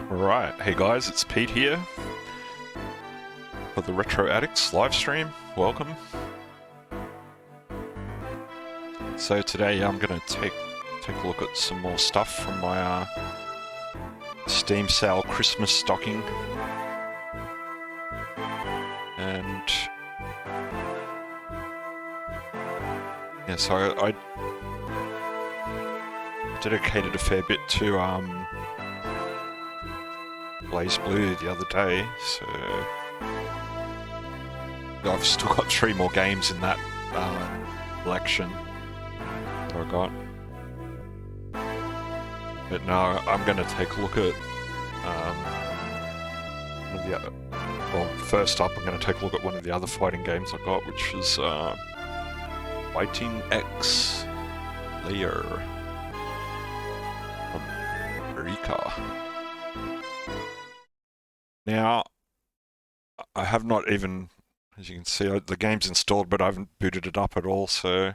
Right, hey guys, it's Pete here for the Retro Addicts live stream. Welcome. So today I'm going to take a look at some more stuff from my Steam sale Christmas stocking. And yeah, so I dedicated a fair bit to BlazBlue the other day, so I've still got 3 more games in that collection that I got. But no, I'm going to take a look at one of the other. Well, first up, I'm going to take a look at one of the other fighting games I got, which is Fighting X Layer from Rika. Now, I have not even, as you can see, the game's installed, but I haven't booted it up at all, so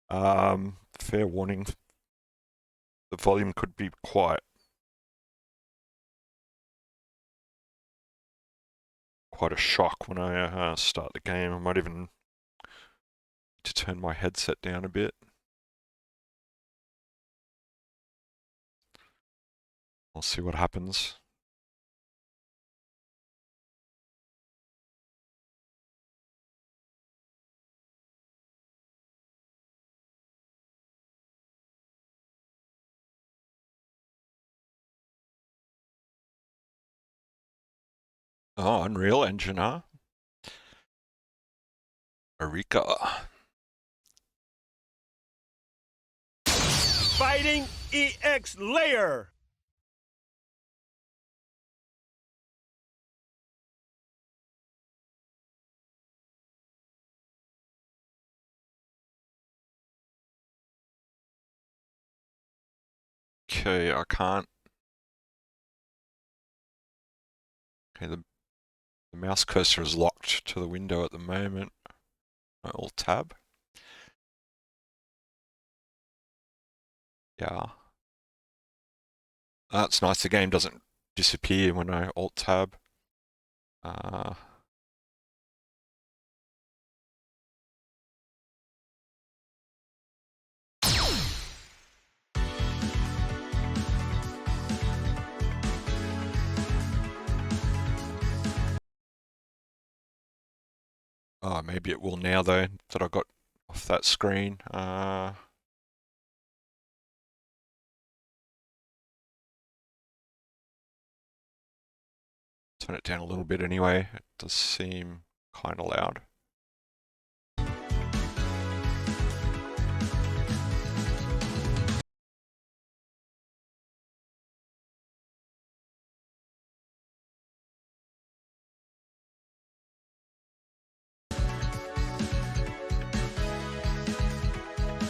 fair warning, the volume could be quite a shock when I start the game. I might even need to turn my headset down a bit. We'll see what happens. Oh, Unreal Engine, huh? Arika. Fighting EX Layer. Okay, I can't. Okay, the mouse cursor is locked to the window at the moment. Alt tab. Yeah. That's nice, the game doesn't disappear when I alt tab. Oh, maybe it will now though, that I got off that screen. Turn it down a little bit anyway. It does seem kind of loud.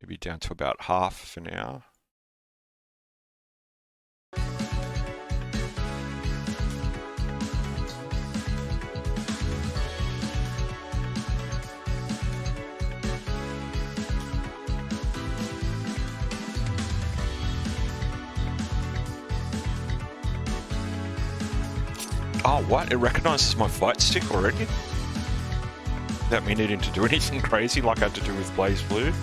Maybe down to about half for now. Oh, what? It recognizes my fight stick already? Without me needing to do anything crazy like I had to do with BlazBlue.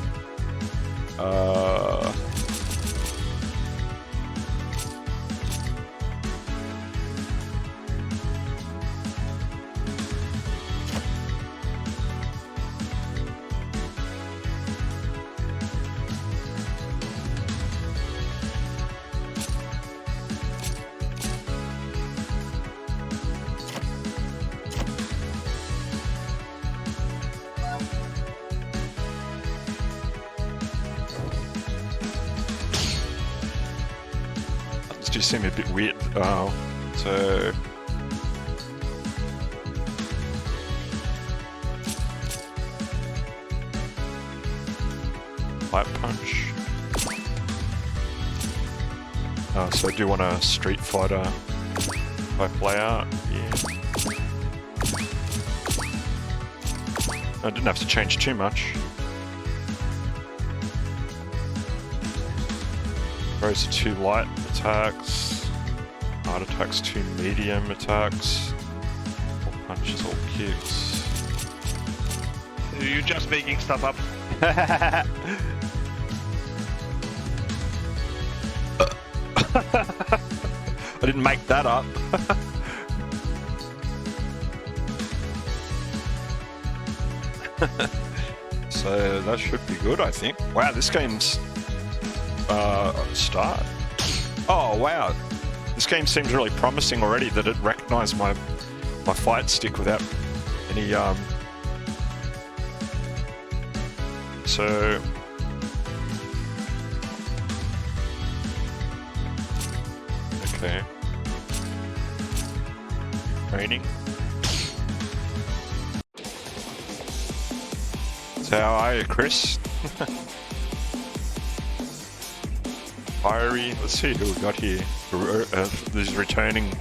Do seem a bit weird. So light punch. So I do want a Street Fighter type layout. Yeah. I didn't have to change too much. Throws are 2 light attacks, hard attacks 2 medium attacks, all punches, all kicks. You're just making stuff up. I didn't make that up. So that should be good, I think. Wow, this game's start. Oh wow, this game seems really promising already. That it recognised my fight stick without any Okay. Training. So how are you, Chris? Fiery. Let's see who we got here. There's returning.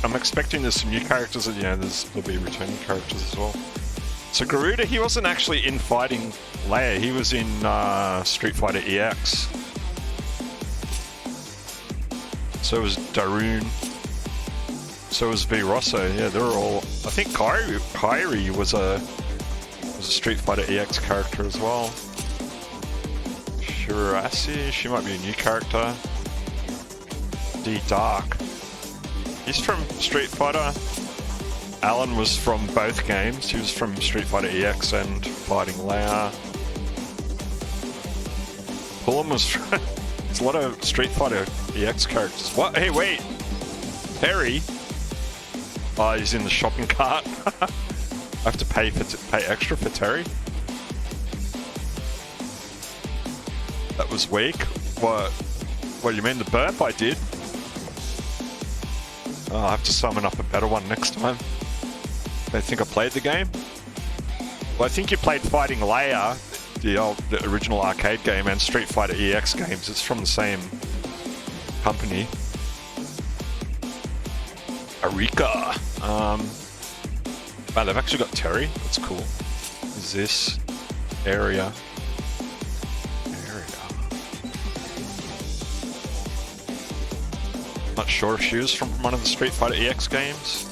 I'm expecting there's some new characters. There'll be returning characters as well. So Garuda, he wasn't actually in Fighting Leia. He was in Street Fighter EX. So was Darun. So was V Rosso. Yeah, they're all. I think Kairi was a Street Fighter EX character as well. Shirasi, she might be a new character. D Dark. He's from Street Fighter. Alan was from both games. He was from Street Fighter EX and Fighting Leia. Pullum was from... There's a lot of Street Fighter EX characters. What? Hey, wait! Terry? Oh, he's in the shopping cart. I have to pay extra for Terry? That was weak. What do you mean, the burp I did? Oh, I'll have to summon up a better one next time. They think I played the game? Well, I think you played Fighting Leia, the original arcade game, and Street Fighter EX games. It's from the same company. Arika. Wow, they've actually got Terry. That's cool. Is this area? Not sure if she was from one of the Street Fighter EX games.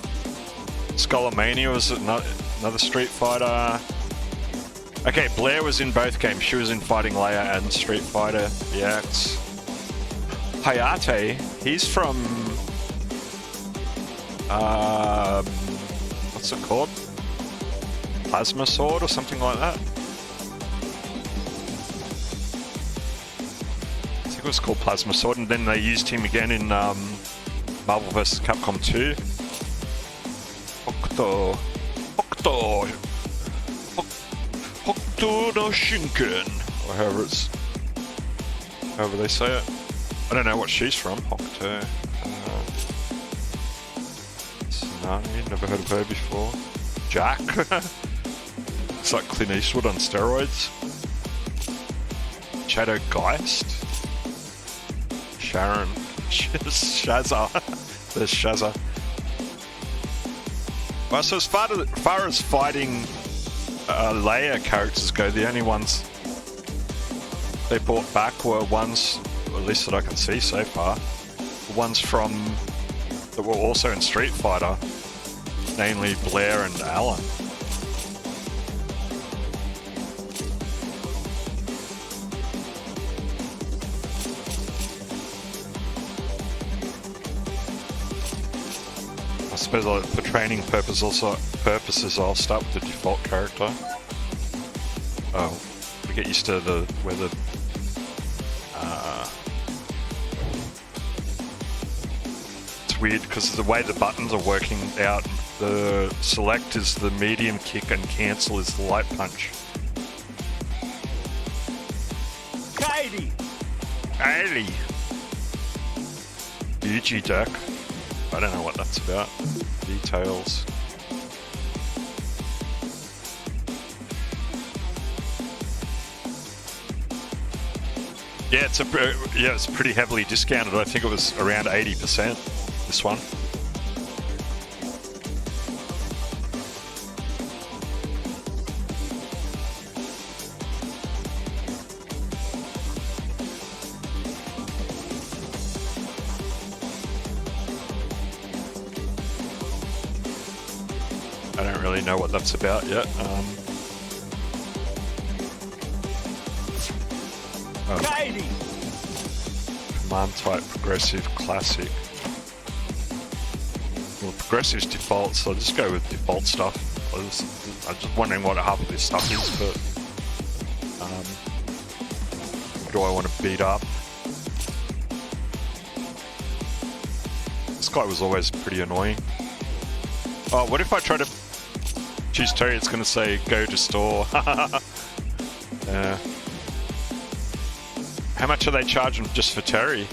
Skullomania was another Street Fighter. Okay, Blair was in both games. She was in Fighting Leia and Street Fighter EX. Hayate, he's from... what's it called? Plasma Sword or something like that? I think it was called Plasma Sword, and then they used him again in Marvel vs. Capcom 2. Hokuto no Shinken, or however they say it. I don't know what she's from. Hokuto. Tsunami, never heard of her before. Jack. It's like Clint Eastwood on steroids. Shadow Geist. Sharon. Shazza. There's Shazza. Well, so as far as fighting Leia characters go, the only ones they brought back were ones, at least that I can see so far, the ones that were also in Street Fighter, namely Blair and Alan. I suppose for training purposes I'll start with the default character. Oh, to get used to whether it's weird because the way the buttons are working out, the select is the medium kick and cancel is the light punch. Kairi! Yuji deck. I don't know what that's about. Details. Yeah, it's pretty heavily discounted. I think it was around 80%. This one. I don't really know what that's about yet. Command type progressive classic. Well, progressive's default, so I'll just go with default stuff. I'm just wondering what half of this stuff is, but what do I want to beat up? This guy was always pretty annoying. Oh, what if I try to choose Terry? It's going to say go to store. Yeah. How much are they charging just for Terry?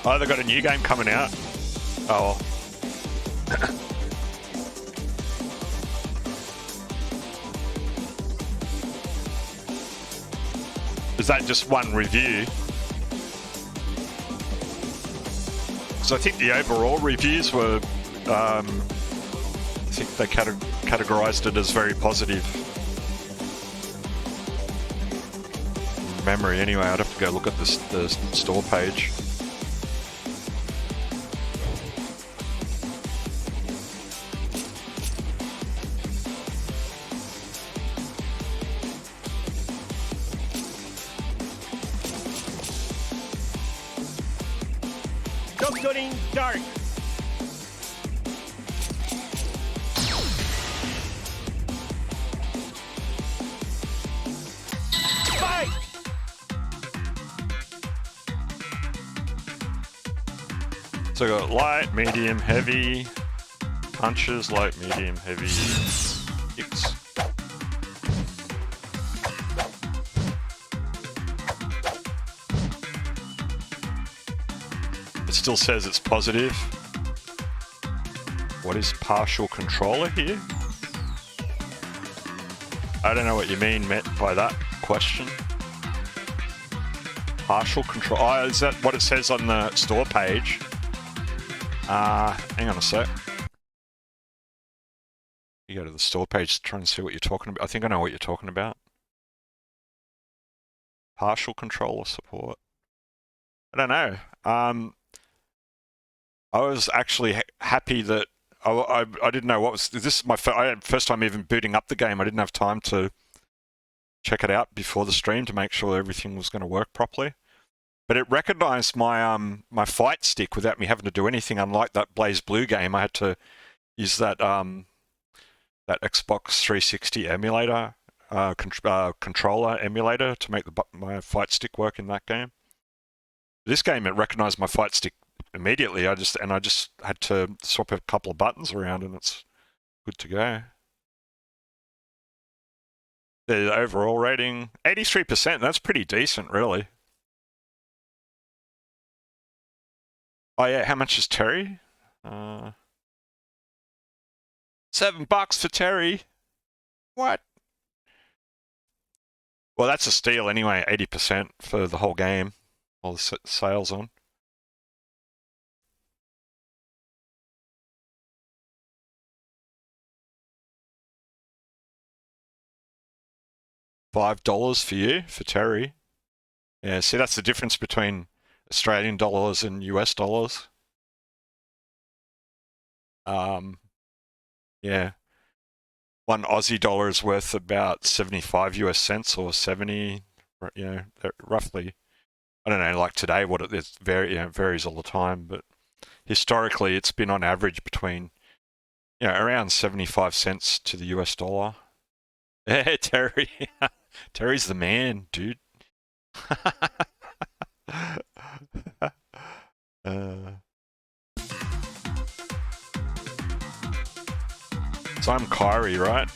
Oh, they got a new game coming out. Oh. Is that just one review? So I think the overall reviews were, I think they categorized it as very positive. Memory anyway, I'd have to go look at the store page. Doctoring Dark. Fight! So I got light, medium, heavy, punches, light, medium, heavy, kicks. It still says it's positive. What is partial controller here? I don't know what you mean, Matt, by that question. Partial control. Oh, is that what it says on the store page? Hang on a sec. You go to the store page to try and see what you're talking about. I think I know what you're talking about. Partial controller support. I don't know. I was actually happy that I didn't know what was. This is my first time even booting up the game. I didn't have time to check it out before the stream to make sure everything was going to work properly. But it recognised my my fight stick without me having to do anything. Unlike that Blaze Blue game, I had to use that that Xbox 360 emulator controller emulator to make my fight stick work in that game. This game, it recognised my fight stick immediately. I just had to swap a couple of buttons around, and it's good to go. The overall rating 83%. That's pretty decent, really. Oh yeah, how much is Terry? $7 for Terry. What? Well, that's a steal anyway. 80% for the whole game. All the sales on. $5 for you, for Terry. Yeah, see, that's the difference between Australian dollars and US dollars. Yeah. One Aussie dollar is worth about 75 US cents or 70, you know, roughly. I don't know, like today, what it is, varies all the time, but historically it's been on average between, you know, around 75 cents to the US dollar. Yeah, Terry. Terry's the man, dude. So I'm Kyrie, right?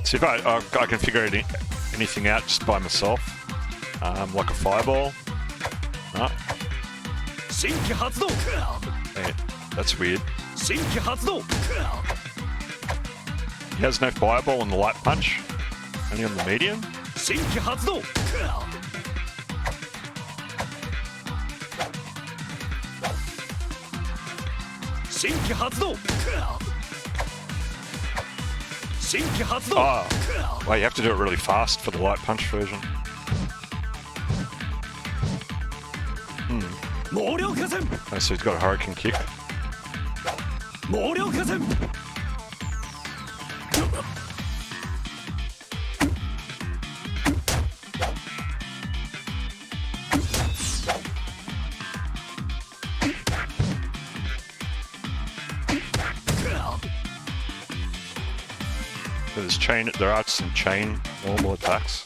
See if I can figure anything out just by myself, like a fireball. No. Hey, that's weird. He has no fireball on the light punch, only on the medium. Oh, well, you have to do it really fast for the light punch version. Oh, so he's got a Hurricane Kick. There are some chain normal attacks.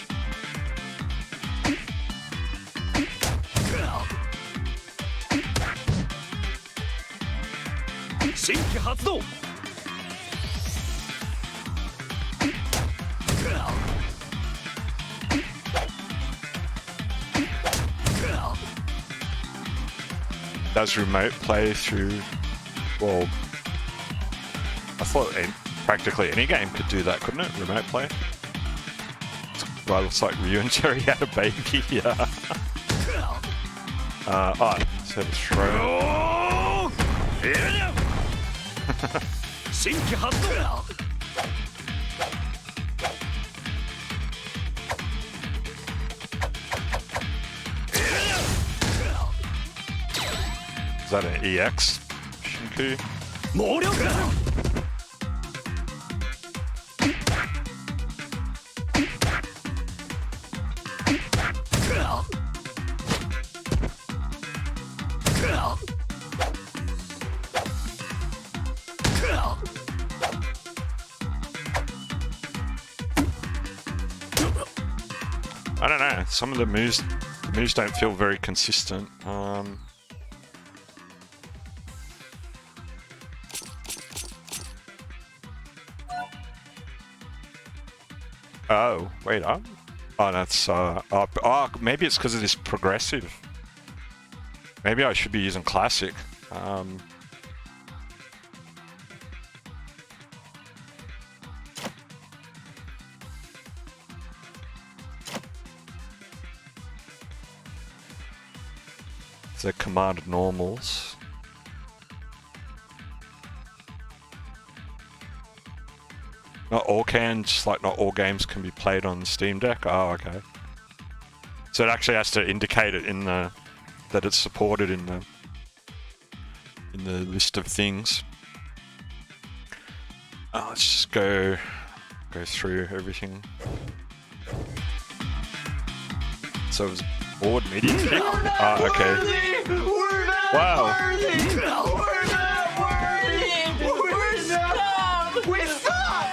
does remote play through, well, I thought practically any game could do that, couldn't it? Remote play? Well, looks like Ryu and Terry had a baby, yeah. Oh, so the throw. Is that an EX Shinku? I don't know. Some of the moves don't feel very consistent. Oh, wait up. Oh, that's up. Oh, maybe it's because of this progressive. Maybe I should be using classic. The command normals. Not all not all games can be played on the Steam Deck. Oh, okay. So it actually has to indicate it in the that it's supported in the list of things. Let's just go through everything. So it was board medium kick. Ah, okay. Wow.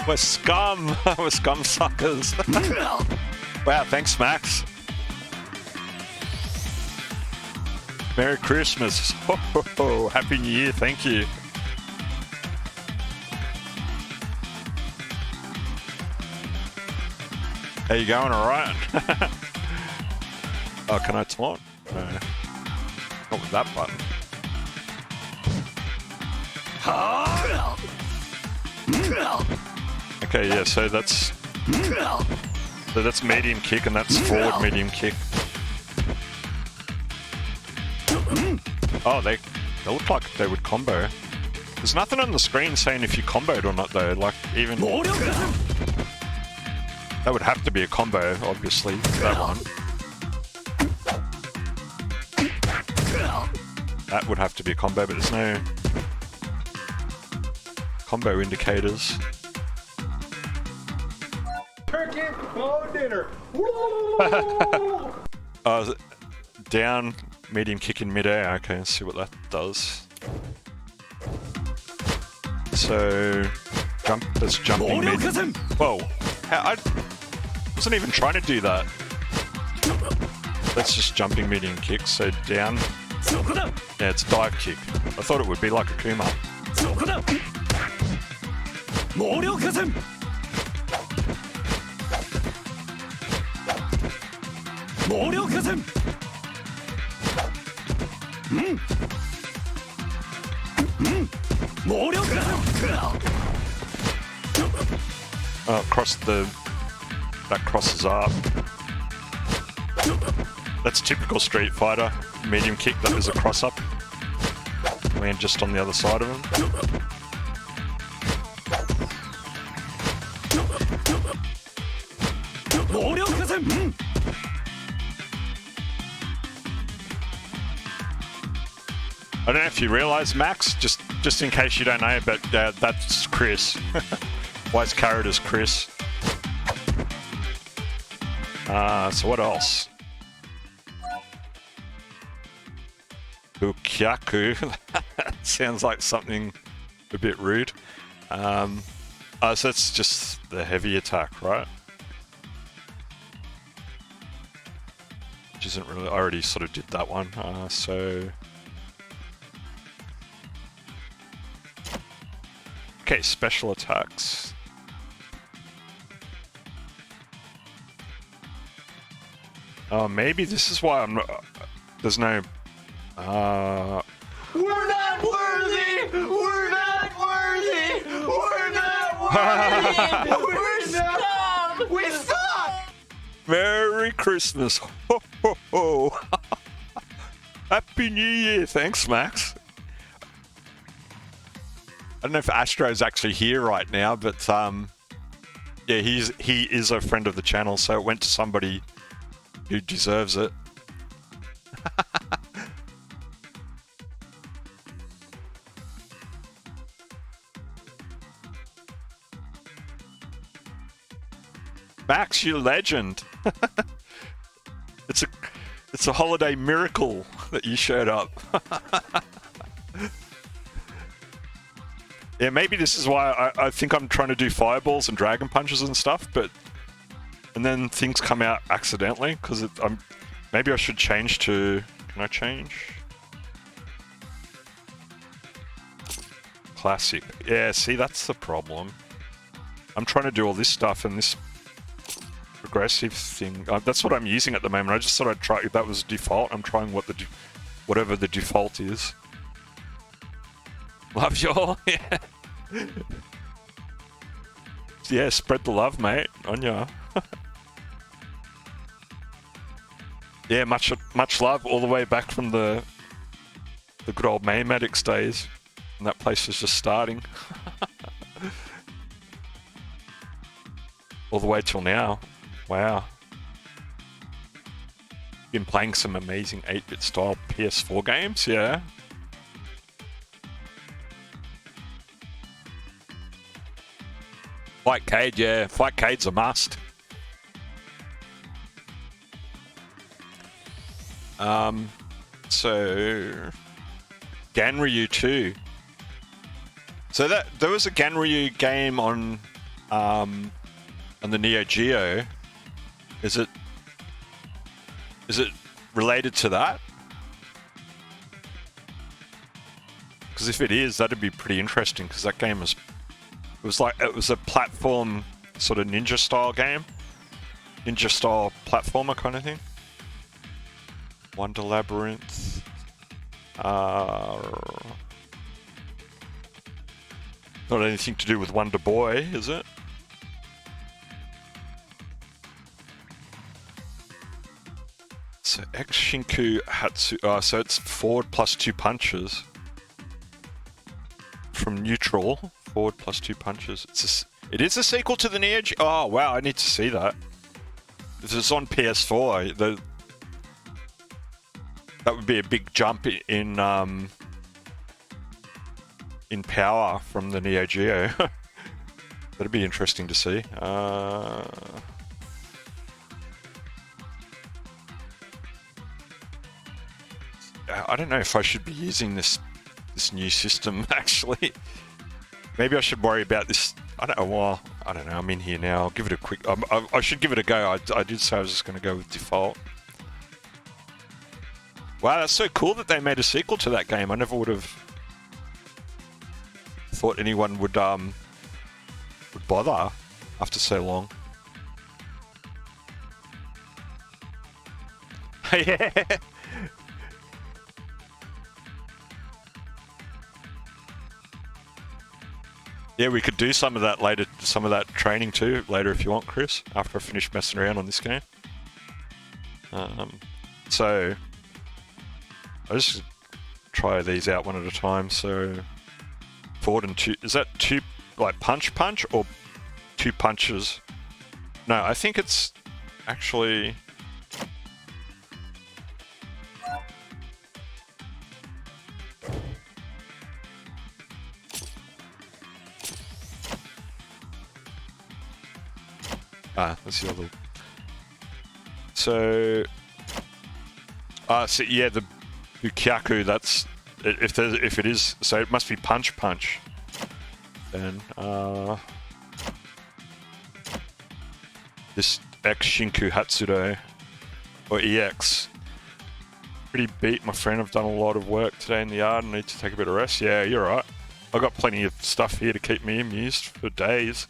We're scum! We're scum suckers! Wow, thanks Max! Merry Christmas! Ho, ho, ho. Happy New Year, thank you! How you going, alright? Oh, can I taunt? No. Not with that button. Okay, yeah, so that's medium kick and that's forward medium kick. Oh, they look like they would combo. There's nothing on the screen saying if you comboed or not though, like even... That would have to be a combo, obviously, that one. That would have to be a combo, but there's no combo indicators. Turkey for dinner. Down, medium kick in midair. Okay, let's see what that does. So, that's jumping medium. Whoa, I wasn't even trying to do that. That's just jumping medium kick, so down. Yeah, it's a dive kick. I thought it would be like a Kuma. That crosses up. That's typical Street Fighter. Medium kick, that is a cross up. Land just on the other side of him. I don't know if you realise, Max, just in case you don't know, but that's Chris. White's carrot is Chris. So what else? Ukyaku. That sounds like something a bit rude. So that's just the heavy attack, right? Which isn't really... I already sort of did that one. So... Okay, special attacks. Maybe this is why I'm not... There's no... We suck! Merry Christmas. Ho, ho, ho. Happy New Year. Thanks, Max. I don't know if Astro's actually here right now, but yeah, he is a friend of the channel, so it went to somebody who deserves it. Max, you legend. It's a holiday miracle that you showed up. Yeah, maybe this is why I think I'm trying to do fireballs and dragon punches and stuff, and then things come out accidentally because maybe I should change to. Can I change? Classic. Yeah, see, that's the problem. I'm trying to do all this stuff and this progressive thing. That's what I'm using at the moment. I just thought I'd try. If that was default, I'm trying whatever the default is. Love you all. Yeah. Yeah, spread the love, mate. On ya. Yeah, much love all the way back from the good old Maymedics days. And that place is just starting. All the way till now. Wow. Been playing some amazing 8-bit style PS4 games, yeah. Fightcade, yeah. Fightcade's a must. So Ganryu 2. So there was a Ganryu game on the Neo Geo. Is it related to that? Because if it is, that'd be pretty interesting. Because that game was it was a platform sort of ninja style game, ninja style platformer kind of thing. Wonder Labyrinth. Not anything to do with Wonder Boy, is it? So X Shinku Hatsu. So it's forward plus 2 punches from neutral. Forward plus 2 punches. It is a sequel to the Neo Geo. Oh wow, I need to see that. If it's on PS4, that would be a big jump in power from the Neo Geo. That'd be interesting to see. I don't know if I should be using this new system actually. Maybe I should worry about this. I don't know. Well, I don't know. I'm in here now. I'll give it a quick. I should give it a go. I did say I was just going to go with default. Wow, that's so cool that they made a sequel to that game. I never would have thought anyone would bother after so long. Yeah. Yeah, we could do some of that later, some of that training too later if you want, Chris, after I finish messing around on this game. So I'll just try these out one at a time. So forward and 2, is that 2 like punch or 2 punches? No, I think it's actually that's the other. So, so yeah, the Bukyaku. That's if it is. So it must be punch. Then this X Shinku Hatsudo or EX. Pretty beat, my friend. I've done a lot of work today in the yard and need to take a bit of rest. Yeah, you're right. I've got plenty of stuff here to keep me amused for days.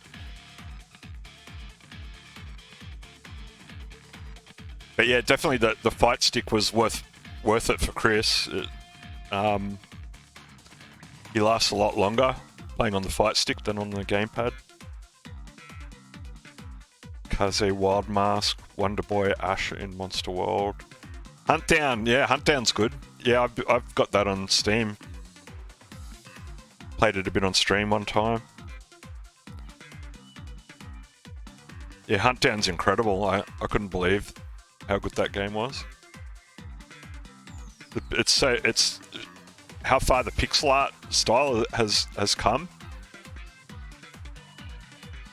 But yeah, definitely the fight stick was worth it for Chris. He lasts a lot longer playing on the fight stick than on the gamepad. Kaze Wild Mask, Wonder Boy, Asher in Monster World. Hunt Down, yeah, Hunt Down's good. Yeah, I've got that on Steam. Played it a bit on stream one time. Yeah, Hunt Down's incredible. I couldn't believe how good that game was. It's how far the pixel art style has come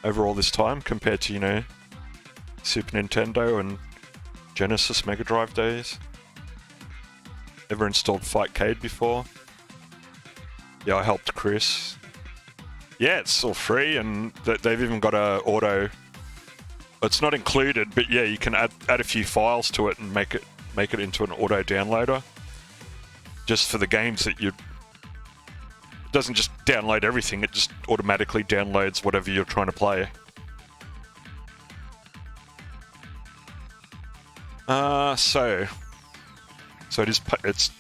over all this time compared to, you know, Super Nintendo and Genesis Mega Drive days. Ever installed Fightcade before? Yeah, I helped Chris. Yeah, it's all free, and they've even got a auto. It's not included, but yeah, you can add a few files to it and make it into an auto downloader. Just for the games that you. It doesn't just download everything; it just automatically downloads whatever you're trying to play. So it's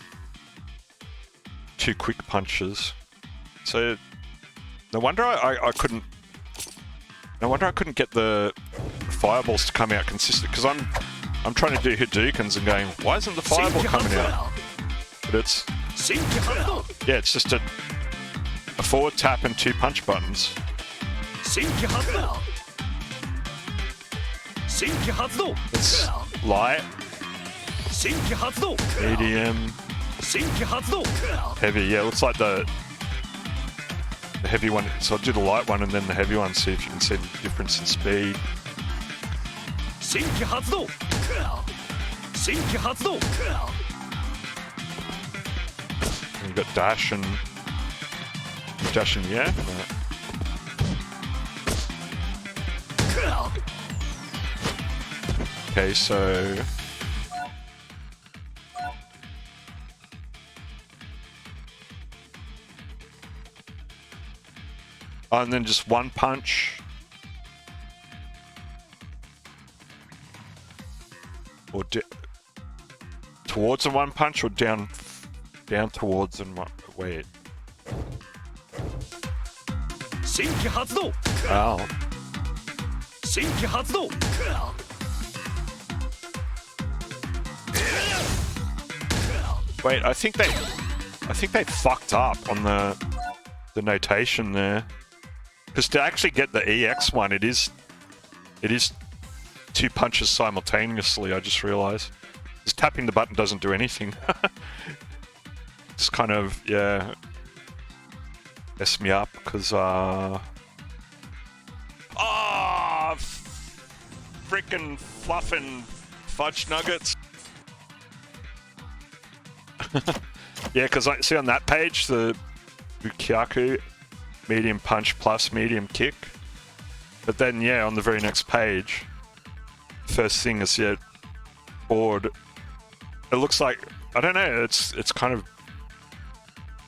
2 quick punches. So no wonder I couldn't get the fireballs to come out consistent, because I'm trying to do Hadoukens and going, why isn't the fireball coming out? But it's just a forward tap and 2 punch buttons. It's light, medium, heavy. Yeah, looks like the heavy one. So I'll do the light one and then the heavy one, see if you can see the difference in speed. And you've got dash and yeah. Okay, so and then just 1 punch, or towards the 1 punch, or down towards and wait. Wow. Wait, I think they fucked up on the notation there. Because to actually get the EX one, it is 2 punches simultaneously. I just realized. Just tapping the button doesn't do anything. Just kind of, yeah, messed me up because frickin' fluffin' fudge nuggets. Yeah, because I see on that page the Bukyaku medium punch plus medium kick, but then yeah, on the very next page, first thing is board. It looks like, I don't know, it's kind of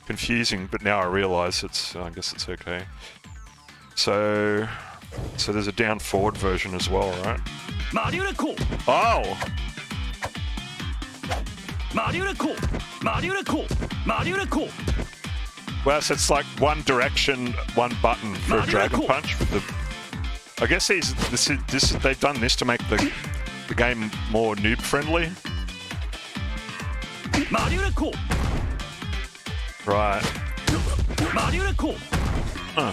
confusing, but now I realize I guess it's okay. So there's a down forward version as well, right? Oh! Well, so it's like one direction, one button for a Dragon Punch. I guess they've done this to make the game more noob friendly. Right. Huh.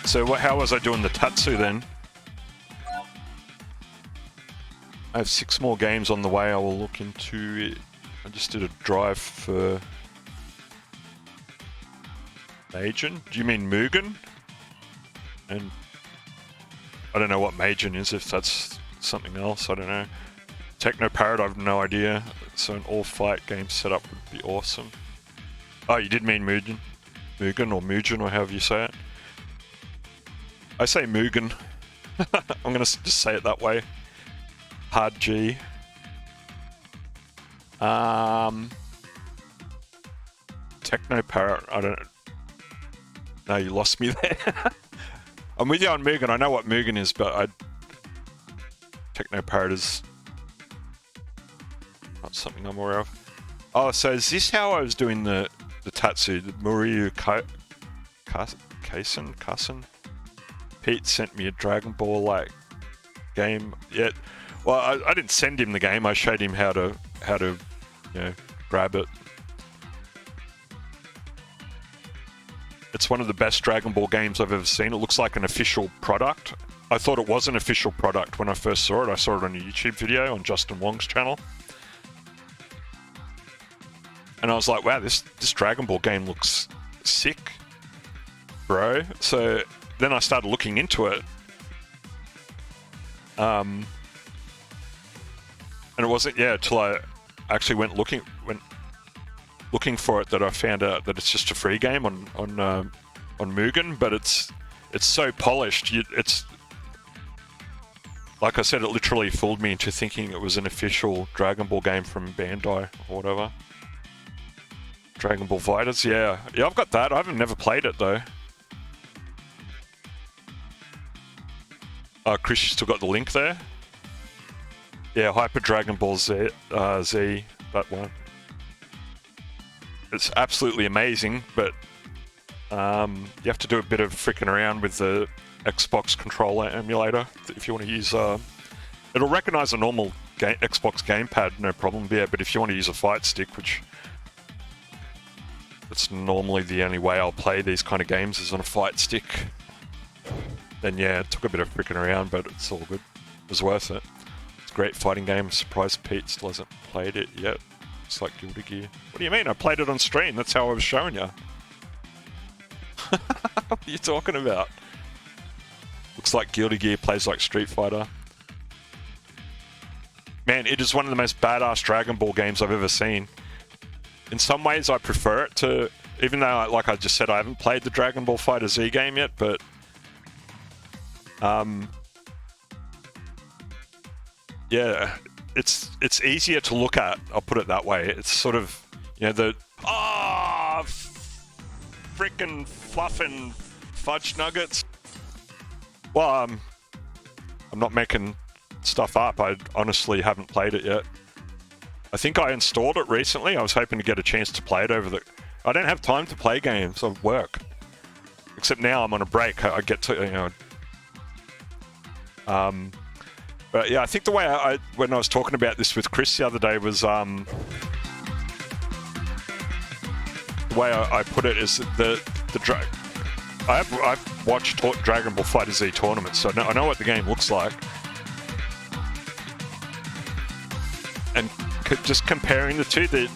So how was I doing the Tatsu then? I have 6 more games on the way I will look into. I just did a drive for Majin. Do you mean Mugen? And I don't know what Majin is, if that's something else, I don't know. Techno Parrot, I have no idea. So an all-fight game setup would be awesome. Oh, you did mean Mugen. Mugen or Mugen, or however you say it. I say Mugen. I'm going to just say it that way. Hard G. Techno Parrot, I don't know. No, you lost me there. I'm with you on Mugen. I know what Mugen is, but Techno Parrot is not something I'm aware of. Oh, so is this how I was doing the Tatsu, the Muryu Cussin. Pete sent me a Dragon Ball like game. Yeah, well, I didn't send him the game. I showed him how to grab it. It's one of the best Dragon Ball games I've ever seen. It looks like an official product. I thought it was an official product when I first saw it. I saw it on a YouTube video on Justin Wong's channel. And I was like, wow, this Dragon Ball game looks sick, bro. So then I started looking into it. And it wasn't, till I actually went looking for it that I found out that it's just a free game on Mugen, but it's so polished. It's like I said, it literally fooled me into thinking it was an official Dragon Ball game from Bandai or whatever. Dragon Ball Fighters, yeah, I've got that. I've never played it though. Chris, you still got the link there? Yeah, Hyper Dragon Ball Z, that one. It's absolutely amazing, but you have to do a bit of fricking around with the Xbox controller emulator if you want to use. It'll recognize a normal Xbox gamepad, no problem. Yeah, but if you want to use a fight stick, which it's normally the only way I'll play these kind of games is on a fight stick, then yeah, it took a bit of fricking around, but it's all good. It was worth it. It's a great fighting game. I'm surprised Pete still hasn't played it yet. It's like Guilty Gear. What do you mean? I played it on stream. That's how I was showing you. What are you talking about? Looks like Guilty Gear, plays like Street Fighter. Man, it is one of the most badass Dragon Ball games I've ever seen. In some ways, I prefer it to... Even though, like I just said, I haven't played the Dragon Ball FighterZ game yet, but... yeah, it's easier to look at, I'll put it that way. It's sort of, the... frickin' fluffin' fudge nuggets. Well, I'm not making stuff up. I honestly haven't played it yet. I think I installed it recently. I was hoping to get a chance to play it over the... I don't have time to play games. I work. Except now I'm on a break. I get to, but yeah, I think the way when I was talking about this with Chris the other day was, the way I put it is I've watched Dragon Ball FighterZ tournaments, so I know what the game looks like. And just comparing the two, the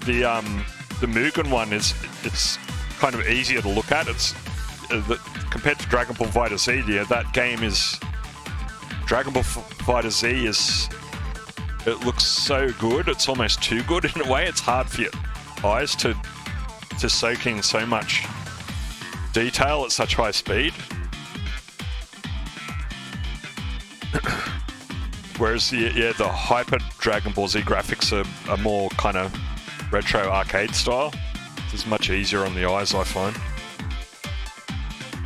Mugen one it's kind of easier to look at. It's compared to Dragon Ball FighterZ, yeah, that game is Dragon Ball FighterZ is. It looks so good. It's almost too good in a way. It's hard for your eyes to soak in so much detail at such high speed. Whereas the Hyper Dragon Ball Z graphics are more kind of retro arcade style. It's much easier on the eyes, I find.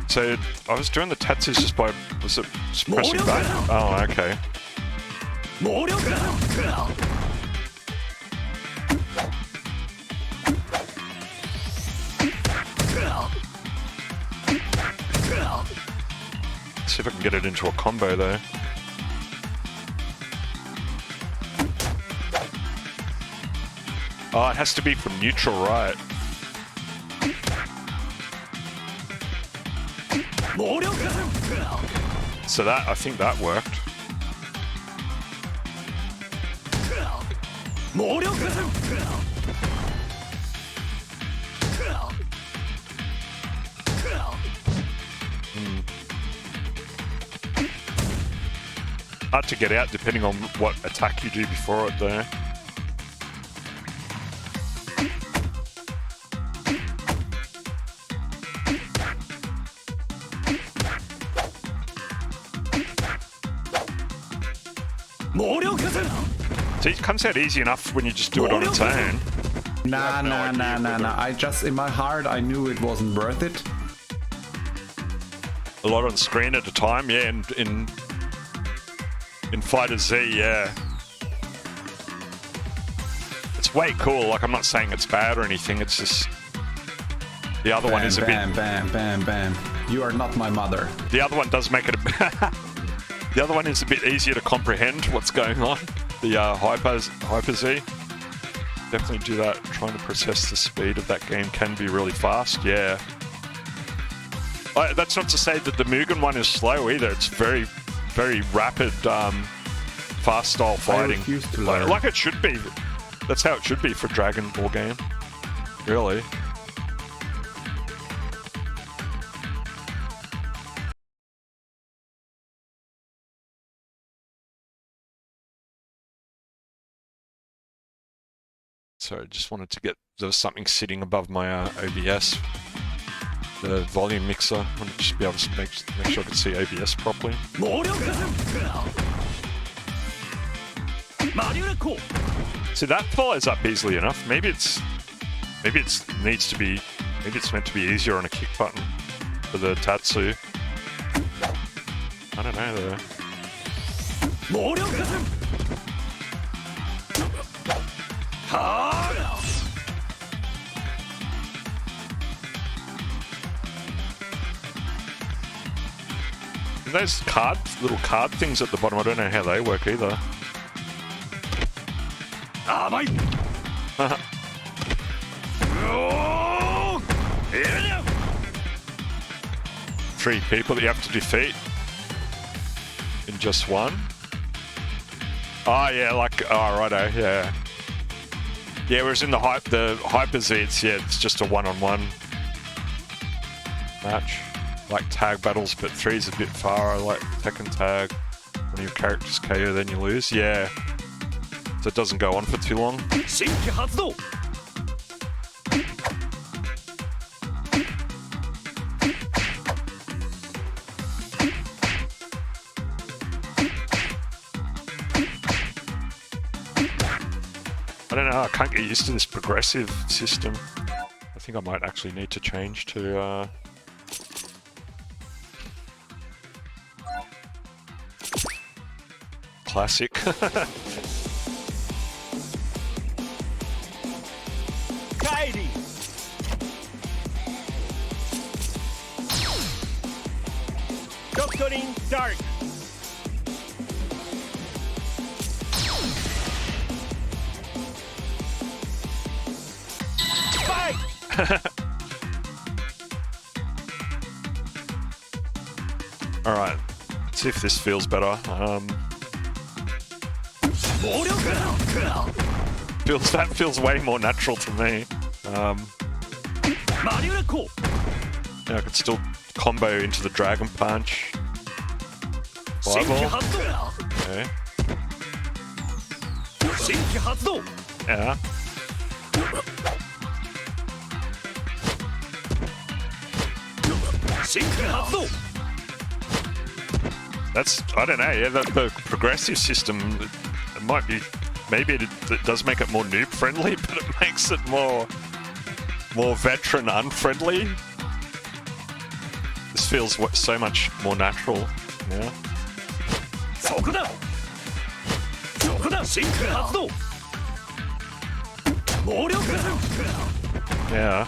So I was doing the tattoos just by just pressing back. Oh, okay. Let's see if I can get it into a combo though. Oh, it has to be from neutral, right? So I think that worked. Hard to get out depending on what attack you do before it there. See, it comes out easy enough when you just do it on its own. Nah. I just, in my heart, I knew it wasn't worth it. A lot on screen at the time, yeah, and in FighterZ, yeah. It's way cool, like I'm not saying it's bad or anything, it's just... The other one is a bit... Bam, bam, bam. You are not my mother. The other one does make it a... The other one is a bit easier to comprehend what's going on. The Hyper Z. Definitely do that. Trying to process the speed of that game can be really fast. Yeah. That's not to say that the Mugen one is slow either. It's very, very rapid, fast style fighting. I refuse to learn. Like it should be. That's how it should be for Dragon Ball game. Really. So I just wanted to get, there was something sitting above my OBS, the volume mixer. I wanted to just be able to make sure I could see OBS properly. See, that follows up easily enough. Maybe it's meant to be easier on a kick button for the Tatsu. I don't know though. And those little card things at the bottom, I don't know how they work either. Three people that you have to defeat in just one. Oh yeah, righto, yeah. Yeah, whereas in the Hyper Z, it's just a one-on-one match. Like tag battles, but 3's a bit far. I like Tekken tag. When your characters KO, then you lose. Yeah. So it doesn't go on for too long. I don't know, I can't get used to this progressive system. I think I might actually need to change to classic. Doctoring Dark. Alright, let's see if this feels better. That feels way more natural to me. Yeah, I could still combo into the Dragon Punch. Fireball. Okay. Yeah. That's, I don't know, yeah, the progressive system, it might be, maybe it does make it more noob friendly, but it makes it more veteran unfriendly. This feels so much more natural, yeah. Yeah.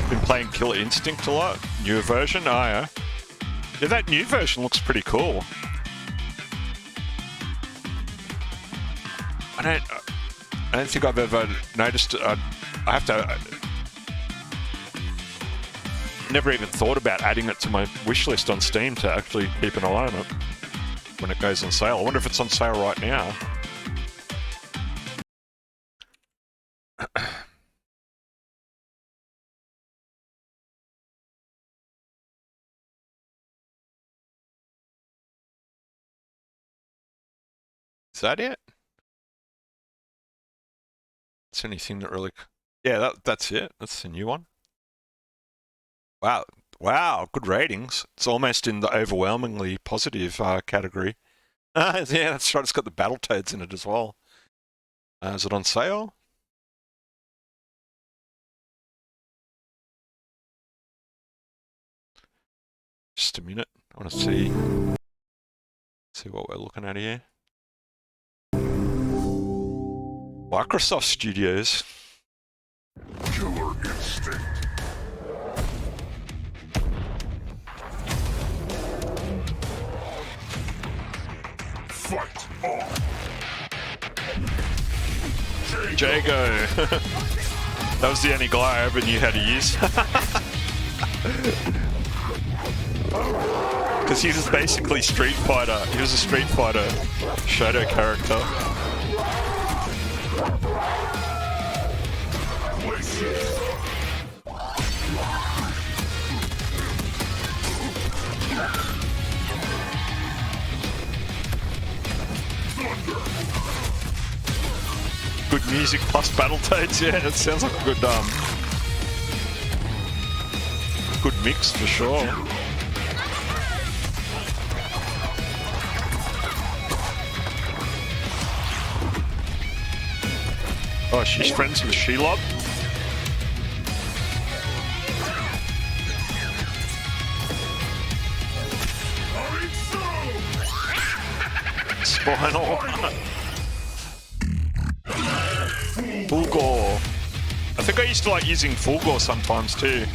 Been playing Killer Instinct a lot. Newer version? Oh, yeah. Yeah, that new version looks pretty cool. I don't think I've ever noticed. I have to. Never even thought about adding it to my wish list on Steam to actually keep an eye on it when it goes on sale. I wonder if it's on sale right now. Is that it? It's anything that really... Yeah, that's it. That's the new one. Wow. Wow, good ratings. It's almost in the overwhelmingly positive category. Yeah, that's right. It's got the Battletoads in it as well. Is it on sale? Just a minute. I want to see what we're looking at here. Microsoft Studios. Killer instinct. Fight on. Jago. That was the only guy I ever knew how to use. Because he was basically Street Fighter. He was a Street Fighter shadow character. Good music plus Battletoads, yeah, it sounds like a good mix for sure. Oh, she's friends with Shelob. Spinal. Fulgor. I think I used to like using Fulgor sometimes too.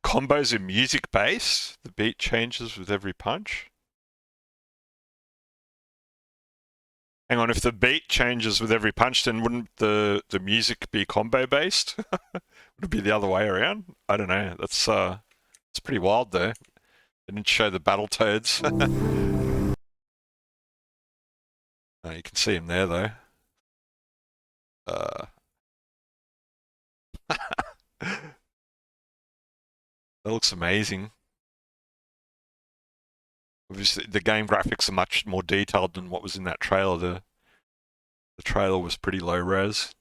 Combos are music based. The beat changes with every punch. Hang on, if the beat changes with every punch, then wouldn't the music be combo based? Would it be the other way around? I don't know. That's it's pretty wild though. They didn't show the Battletoads. Oh, you can see him there though. That looks amazing. Obviously, the game graphics are much more detailed than what was in that trailer. The trailer was pretty low res.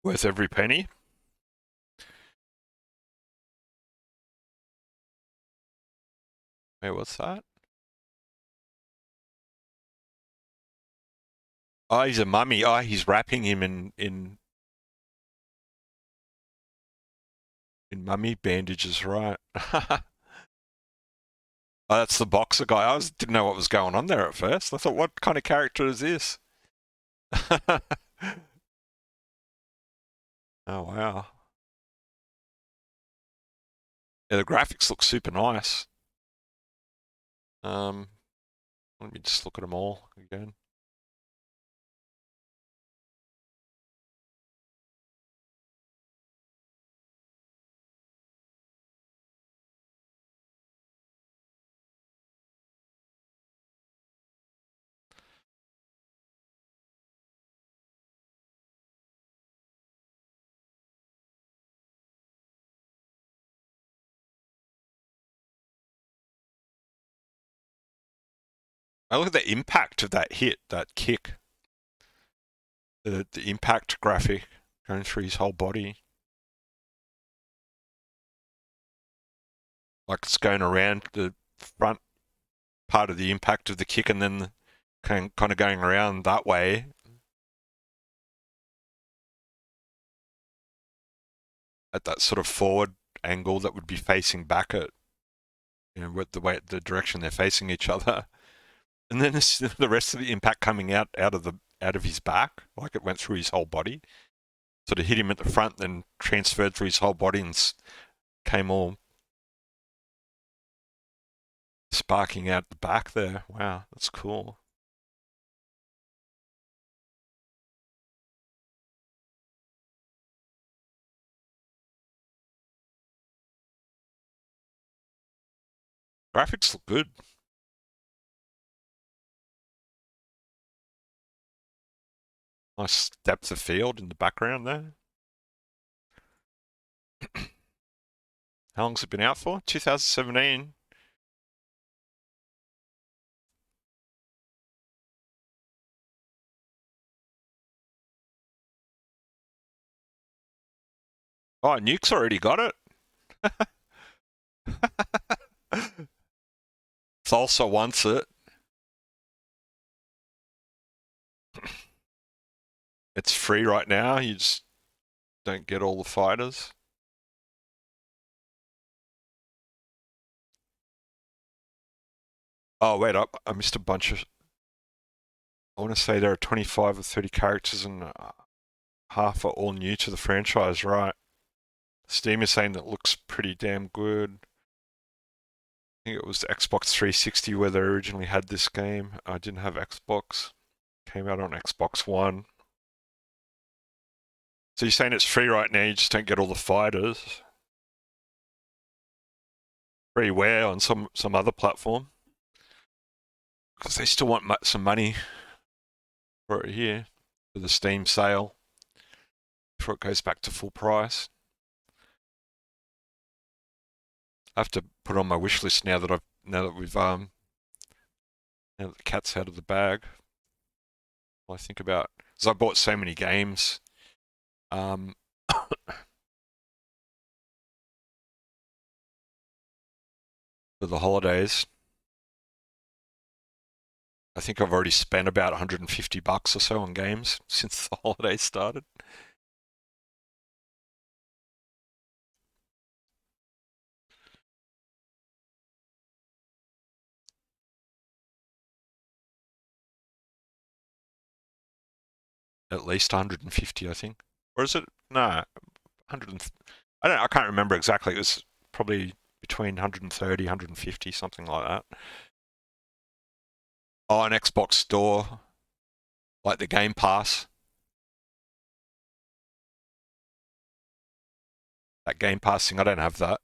Worth every penny. Wait, what's that? Oh, he's a mummy. Oh, he's wrapping him in mummy bandages, right? Oh, that's the boxer guy. I didn't know what was going on there at first. I thought, what kind of character is this? Oh, wow. Yeah, the graphics look super nice. Let me just look at them all again. I look at the impact of that hit, that kick. The impact graphic going through his whole body. Like it's going around the front part of the impact of the kick and then kind of going around that way. At that sort of forward angle that would be facing back at, with the direction they're facing each other. And then the rest of the impact coming out of his back, like it went through his whole body. Sort of hit him at the front, then transferred through his whole body and came all sparking out the back there. Wow, that's cool. Graphics look good. Nice depth of field in the background there. How long's it been out for? 2017. Oh, Nuke's already got it. Salsa wants it. It's free right now. You just don't get all the fighters. Oh, wait up. I missed a bunch of... I want to say there are 25 or 30 characters and half are all new to the franchise, right? Steam is saying that looks pretty damn good. I think it was the Xbox 360 where they originally had this game. I didn't have Xbox. Came out on Xbox One. So you're saying it's free right now, you just don't get all the fighters? Freeware on some other platform? Because they still want some money for it here, for the Steam sale, before it goes back to full price. I have to put on my wish list now that now that the cat's out of the bag. Well, I think about, because I bought so many games. For the holidays. I think I've already spent about $150 or so on games since the holidays started. At least 150, I think. Or is it? No, 100. I can't remember exactly. It was probably between 130, 150, something like that. Oh, an Xbox Store, like the Game Pass. That Game Pass thing, I don't have that.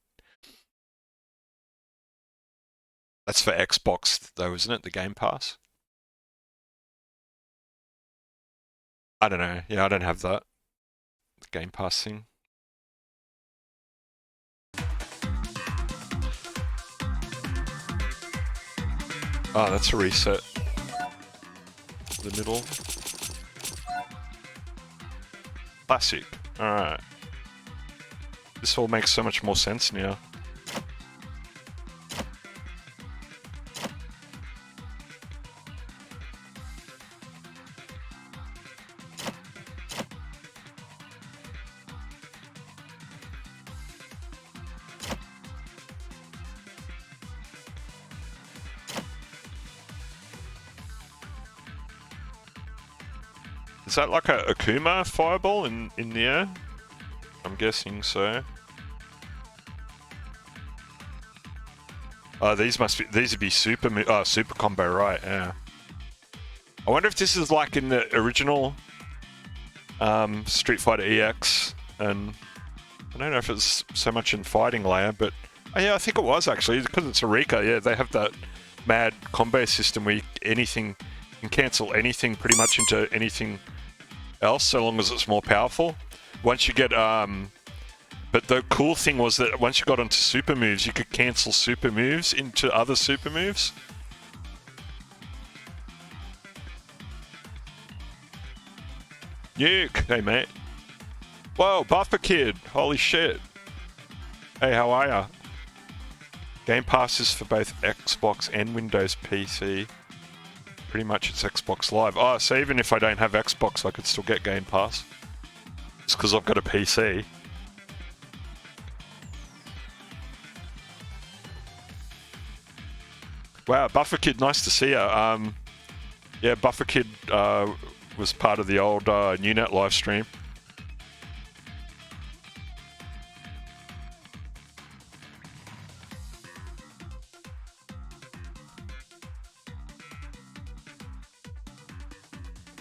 That's for Xbox though, isn't it? The Game Pass? I don't know. Yeah, I don't have that. The Game Pass thing. Oh, that's a reset. The middle. Classic. Alright. This all makes so much more sense now. Is that like a Akuma fireball in the air? I'm guessing so. Oh, these would be super combo, right? Yeah. I wonder if this is like in the original Street Fighter EX, and I don't know if it's so much in fighting layer, but oh, yeah, I think it was actually because it's a Rika. Yeah, they have that mad combo system where you can cancel anything pretty much into anything else, so long as it's more powerful. Once you get but the cool thing was that once you got onto super moves, you could cancel super moves into other super moves. Nuke! Hey mate. Whoa, Buffer Kid! Holy shit. Hey, how are ya? Game Pass is for both Xbox and Windows PC. Pretty much it's Xbox Live. Oh, so even if I don't have Xbox, I could still get Game Pass. It's because I've got a PC. Wow, Buffer Kid, nice to see ya. Yeah, Buffer Kid was part of the old Newnet live stream.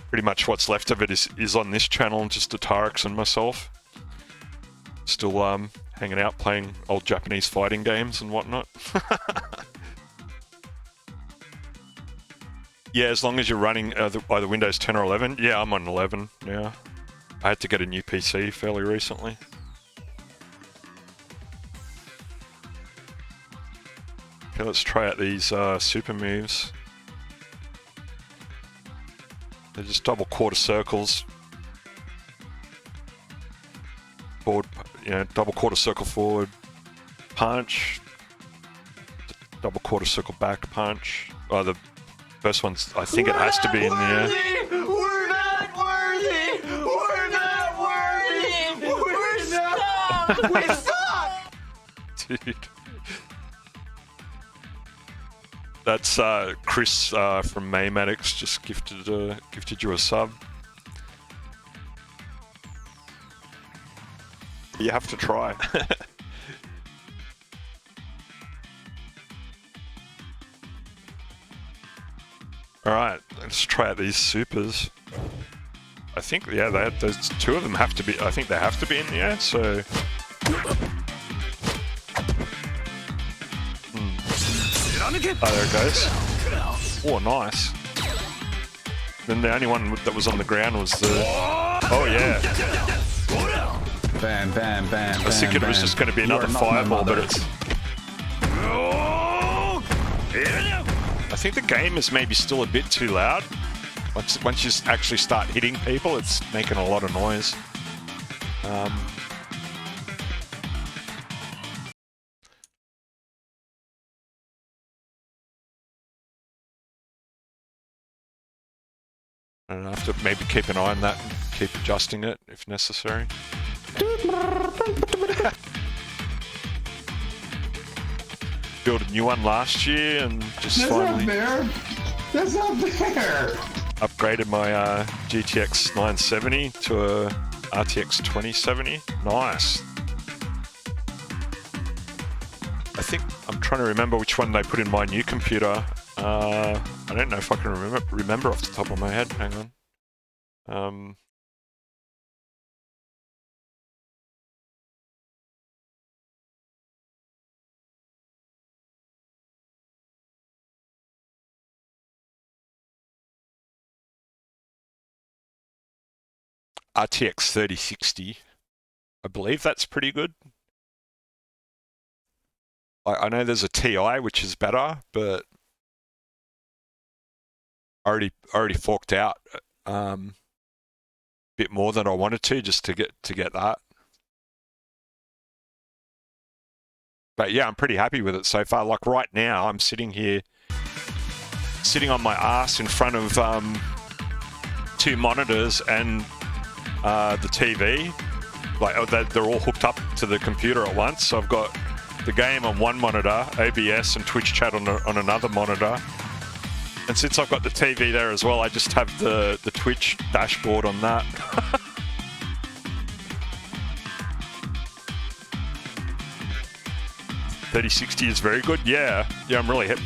Pretty much what's left of it is on this channel, and just Atarix and myself. Still hanging out playing old Japanese fighting games and whatnot. Yeah, as long as you're running either Windows 10 or 11. Yeah, I'm on 11 now. I had to get a new PC fairly recently. Okay, let's try out these super moves. They're just double quarter circles. Forward, double quarter circle forward, punch. Double quarter circle back punch. Oh, the first one's, I think it has to be in the air. We're not worthy! We're not worthy! We're stuck! We suck! Dude. That's Chris from Maymatics just gifted you a sub. You have to try. Alright, let's try out these supers. I think, yeah, those two of them have to be, I think they have to be in the air, so... Oh, there it goes. Oh, nice. Then the only one that was on the ground was the... Oh, yeah. Bam, bam, bam. I was thinking it was just going to be another fireball, but it's... I think the game is maybe still a bit too loud. Once you actually start hitting people, it's making a lot of noise. And I have to maybe keep an eye on that and keep adjusting it if necessary. Built a new one last year and just finally... That's not fair! Upgraded my GTX 970 to a RTX 2070. Nice. I think I'm trying to remember which one they put in my new computer. I don't know if I can remember off the top of my head. Hang on. RTX 3060. I believe that's pretty good. I know there's a TI which is better, but I already forked out a bit more than I wanted to just to get that. But yeah, I'm pretty happy with it so far. Like right now, I'm sitting here, sitting on my ass in front of two monitors and the TV. Like they're all hooked up to the computer at once. So I've got the game on one monitor, OBS and Twitch chat on another monitor. And since I've got the TV there as well, I just have the Twitch dashboard on that. $3060 is very good. Yeah, I'm really happy.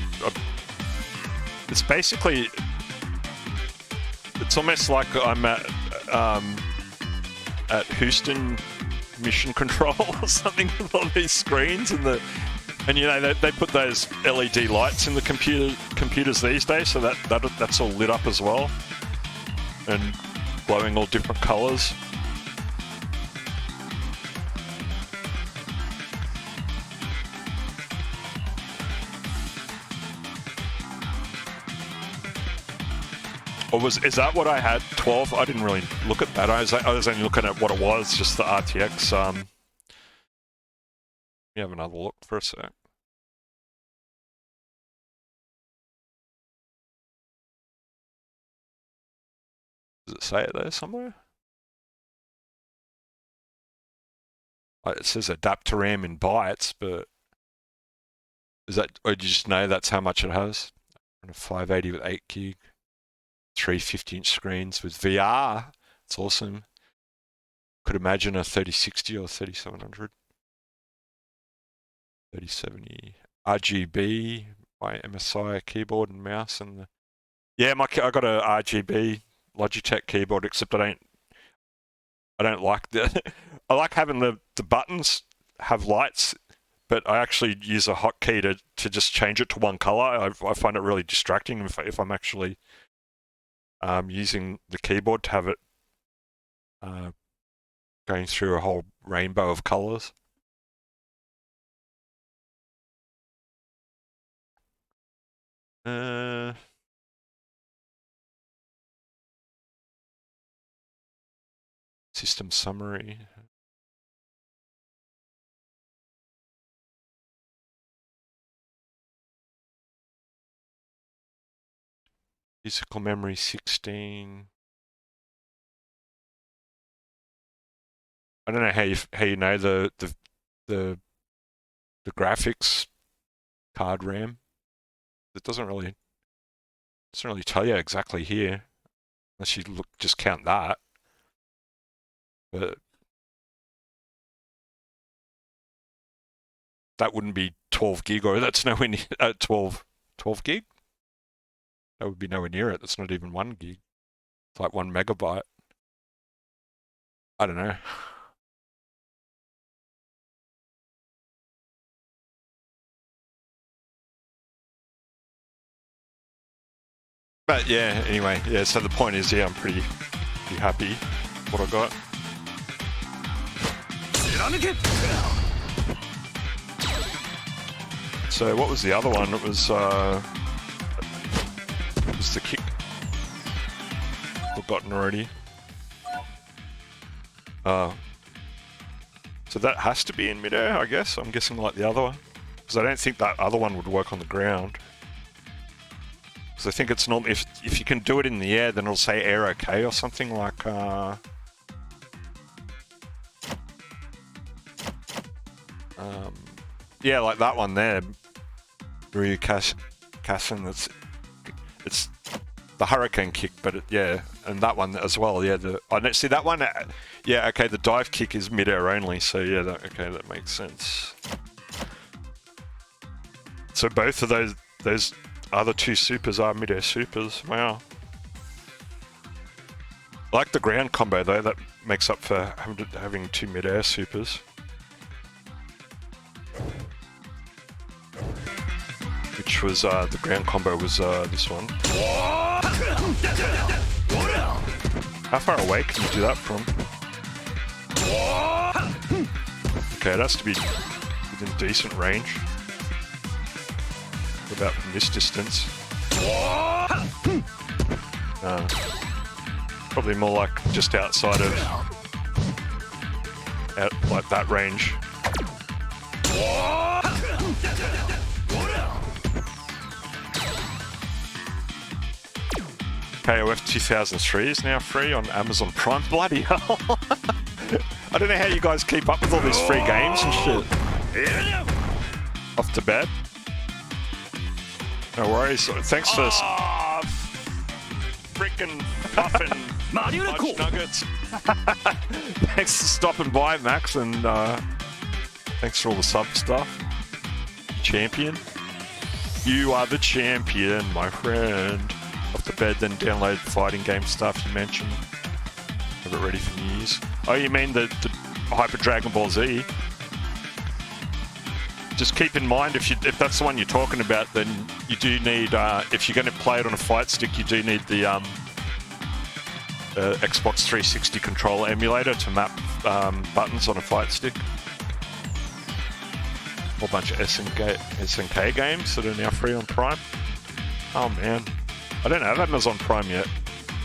It's basically, it's almost like I'm at Houston Mission Control or something with all these screens and you know they put those LED lights in the computers these days, so that's all lit up as well and glowing all different colors. Or is that what I had? 12? I didn't really look at that. I was only looking at what it was, just the RTX. Let me have another look for a sec. Does it say it there somewhere? It says Adaptoram in bytes, but is that, or do you just know that's how much it has? 580 with 8 gig. 3 50-inch screens with VR. It's awesome. Could imagine a 3060 or 3700. 3070 RGB, my MSI keyboard and mouse, and I got a RGB Logitech keyboard. Except I don't like I like having the buttons have lights, but I actually use a hotkey to just change it to one color. I find it really distracting if I'm actually using the keyboard to have it going through a whole rainbow of colors. System summary. Physical memory 16. I don't know how you know the graphics card RAM. It doesn't really tell you exactly here, unless you just count that. But that wouldn't be 12 gig, or that's nowhere near 12 gig. That would be nowhere near it. That's not even 1 gig. It's like 1 megabyte. I don't know. But yeah, anyway, yeah, so the point is, yeah, I'm pretty happy with what I got. So what was the other one? It was the kick. Forgotten already. So that has to be in midair, I guess. I'm guessing like the other one. Because I don't think that other one would work on the ground. Because I think it's normal, if you can do it in the air, then it'll say air okay or something like yeah, like that one there, Ryu Kassen. It's the hurricane kick, but yeah, and that one as well. Yeah, see that one. Yeah, okay. The dive kick is midair only, so yeah, okay, that makes sense. So both of those other two supers are midair supers. Wow. I like the ground combo though. That makes up for having two midair supers. Which was the ground combo was this one. How far away can you do that from? Okay, it has to be within decent range. What about from this distance? Probably more like just outside of like that range. KOF 2003 is now free on Amazon Prime. Bloody hell. I don't know how you guys keep up with all these free games and shit. Off to bed. No worries. Thanks for freaking puffing Fudge Nuggets. Thanks for stopping by, Max, and thanks for all the sub stuff. Champion. You are the champion, my friend. Off the bed, then download the fighting game stuff you mentioned. Have it ready for New Year's. Oh, you mean the Hyper Dragon Ball Z? Just keep in mind, if that's the one you're talking about, then you do need, if you're going to play it on a fight stick, you do need the Xbox 360 controller emulator to map buttons on a fight stick. A whole bunch of SNK games that are now free on Prime. Oh man. I don't have Amazon Prime yet.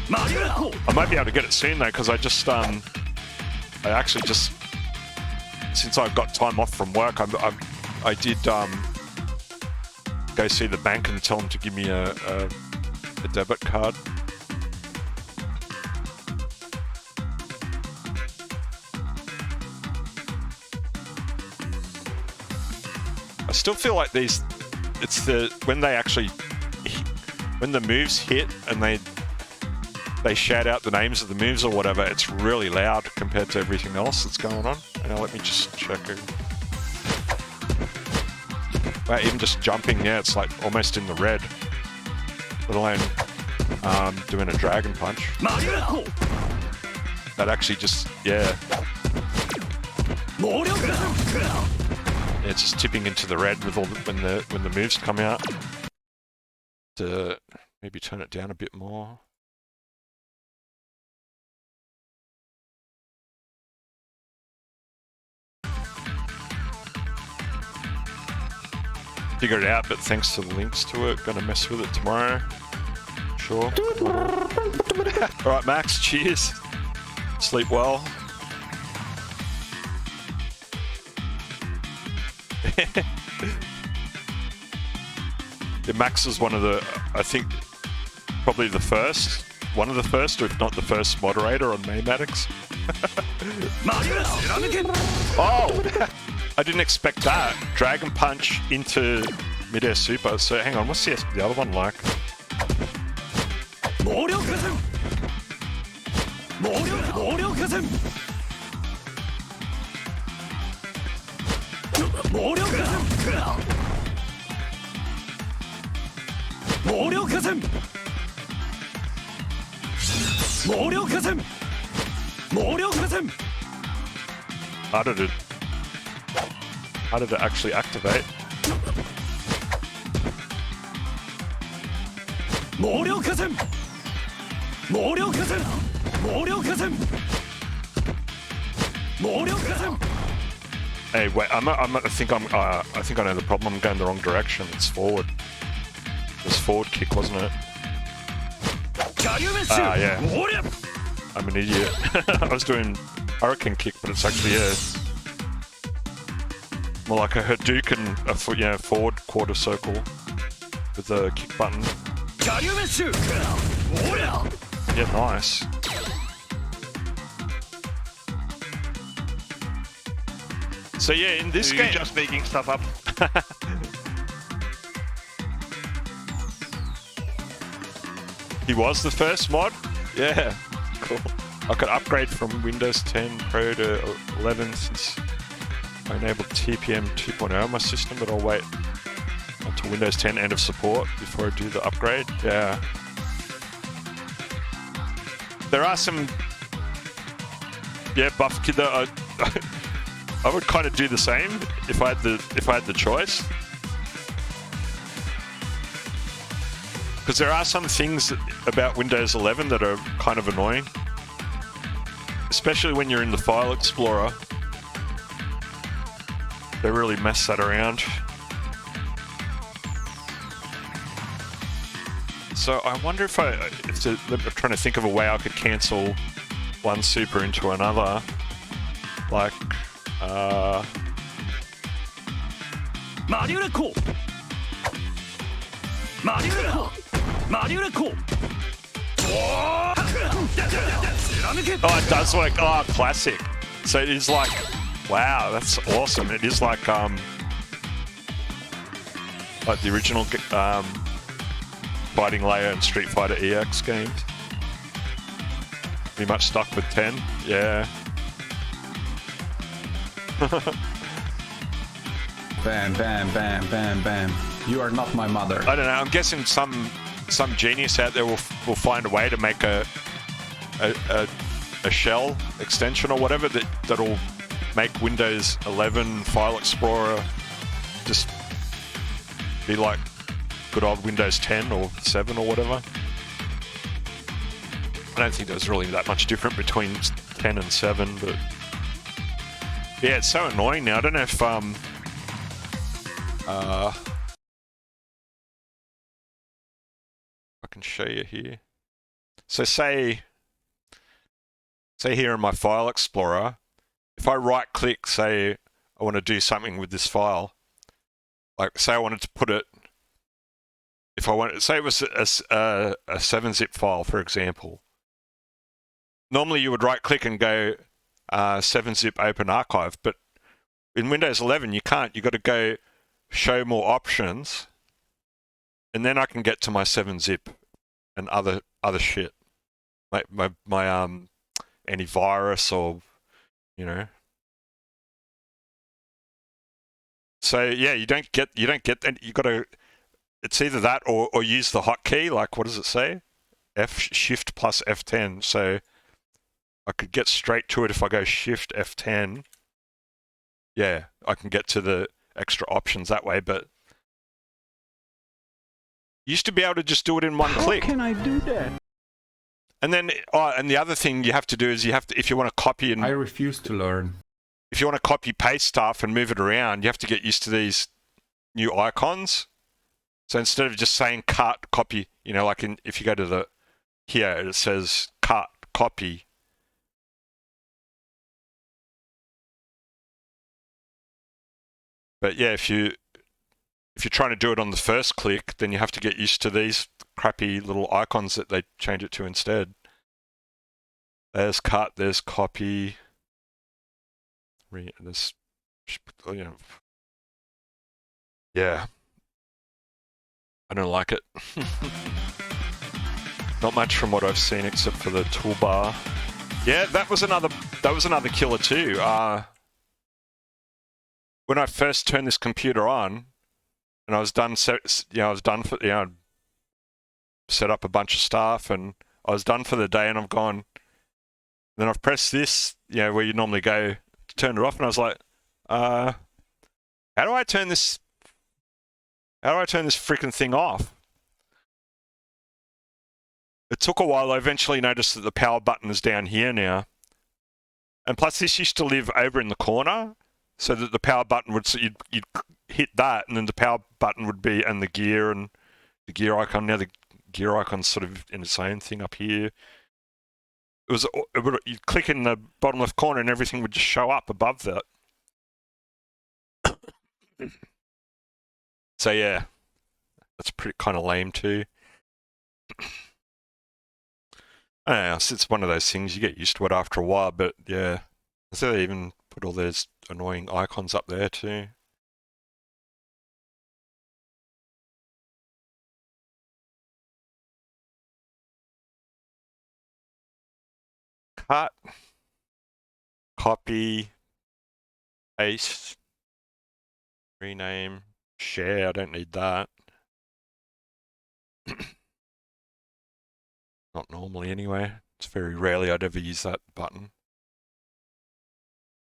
I might be able to get it soon though, because I actually just, since I've got time off from work, I did go see the bank and tell them to give me a debit card. I still feel like when the moves hit and they shout out the names of the moves or whatever, it's really loud compared to everything else that's going on. Now let me just check it. Wow, even just jumping, yeah, it's like almost in the red. Let alone doing a dragon punch. That actually just, yeah. It's just tipping into the red with all when the moves come out. To maybe turn it down a bit more. figure it out, but thanks to the links to it, gonna mess with it tomorrow. Sure. Alright, Max, cheers. Sleep well. Yeah, Max is one of the, I think, probably the first, one of the first, or if not the first moderator on Maymatics. Oh! I didn't expect that. Dragon Punch into Midair Super. So hang on, what's the other one like? How did it actually activate? Hey, wait! I think I know the problem. I'm going the wrong direction. It's forward. It was forward kick, wasn't it? Ah, yeah. I'm an idiot. I was doing Hurricane kick, but it's actually more like a Hadouken, a forward quarter circle with the kick button. Yeah, nice. So yeah, in this game, you're just making stuff up. He was the first mod? Yeah, cool. I could upgrade from Windows 10 Pro to 11 since I enabled TPM 2.0 on my system, but I'll wait until Windows 10 end of support before I do the upgrade. Yeah. There are some... Yeah, buff kid that I would kind of do the same if I had the choice. Because there are some things about Windows 11 that are kind of annoying. Especially when you're in the File Explorer. They really mess that around. So I wonder if I'm trying to think of a way I could cancel one super into another. Like, Oh, it does work. Oh, classic. So it is like, wow, that's awesome. It is like the original Fighting Layer and Street Fighter EX games. Pretty much stuck with 10. Yeah. Bam, bam, bam, bam, bam. You are not my mother. I don't know. I'm guessing some genius out there will find a way to make a shell extension or whatever that'll make Windows 11 File Explorer just be like good old Windows 10 or 7 or whatever. I don't think there's really that much different between 10 and 7, but yeah, it's so annoying now. I don't know if I can show you here. So say here in my File Explorer, if I right click, say I want to do something with this file, like say I wanted to put it, if I wanted, say it was a 7-zip file, for example. Normally you would right click and go 7-zip open archive, but in Windows 11 you can't. You got to go show more options, and then I can get to my 7-zip and other shit, like my antivirus or So yeah, you don't get that. You got to. It's either that or use the hotkey. Like, what does it say? Shift plus F10. So I could get straight to it if I go Shift F10. Yeah, I can get to the extra options that way. But you used to be able to just do it in one click. How can I do that? And then, and the other thing you have to do is if you want to copy and I refuse to learn. If you want to copy paste stuff and move it around, you have to get used to these new icons. So instead of just saying cut, copy, you know, like if you go to the, here it says cut, copy. But yeah, if you're trying to do it on the first click, then you have to get used to these crappy little icons that they change it to instead. There's cut, there's copy. There's, you know, yeah. I don't like it. Not much from what I've seen except for the toolbar. Yeah, that was another killer too. When I first turned this computer on, and I was done, set up a bunch of stuff, and I was done for the day, and I've gone. Then I've pressed this, you know, where you normally go to turn it off, and I was like, how do I turn this freaking thing off? It took a while. I eventually noticed that the power button is down here now. And plus this used to live over in the corner, so that the power button would, so you'd hit that, and then the power button would be, and the gear icon. Now the gear icon's sort of in its own thing up here. You'd click in the bottom left corner and everything would just show up above that. So yeah, that's pretty kind of lame too. I don't know, it's one of those things, you get used to it after a while, but yeah. So they even put all those annoying icons up there too. Cut, copy, paste, rename, share, I don't need that. Not normally anyway. It's very rarely I'd ever use that button.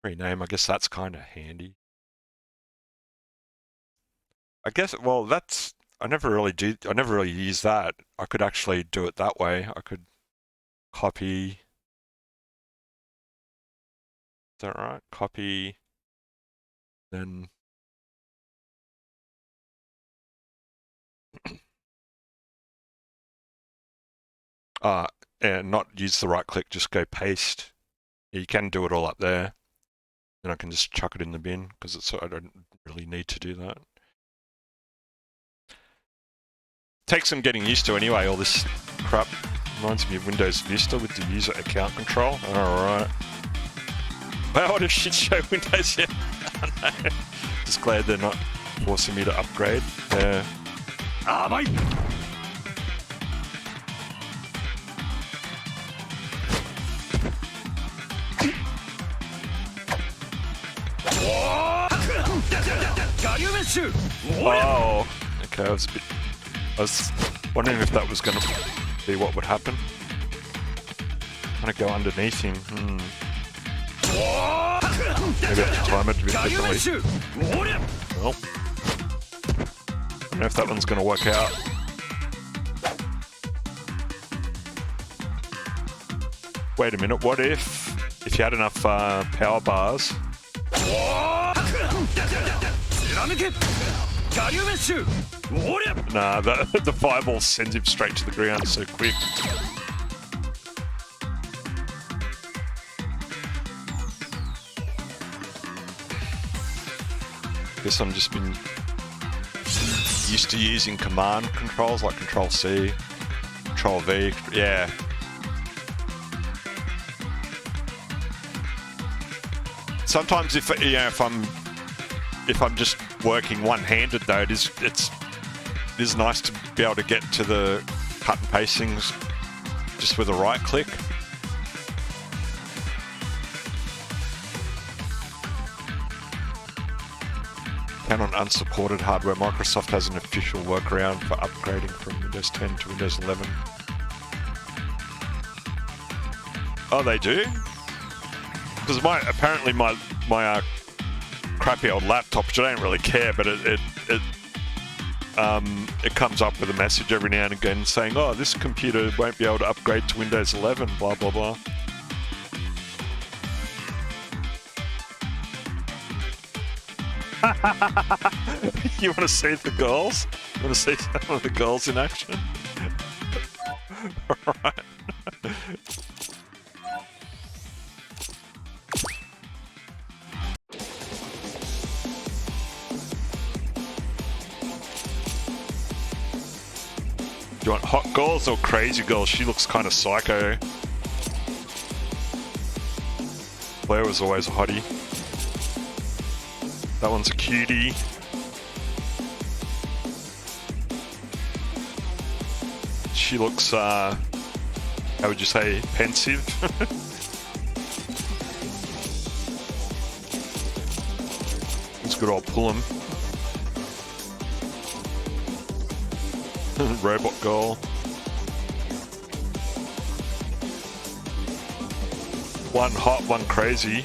Rename, I guess that's kind of handy. I guess, well, that's, I never really use that. I could actually do it that way. I could copy. Is that right? Copy, then and not use the right click, just go paste. You can do it all up there. Then I can just chuck it in the bin because I don't really need to do that. Takes some getting used to anyway, all this crap. Reminds me of Windows Vista with the user account control. Alright. Wow, what a shit show Windows, yeah. No. Just glad they're not forcing me to upgrade. Yeah. Ah, mate! Oh, okay, I was wondering if that was going to be what would happen. I'm going to go underneath him. Maybe I have to time it a bit differently. Well, I don't know if that one's going to work out. Wait a minute, what if you had enough power bars? Nah, the fireball sends him straight to the ground so quick. Guess I'm just been used to using command controls like Control C, Control V, yeah. Sometimes if I'm just working one-handed though, it is nice to be able to get to the cut and paste things just with a right click. On unsupported hardware, Microsoft has an official workaround for upgrading from Windows 10 to Windows 11. Oh, they do? Because apparently my crappy old laptop, which I don't really care, but it comes up with a message every now and again saying, "Oh, this computer won't be able to upgrade to Windows 11." Blah blah blah. You want to see the goals? You want to see some of the goals in action? Alright. Do you want hot goals or crazy goals? She looks kind of psycho. Blair was always a hottie. That one's a cutie. She looks, how would you say, pensive? It's good old Pullum. Robot goal. One hot, one crazy.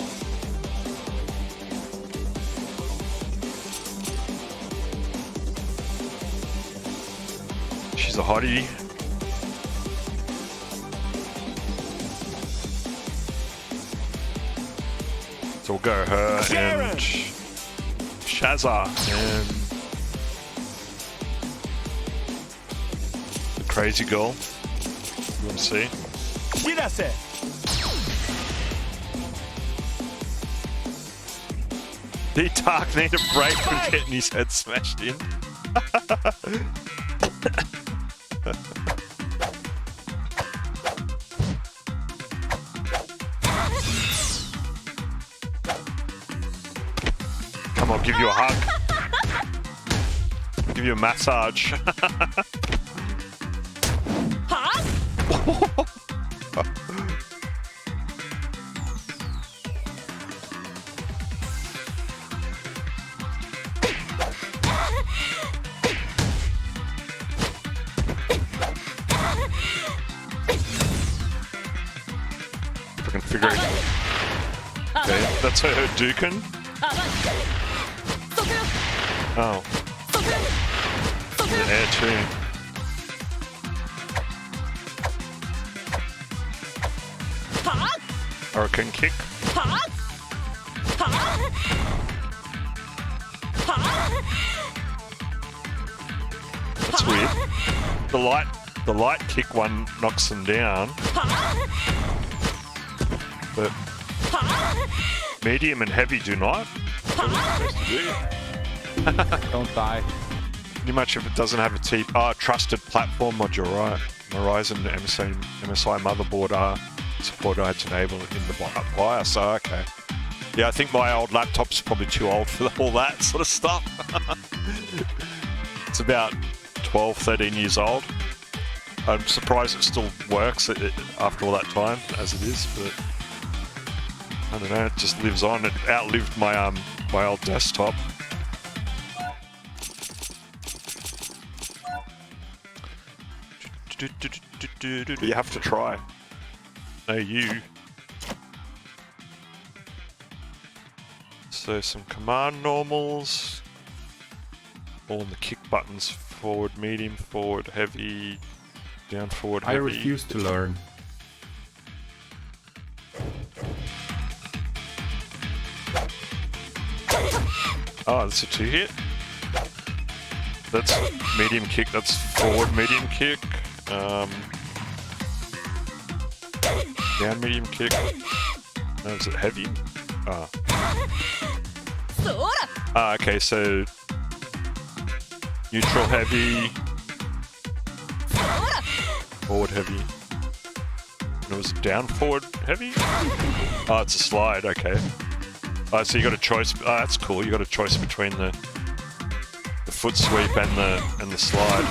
She's a hottie. So we'll go her and Shazza and the crazy girl. You want to see? Shirase. The Dark need a break from getting his head smashed in. Come on, give you a hug. Give you a massage. If I can figure it out. Okay, that's her Hadouken. Oh. The air too. Hurricane kick. That's weird. The light kick one knocks them down. But medium and heavy do not. Don't die. Pretty much if it doesn't have a trusted platform module, right? Horizon MSI motherboard are supported. I had to enable it in the BIOS, so okay. Yeah, I think my old laptop's probably too old for all that sort of stuff. It's about 12, 13 years old. I'm surprised it still works after all that time, as it is, but I don't know, it just lives on. It outlived my my old desktop. You have to try. No, you. So some command normals. All in the kick buttons. Forward, medium, forward, heavy, down, forward, heavy. I refuse to learn. Oh, that's a 2-hit. That's medium kick, that's forward medium kick. Down medium kick. No, is it heavy? Okay, so neutral heavy. Forward heavy. And it was down forward heavy? Oh, it's a slide, okay. So you got a choice. Oh, that's cool. You got a choice between the foot sweep and the slide.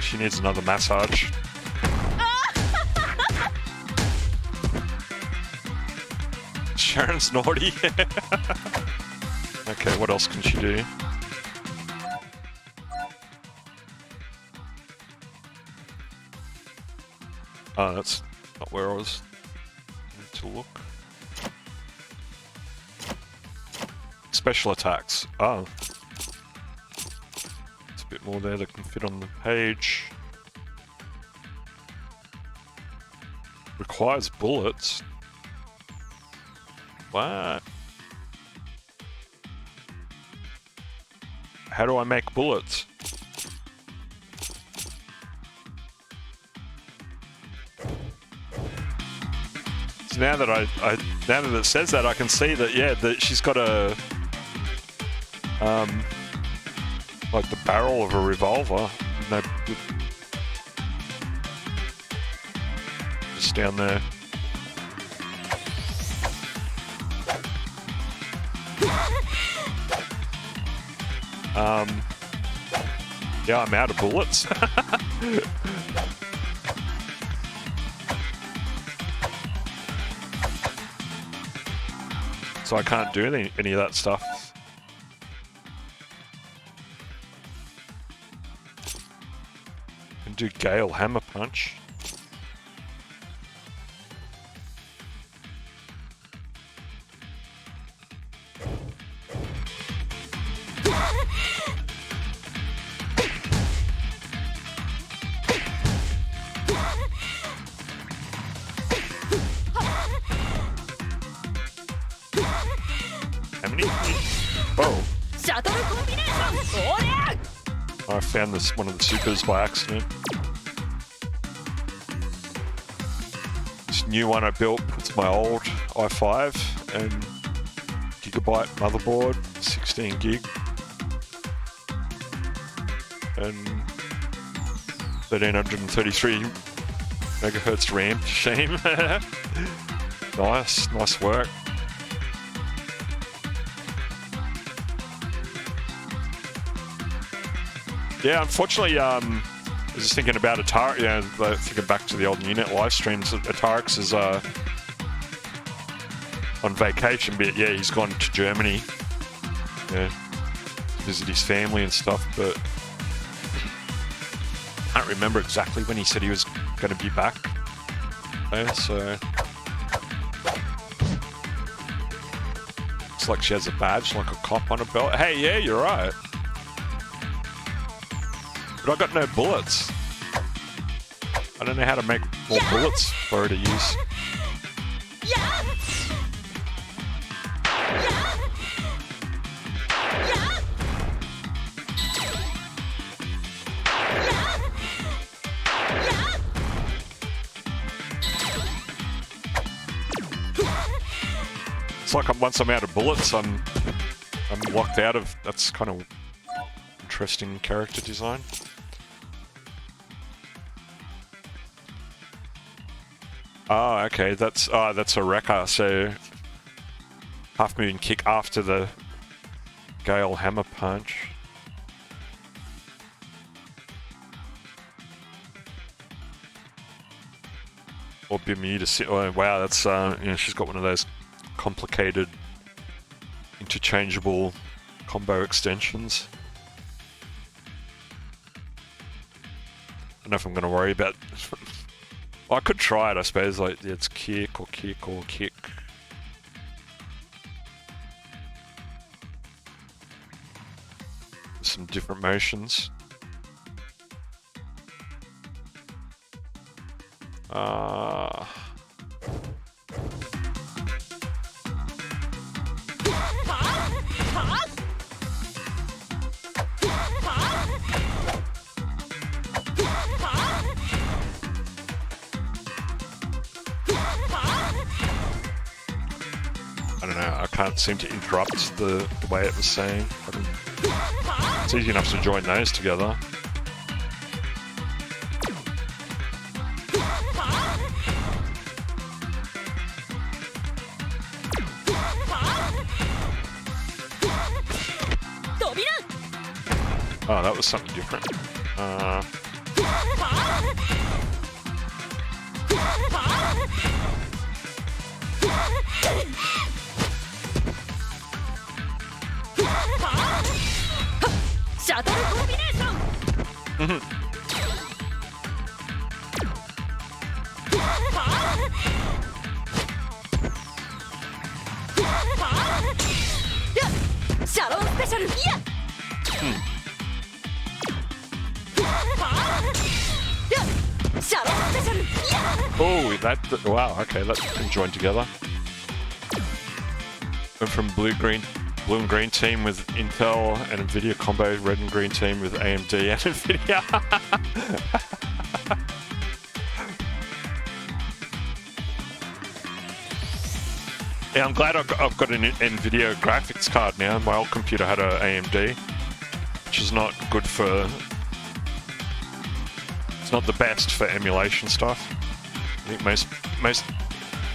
She needs another massage. Sharon's naughty. Okay, what else can she do? Oh, that's not where I was need to look. Special attacks. Oh. There's a bit more there that can fit on the page. Requires bullets. What? How do I make bullets? So now that now that it says that, I can see that, yeah, that she's got a like the barrel of a revolver. No, just down there. Yeah, I'm out of bullets. So I can't do any of that stuff. Can do Gale Hammer Punch. How many? Oh. I found this one of the supers by accident. This new one I built, it's my old i5 and gigabyte motherboard, 16 gig. And 1333 megahertz RAM. Shame. Nice work. Yeah, unfortunately, I was just thinking about Atari, thinking back to the old Unit live streams, Atarix is on vacation, but yeah, he's gone to Germany, yeah, to visit his family and stuff, but I can't remember exactly when he said he was going to be back. Yeah, so looks like she has a badge, like a cop on her belt. Hey, yeah, you're right. But I got no bullets. I don't know how to make more bullets for her to use. It's like once I'm out of bullets, I'm locked out of. That's kind of interesting character design. Oh, okay. That's a wrecker. So half moon kick after the Gale Hammer Punch. Or Bermuda. Oh, wow, that's she's got one of those complicated interchangeable combo extensions. I don't know if I'm going to worry about. Well, I could try it, I suppose. Like, it's kick or kick or kick. Some different motions. I don't know, I can't seem to interrupt the way it was saying. It's easy enough to join those together. Oh, that was something different. Oh, wow, okay, that can join together. Went from blue and green team with Intel and Nvidia combo, red and green team with AMD and Nvidia. Yeah, I'm glad I've got an Nvidia graphics card now. My old computer had a AMD, which is not good for... It's not the best for emulation stuff. I think most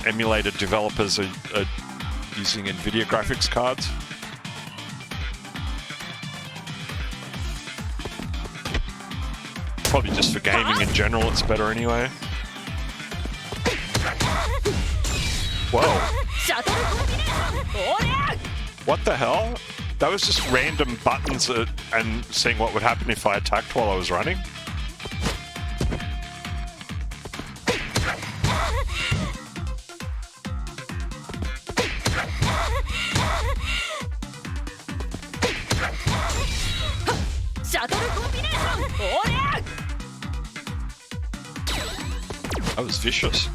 emulator developers are using Nvidia graphics cards. Probably just for gaming in general, it's better anyway. Whoa. What the hell? That was just random buttons and seeing what would happen if I attacked while I was running. That was vicious.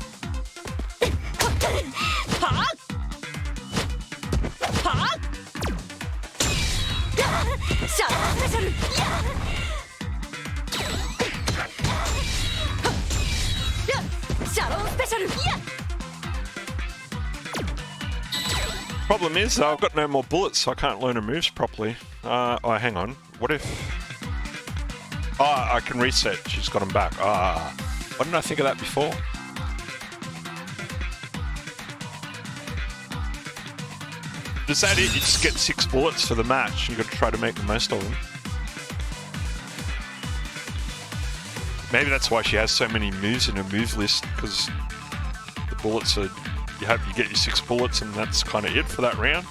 Problem is, I've got no more bullets, so I can't learn her moves properly. Oh, hang on. What if... Oh, I can reset. She's got them back. Ah, why didn't I think of that before? Is that it? You just get 6 bullets for the match. You've got to try to make the most of them. Maybe that's why she has so many moves in her move list, because the bullets are... You get your 6 bullets and that's kind of it for that round.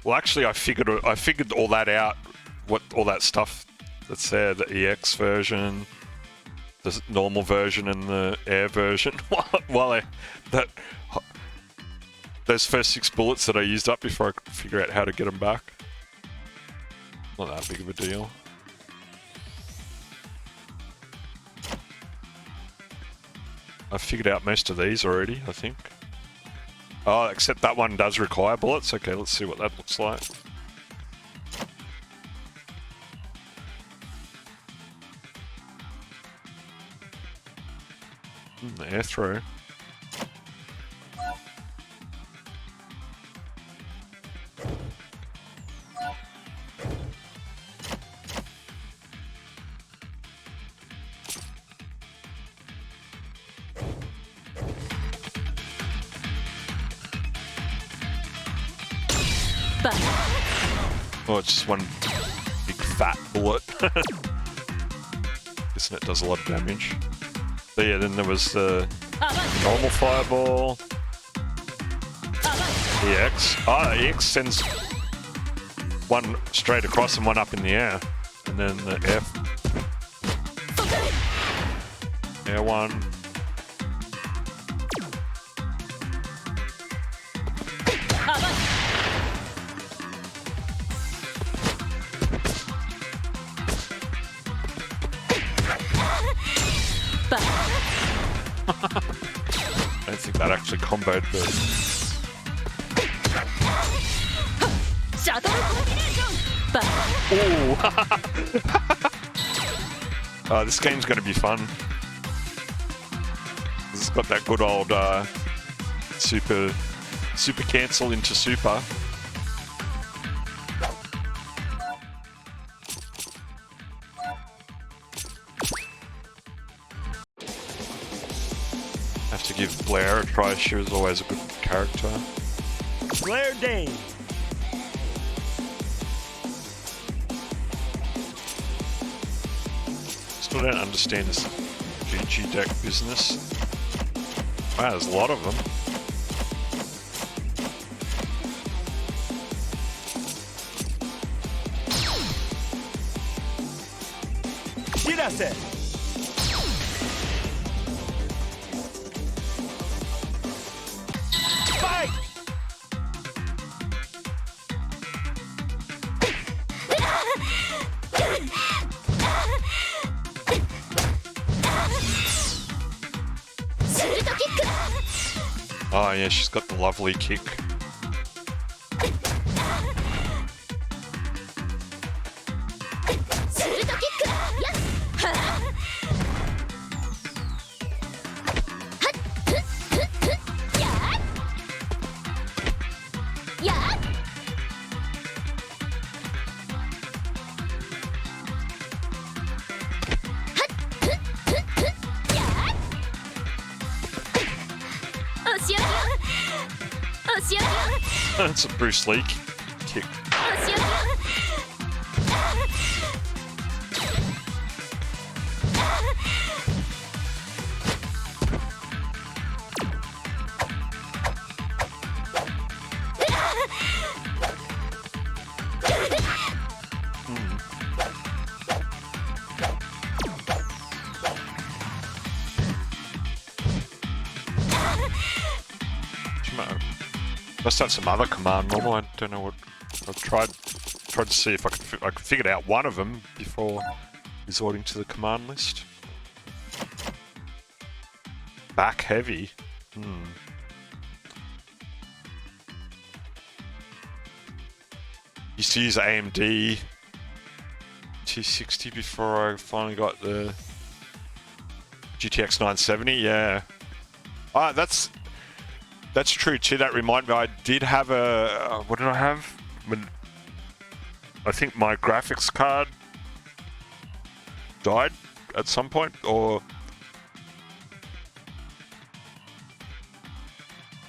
Well, actually, I figured all that out. All that stuff that's there, the EX version, the normal version, and the air version. Those first 6 bullets that I used up before I could figure out how to get them back. Not that big of a deal. I figured out most of these already, I think. Oh, except that one does require bullets. Okay, let's see what that looks like. The air throw. Oh, it's just one big fat bullet. Guessing it does a lot of damage. But yeah, then there was the normal fireball. EX. Ah, EX sends one straight across and one up in the air. And then the air one. I don't think that actually comboed the... Oh, this game's going to be fun. It's got that good old super cancel into super. Have to give Blair a try. She was always a good character. Blair Dane. Still don't understand this GG deck business. Wow, there's a lot of them. Shirase. Oh yeah, she's got the lovely kick. That's a Bruce Lee kick. Must have some other command normal. I don't know what. I've tried to see if I could figure out one of them before resorting to the command list. Back heavy. Used to use AMD 260 before I finally got the GTX 970. Yeah. That's true too. That reminded me, I did have a... what did I have? I think my graphics card died at some point, or...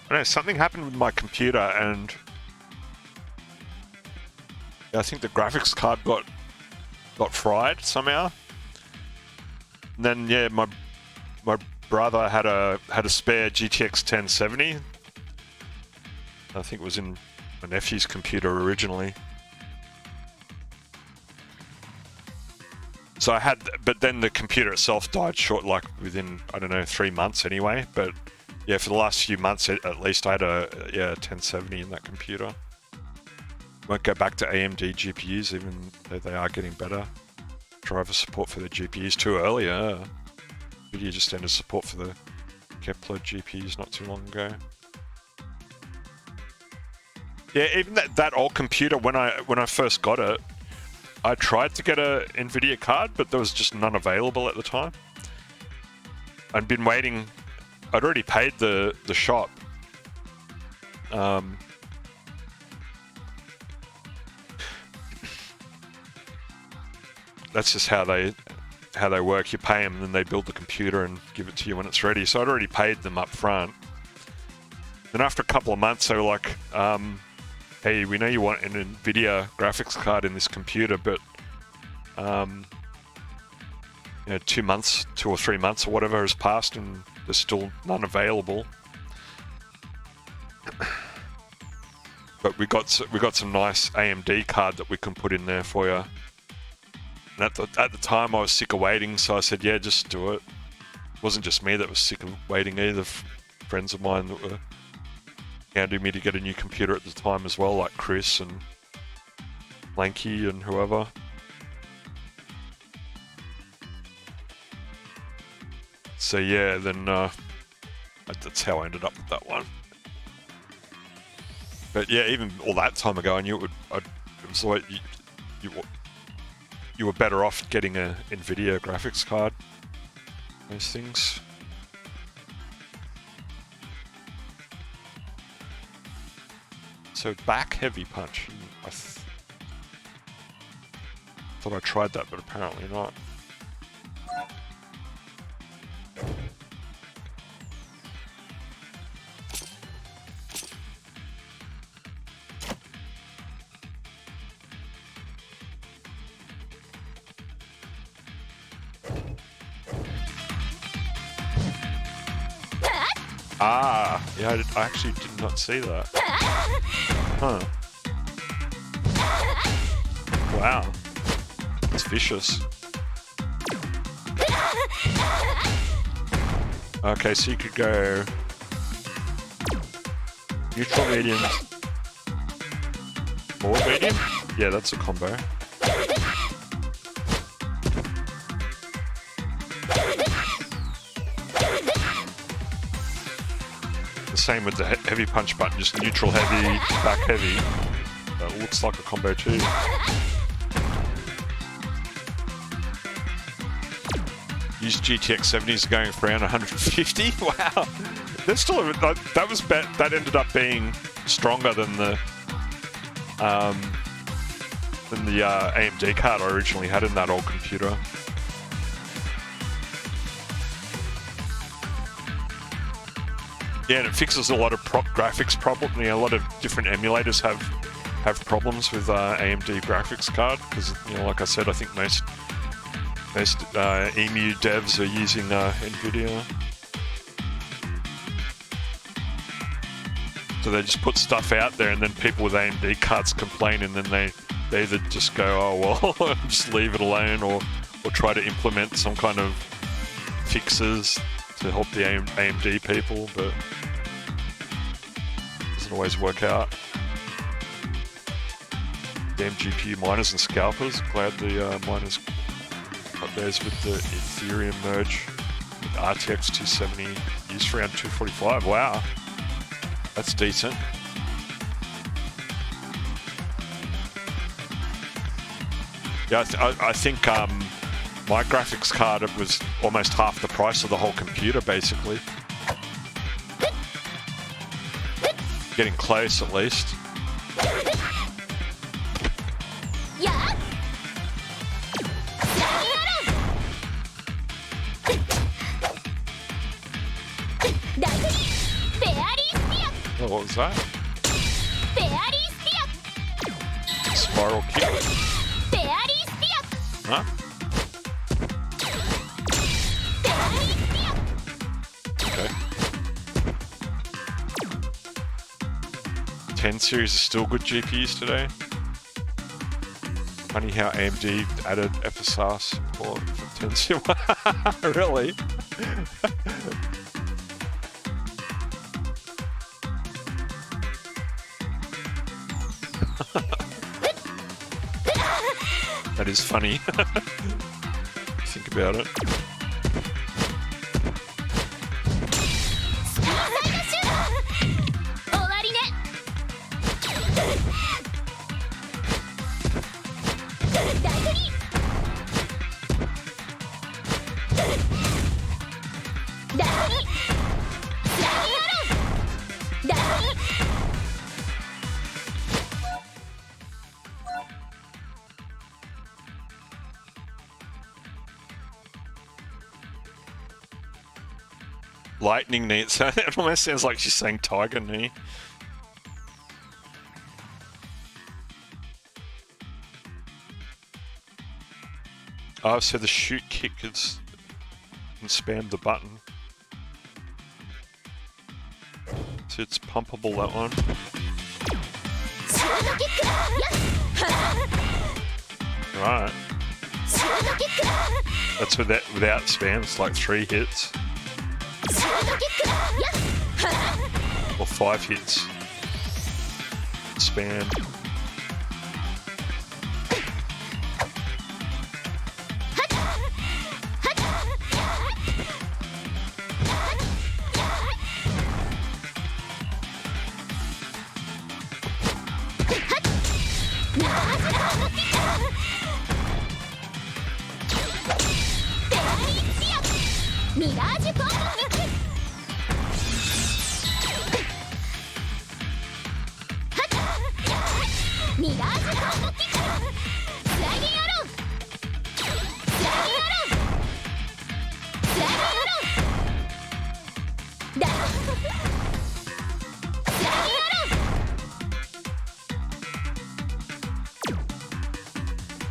I don't know, something happened with my computer and... I think the graphics card got fried somehow. And then, yeah, my brother had a spare GTX 1070. I think it was in my nephew's computer originally. So I had, but then the computer itself died short, like within, I don't know, 3 months anyway. But yeah, for the last few months at least, I had a 1070 in that computer. Won't go back to AMD GPUs, even though they are getting better. Driver support for the GPUs too early. Nvidia just ended support for the Kepler GPUs not too long ago. Yeah, even that old computer, when I first got it, I tried to get a Nvidia card, but there was just none available at the time. I'd been waiting. I'd already paid the shop. That's just how they work. You pay them, and then they build the computer and give it to you when it's ready. So I'd already paid them up front. Then after a couple of months, they were like, hey, we know you want an Nvidia graphics card in this computer, but 2 or 3 months or whatever has passed, and there's still none available. But we got some nice AMD card that we can put in there for you. And at the time, I was sick of waiting, so I said, yeah, just do it. It wasn't just me that was sick of waiting either. Friends of mine that were hounding me to get a new computer at the time as well, like Chris and Lanky and whoever. So yeah, then that's how I ended up with that one. But yeah, even all that time ago, I knew it was like you were better off getting a Nvidia graphics card. Those things. So back heavy punch. I thought I tried that, but apparently not. Ah, yeah, I actually did not see that. Huh. Wow. That's vicious. Okay, so you could go neutral, medium, forward, medium? Yeah, that's a combo. The same with the heavy punch button, just neutral heavy, back heavy. That looks like a combo too. Used GTX 70s going for around 150. Wow, that's still that ended up being stronger than the AMD card I originally had in that old computer. Yeah, and it fixes a lot of graphics problems. You know, a lot of different emulators have problems with AMD graphics card because, you know, like I said, I think most EMU devs are using NVIDIA. So they just put stuff out there, and then people with AMD cards complain, and then they either just go, oh well, just leave it alone, or try to implement some kind of fixes to help the AMD people, but it doesn't always work out. Damn GPU miners and scalpers. Glad the miners got theirs with the Ethereum merge with RTX 270 used for around 245. Wow, that's decent. Yeah, I think my graphics card, it was almost half the price of the whole computer, basically. Getting close, at least. Oh, what was that? Spiral kick. Huh? Okay. 10 series is still good GPUs today. Funny how AMD added FSR support for 10 series. Really? That is funny. Think about it. Lightning knee. So it almost sounds like she's saying tiger knee. Oh, so the shoot kick is... and spam the button. So it's pumpable, that one. Right. That's without spam, it's like 3 hits. Or 5 hits. Spam.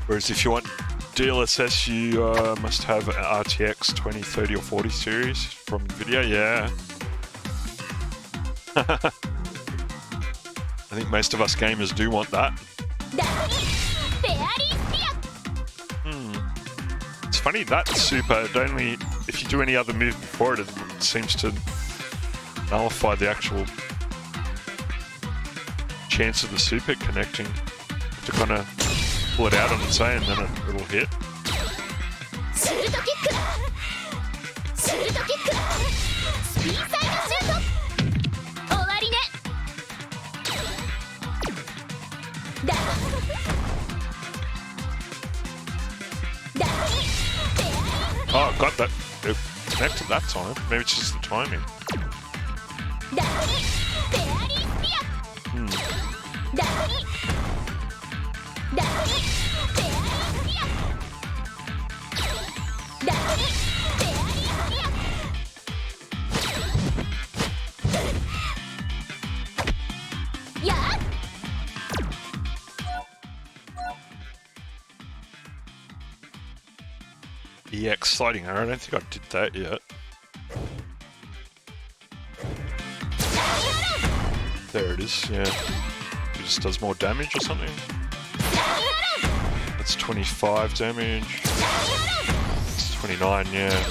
Whereas if you want DLSS, you must have an RTX 20, 30 or 40 series from NVIDIA, yeah. I think most of us gamers do want that. It's funny, that super, if you do any other move before it, it seems to nullify the actual chance of the super connecting. To kind of pull it out on its own, and then it'll hit. connected that time. Maybe it's just the timing. EX sliding arrow, I don't think I did that yet. There it is, yeah. It just does more damage or something. That's 25 damage. It's 29, yeah.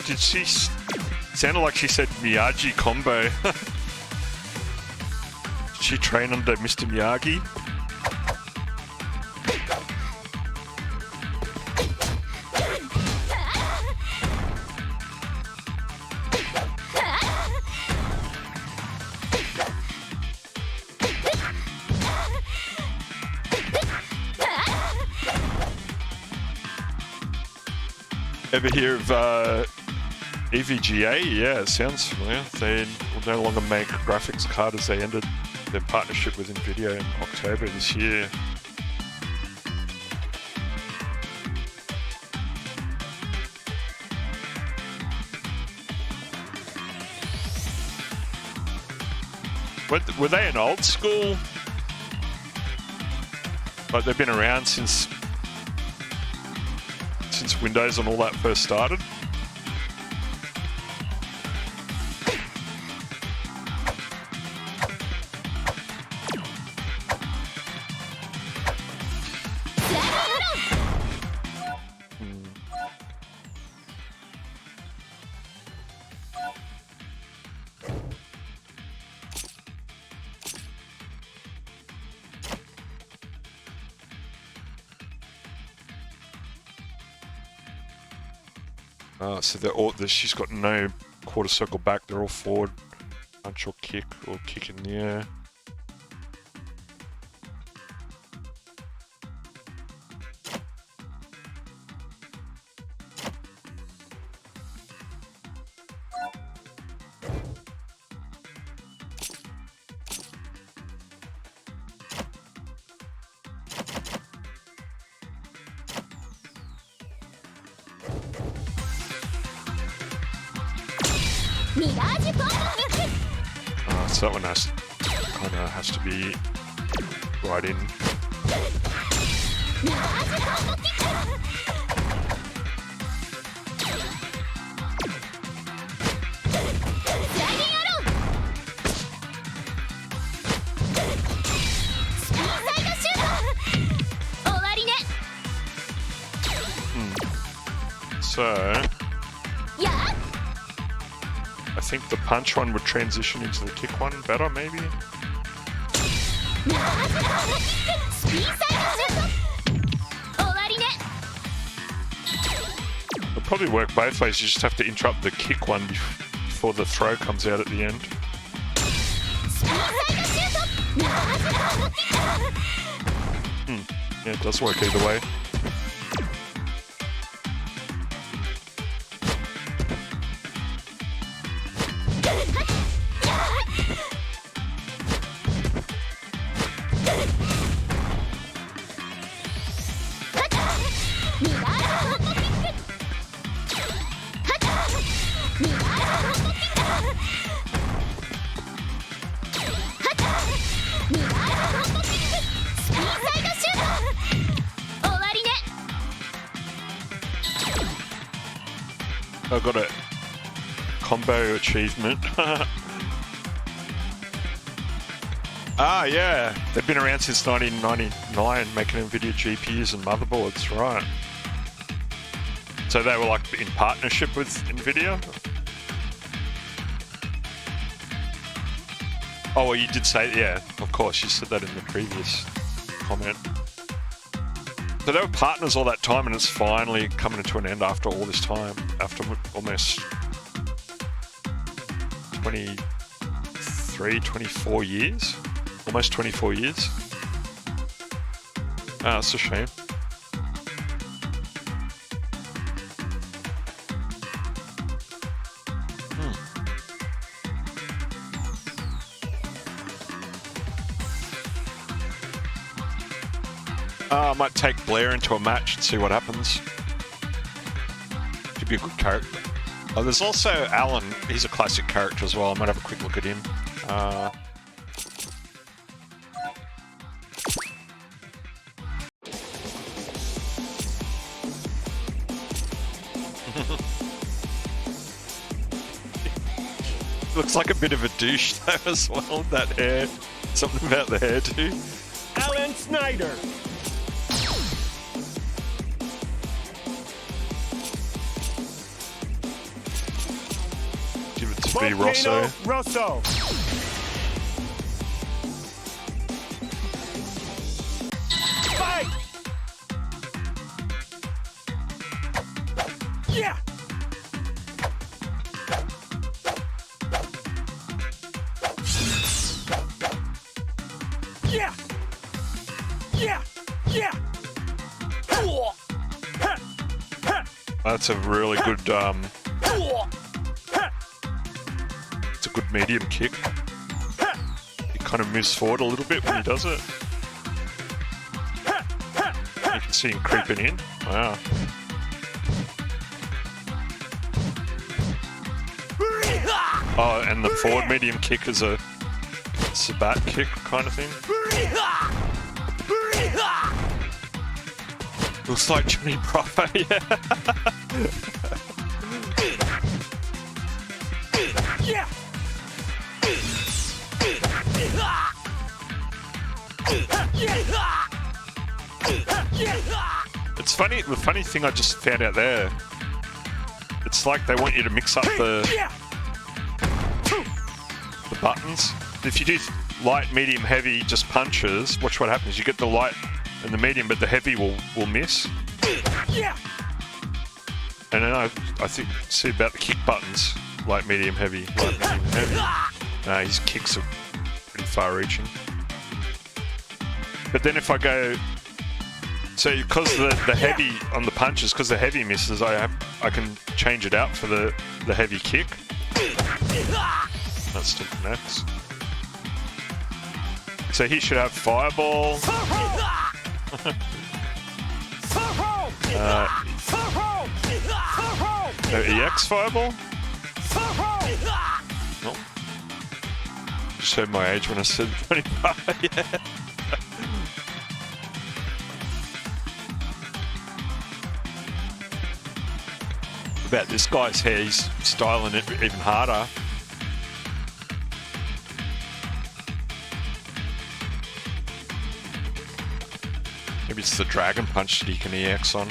Did she sounded like she said Miyagi combo? Did she train under Mr. Miyagi? Ever hear of EVGA? Yeah, it sounds familiar. They will no longer make graphics card as they ended their partnership with Nvidia in October this year. Were they an old school? Like they've been around since Windows and all that first started? So they're all, she's got no quarter circle back, they're all forward, punch or kick in the air. So that one has to be right in. So I think the punch one would transition into the kick one better, maybe? probably work both ways. You just have to interrupt the kick one before the throw comes out at the end. Yeah, it does work either way. I got a combo achievement. Ah, yeah. They've been around since 1999 making NVIDIA GPUs and motherboards, right. So they were like in partnership with NVIDIA? Oh, well, you did say, yeah, of course, you said that in the previous comment. So they were partners all that time, and it's finally coming to an end after all this time, after almost 23, 24 years? Almost 24 years. Ah, that's a shame. I might take Blair into a match and see what happens. Could be a good character. Oh, there's also Alan. He's a classic character as well. I might have a quick look at him. Looks like a bit of a douche though as well, that hair. Something about the hair too. Alan Snyder. Give it to B. Rosso. Rosso. Fight! Yeah! Yeah! Yeah! Yeah! That's a really good, it's a good medium kick. He kind of moves forward a little bit when he does it. You can see him creeping in. Wow. Oh, and the forward medium kick is a Sabat kick kind of thing. Looks like Johnny Bravo, yeah. Yeah! It's funny, the funny thing I just found out there, it's like they want you to mix up the buttons. If you do light, medium, heavy, just punches, watch what happens. You get the light and the medium, but the heavy will miss. Yeah! And then I think, see about the kick buttons. Light, medium, heavy. Light, medium, heavy. His kicks are pretty far-reaching. But then if I go... So because the heavy on the punches, because the heavy misses, I can change it out for the heavy kick. That's still connects. So he should have Fireball. EX Fireball? Nope. Just showed my age when I said 25, yeah. About this guy's hair, he's styling it even harder. Maybe it's the Dragon Punch that he can EX on.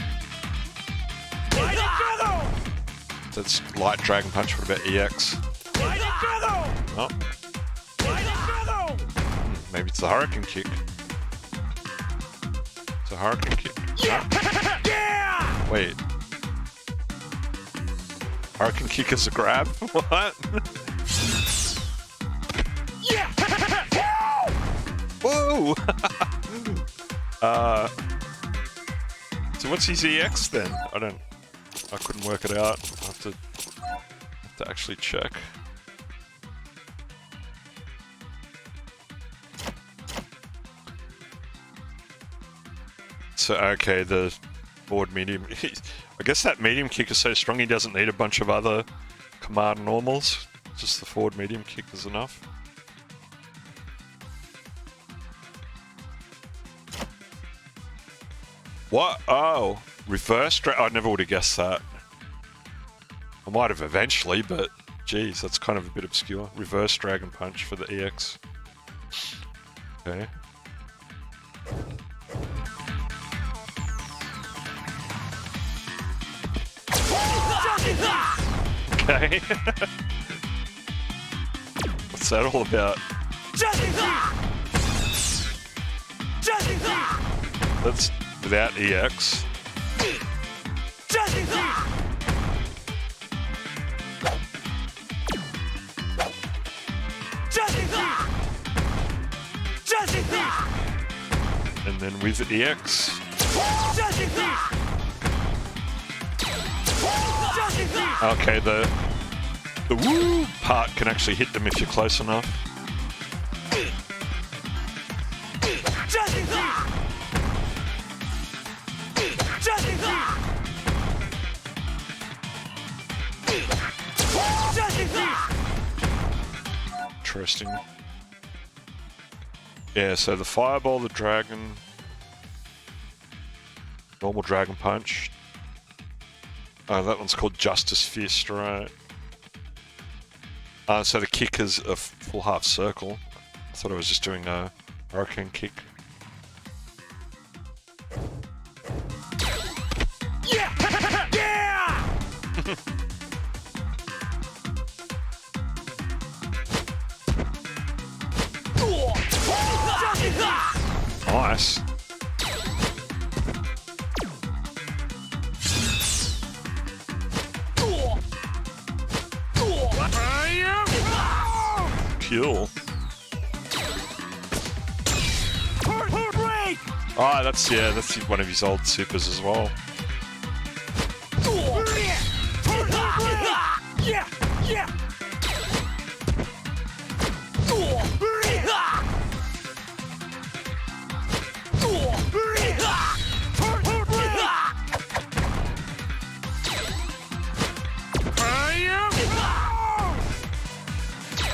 That's light Dragon Punch. What about EX? Oh. Maybe it's the Hurricane Kick. It's a Hurricane Kick. No? Wait. Hurricane kick is a grab? What? Yeah! Whoa! So what's his EX then? I couldn't work it out. I have to actually check. So, okay, the forward medium. I guess that medium kick is so strong he doesn't need a bunch of other command normals. Just the forward medium kick is enough. What? Oh, reverse drag. I never would have guessed that. I might have eventually, but geez, that's kind of a bit obscure. Reverse Dragon Punch for the EX. Okay. Okay. What's that all about? That's without EX. And then with EX. Okay, the woo part can actually hit them if you're close enough. Interesting. Yeah, so the Fireball, the Dragon, normal Dragon Punch. Oh, that one's called Justice Fist, right? So the kick is a full half circle. I thought I was just doing a hurricane kick. Yeah! Yeah! Nice. Kill. Oh, that's one of his old supers as well. Yeah! Yeah!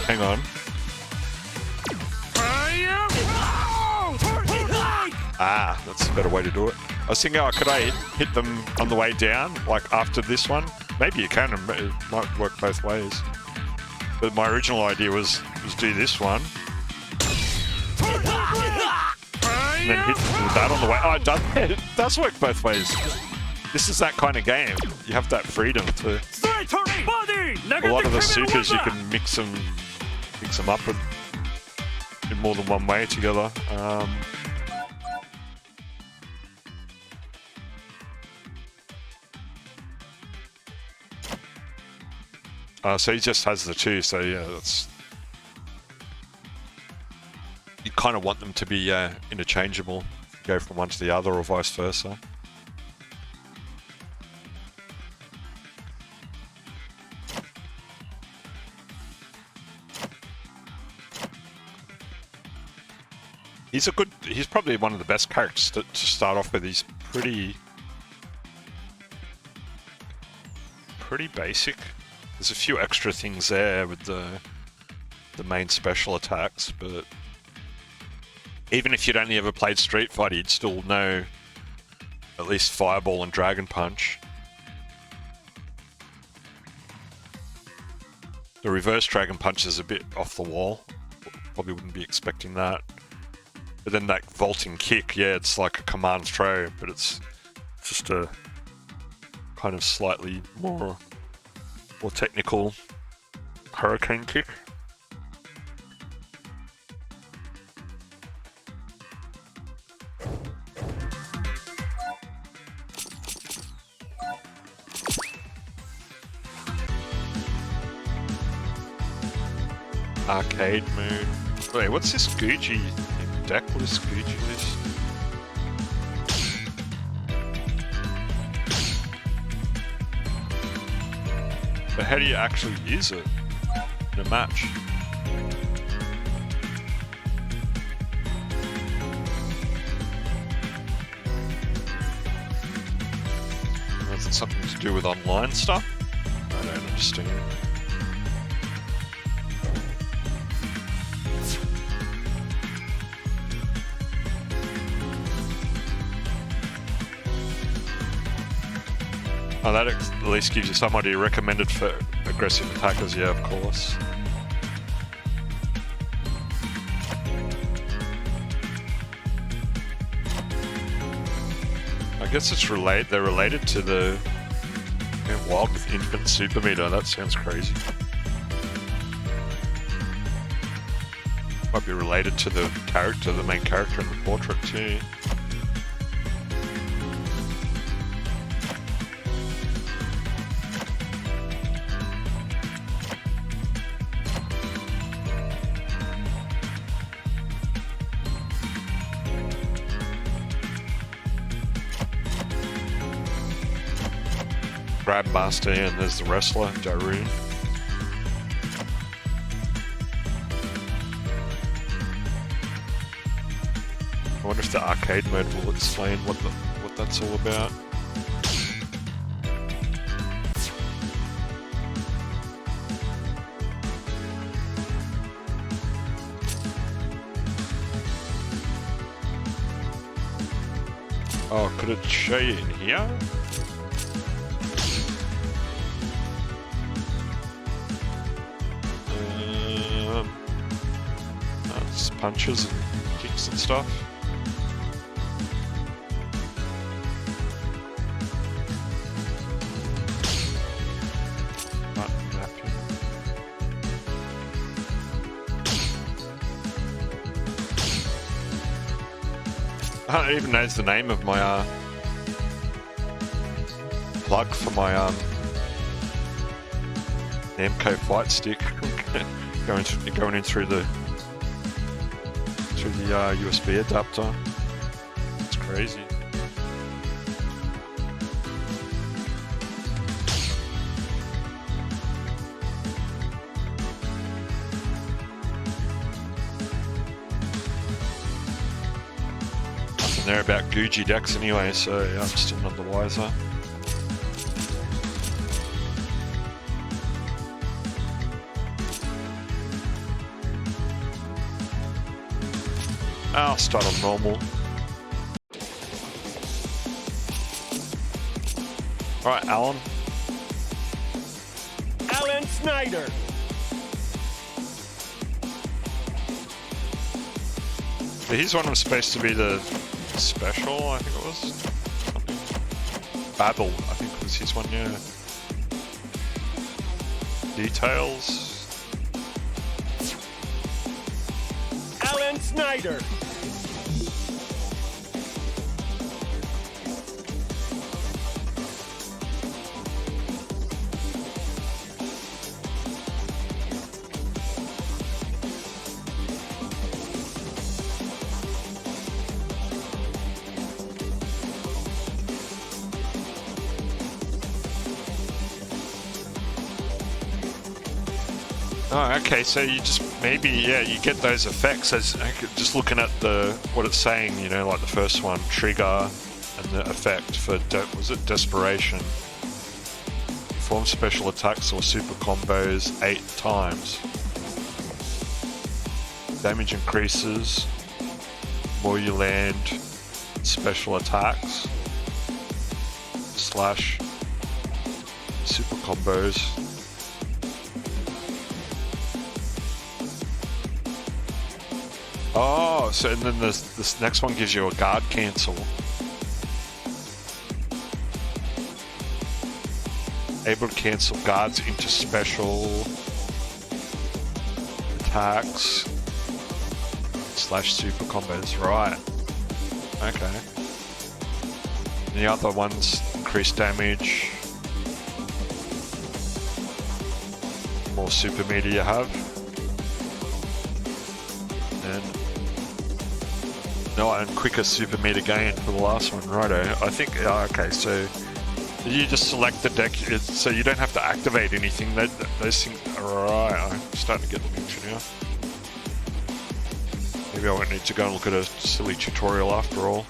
Hang on. Ah, that's a better way to do it. I was thinking, oh, could I hit them on the way down, like after this one? Maybe you can, it might work both ways. But my original idea was do this one. And then hit that on the way. Oh, it does work both ways. This is that kind of game. You have that freedom to... A lot of the supers you can mix them up in more than one way together. So he just has the two, so yeah, that's... You kind of want them to be interchangeable, go from one to the other or vice versa. He's probably one of the best characters to start off with. He's pretty basic. There's a few extra things there with the main special attacks, but even if you'd only ever played Street Fighter, you'd still know at least Fireball and Dragon Punch. The reverse Dragon Punch is a bit off the wall. Probably wouldn't be expecting that. But then that vaulting kick, yeah, it's like a command throw, but it's just a kind of slightly more technical hurricane kick. Arcade mode. Wait, what's this Gucci deck list? Gucci list? But how do you actually use it in a match? Is it something to do with online stuff? I don't understand. Oh, that at least gives you somebody recommended for aggressive attackers, yeah, of course. I guess it's they're related to the Wild with Infant Super Meter. That sounds crazy. Might be related to the character, the main character in the portrait too. Grabmaster, and there's the wrestler, Darun. I wonder if the arcade mode will explain what that's all about. Oh, could it show you in here? Just punches and kicks and stuff. I don't even know the name of my plug for my Namco flight stick. going in through the USB adapter. It's crazy. Nothing there about Gucci decks anyway, so yeah, I'm still none the wiser. I'll start on normal. Alright, Alan. Alan Snyder. He's one of them supposed to be the special, I think it was. Something. Babel, I think was his one, yeah. Details. Alan Snyder. Oh, okay, so you just, maybe, yeah, you get those effects as, just looking at what it's saying, you know, like the first one, trigger, and the effect for, was it Desperation? Perform special attacks or super combos 8 times. Damage increases, more you land, special attacks, / super combos. Oh, so and then this next one gives you a guard cancel. Able to cancel guards into special attacks / super combos. Right. Okay. And the other ones increase damage. More super meter you have. Oh, and quicker super meter gain for the last one, righto. I think, okay, so you just select the deck, so you don't have to activate anything. Those things, alright, I'm starting to get the picture now. Maybe I won't need to go and look at a silly tutorial after all.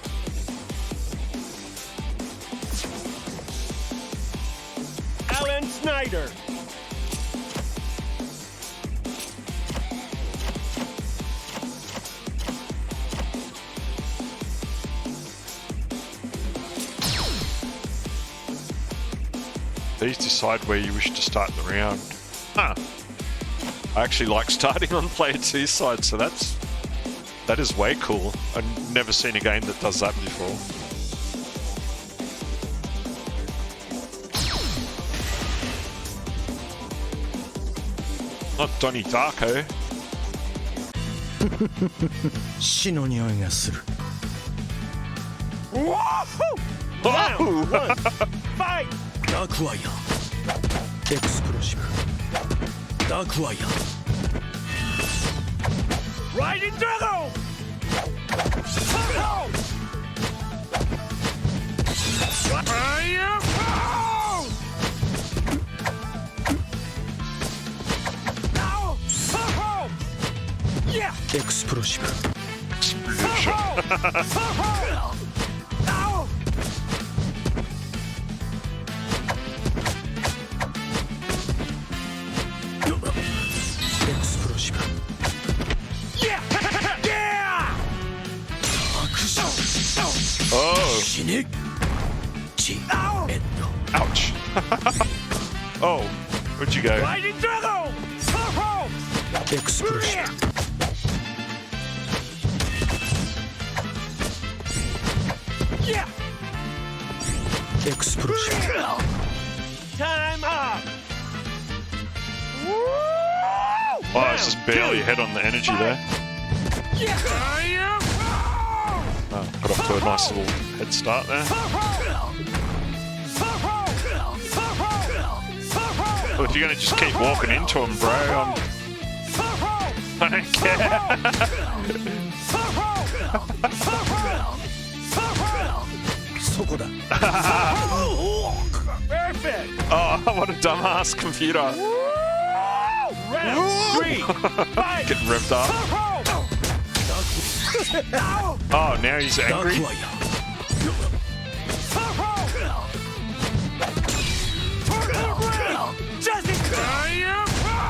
Alan Snyder. These decide where you wish to start the round. Huh. I actually like starting on player 2 side, so that is way cool. I've never seen a game that does that before. Not Donnie Darko. 死の匂いがする。 Round one. Fight. ダークワイヤーエクスプロシブダークワイヤー Riding Dragon. Fire Pound. Now. Yeah. エクスプロシブ Now. エクスプロシブ Yeah. Yeah. アクション Oh, 死ねチ Ow. エッド ouch. Oh, where'd you go? Riding Dragon. エクスプロシ Yeah. Yeah. ブエクスプロシブ Time up. Oh, it's just barely ahead on the energy there. Yeah. Fire Pound. Oh, got off to a nice little head start there. Well, if you're gonna just keep walking into him, bro, I don't care. そこだ Perfect. Oh, what a dumbass computer. Round three. Fight. Getting revved up. Oh, now he's ダー angry. クワイヤー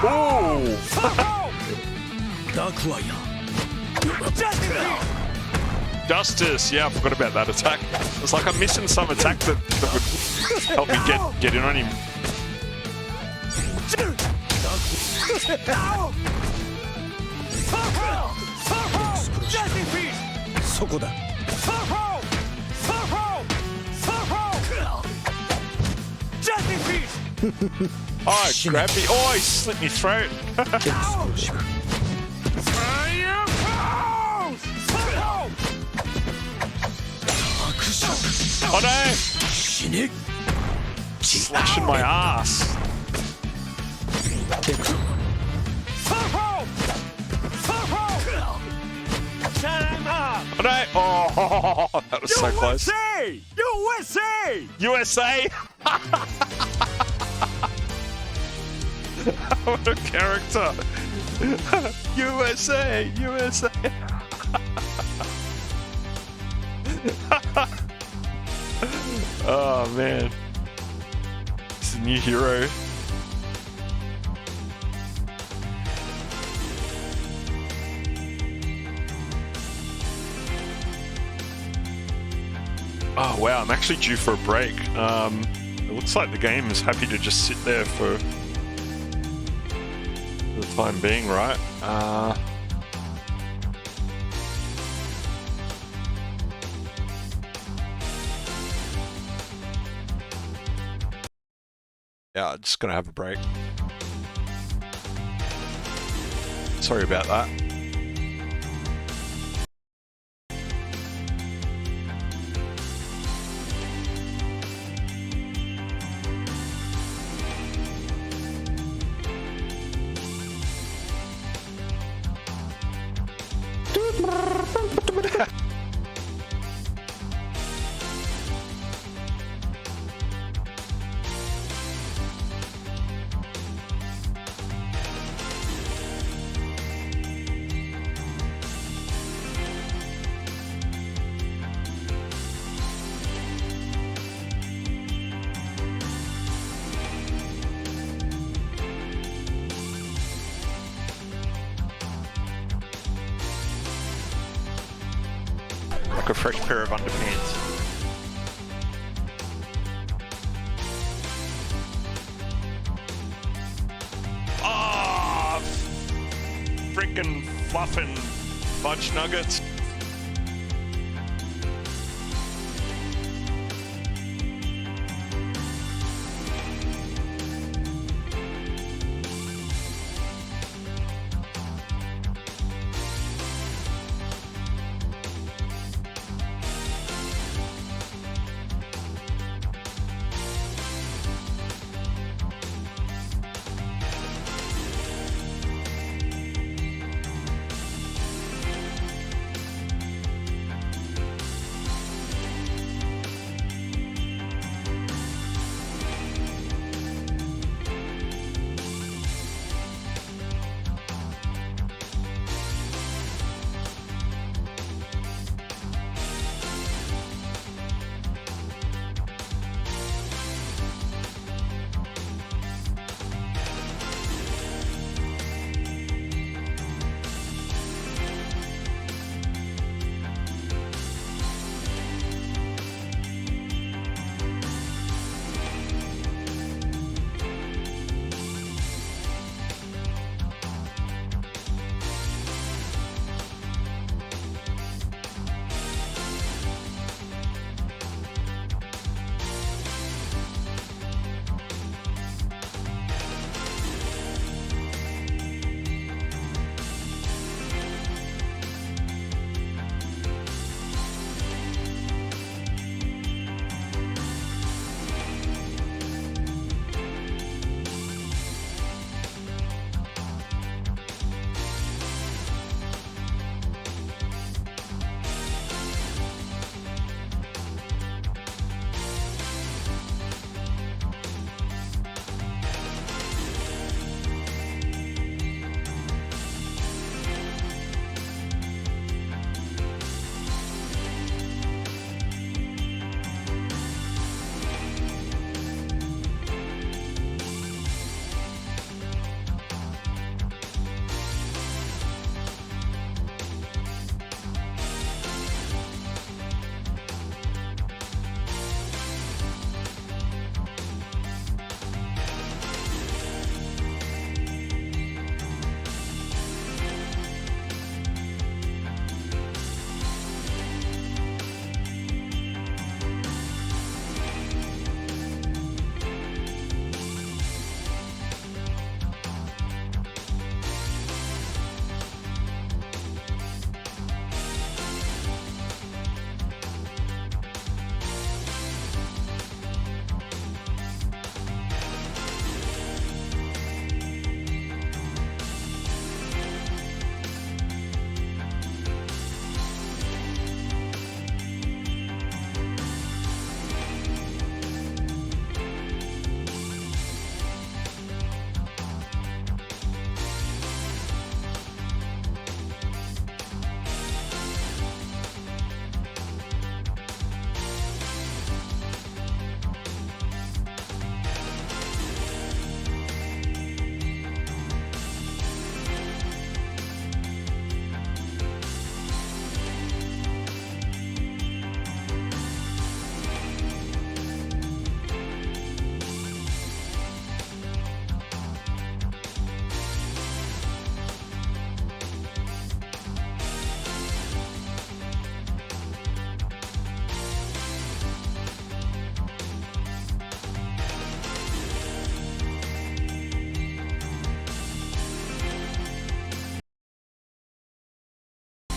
Oh, ダークワイヤー Justice. Yeah, I forgot about that attack. It's like I'm missing some attack that would help me get in on him. そこだ Oh, grab me. Oh, he slit me throat. エクスプロシブ アクション Oh no, 死ね slashing my ass. エクス Time up. Oh no. Oh, that was so close. USA! USA. What a character. USA, USA. Oh man. It's a new hero. Oh wow, I'm actually due for a break. It looks like the game is happy to just sit there for the time being, right? Yeah, just gonna have a break. Sorry about that. Like a fresh pair of underpants. Ah, freaking fluffin' fudge nuggets.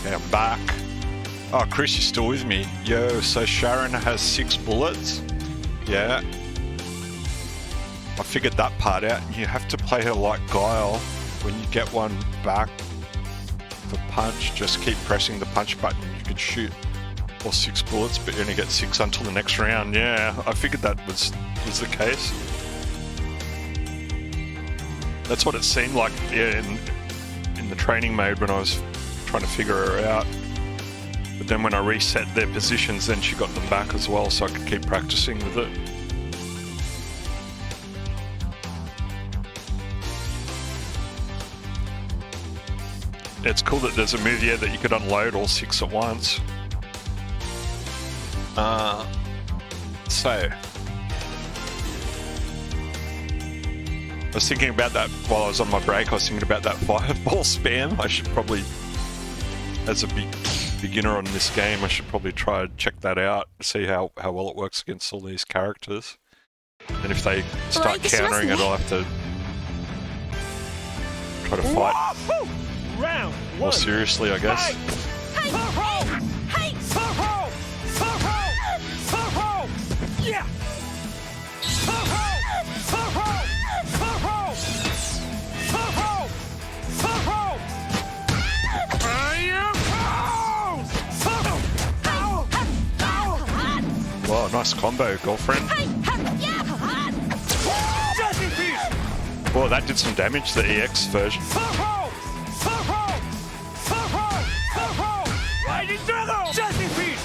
Okay, I'm back. Oh, Chris, you're still with me. Yo, so Sharon has 6 bullets. Yeah. I figured that part out. You have to play her like Guile. When you get one back for punch, just keep pressing the punch button. You could shoot all 6 bullets, but you only get 6 until the next round. Yeah, I figured that was the case. That's what it seemed like, yeah, in the training mode when I was trying to figure her out. But then when I reset their positions, then she got them back as well, so I could keep practicing with it. It's cool that there's a move here that you could unload all 6 at once. So, I was thinking about that while I was on my break. I was thinking about that fireball spam. I should probably, as a beginner on this game, I should probably try and check that out, see how well it works against all these characters. And if they start countering it, I'll have to try to fight Round more one. seriously, I guess. Yeah. Wow, nice combo, girlfriend. Jesse Fish. Whoa, that did some damage, the EX version. Right in Drago. Jesse Fish.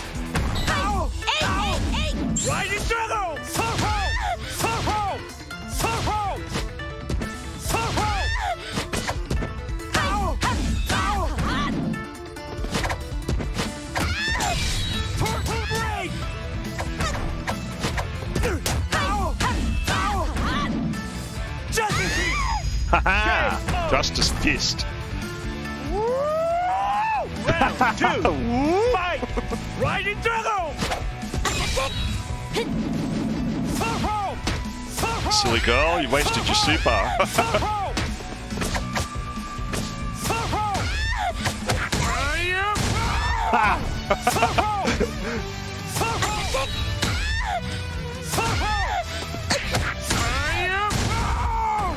Right in Drago. Haha! Justice Fist. Round two. Fight. Right in Drago. Silly girl, you wasted your super.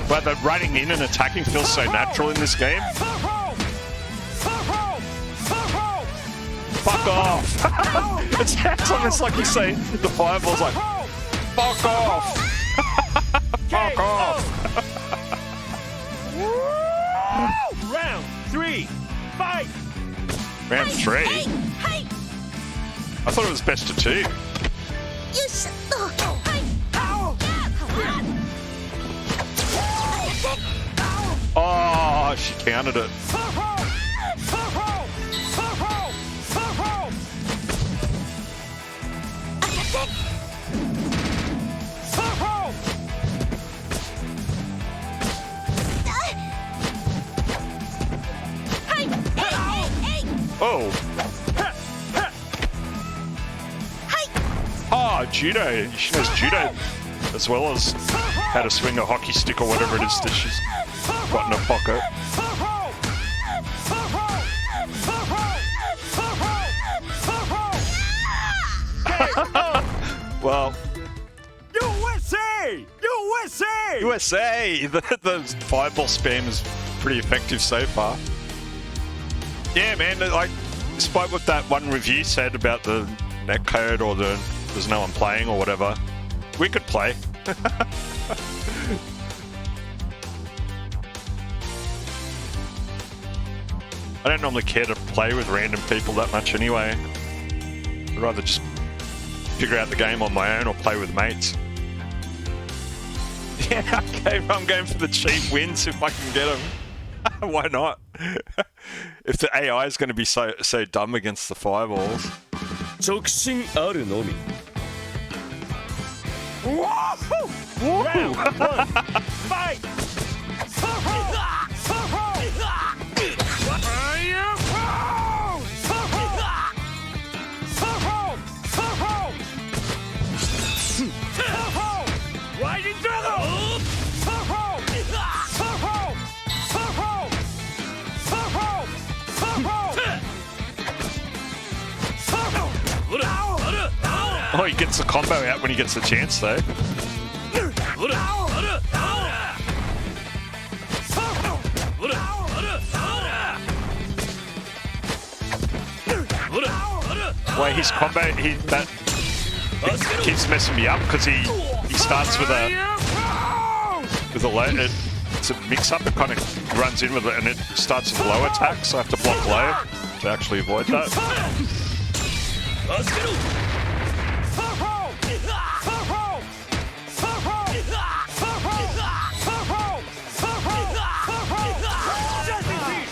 But the running in and attacking feels so natural in this game. Fuck off! It sounds almost like you say the fireball's like, fuck off! Fuck off! Round three. Fight. Round three? I thought it was best of two. Oh, she counted it. Oh. Oh, judo. She knows judo as well as how to swing a hockey stick or whatever it is that she's got in her pocket. Well, USA! USA! USA! The fireball spam is pretty effective so far. Yeah, man, like, despite what that one review said about the netcode or there's no one playing or whatever, we could play. I don't normally care to play with random people that much anyway. I'd rather just figure out the game on my own or play with mates. Yeah, okay, I'm going for the cheap wins if I can get them. Why not? If the AI is going to be so dumb against the fireballs. 直進あるのみ Round one. Fight! Right in Drago! Oh, he gets the combo out when he gets the chance though. Well, his combo, it keeps messing me up because he starts with a low. It's a mix-up. It kind of runs in with it, and it starts with low attack, so I have to block low to actually avoid that.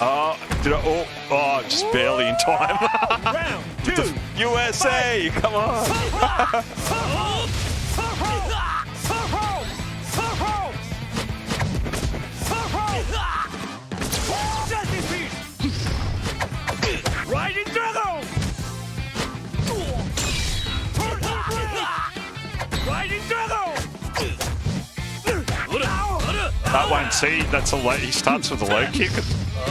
Oh, Did I? Oh, just barely in time. Round 2. USA, come on. Riding Dragon! Riding Dragon! That won't see. That's a low. He starts with a low kick. It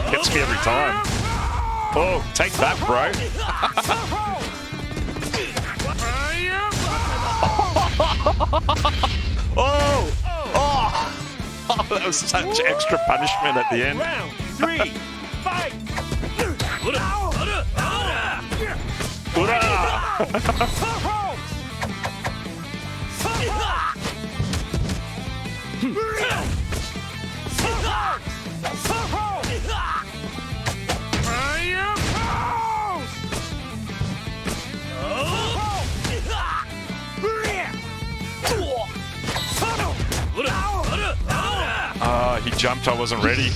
hits me every time. Oh, take that, bro. Oh, that was such extra punishment at the end. Round 3. Fight! He jumped. I wasn't ready.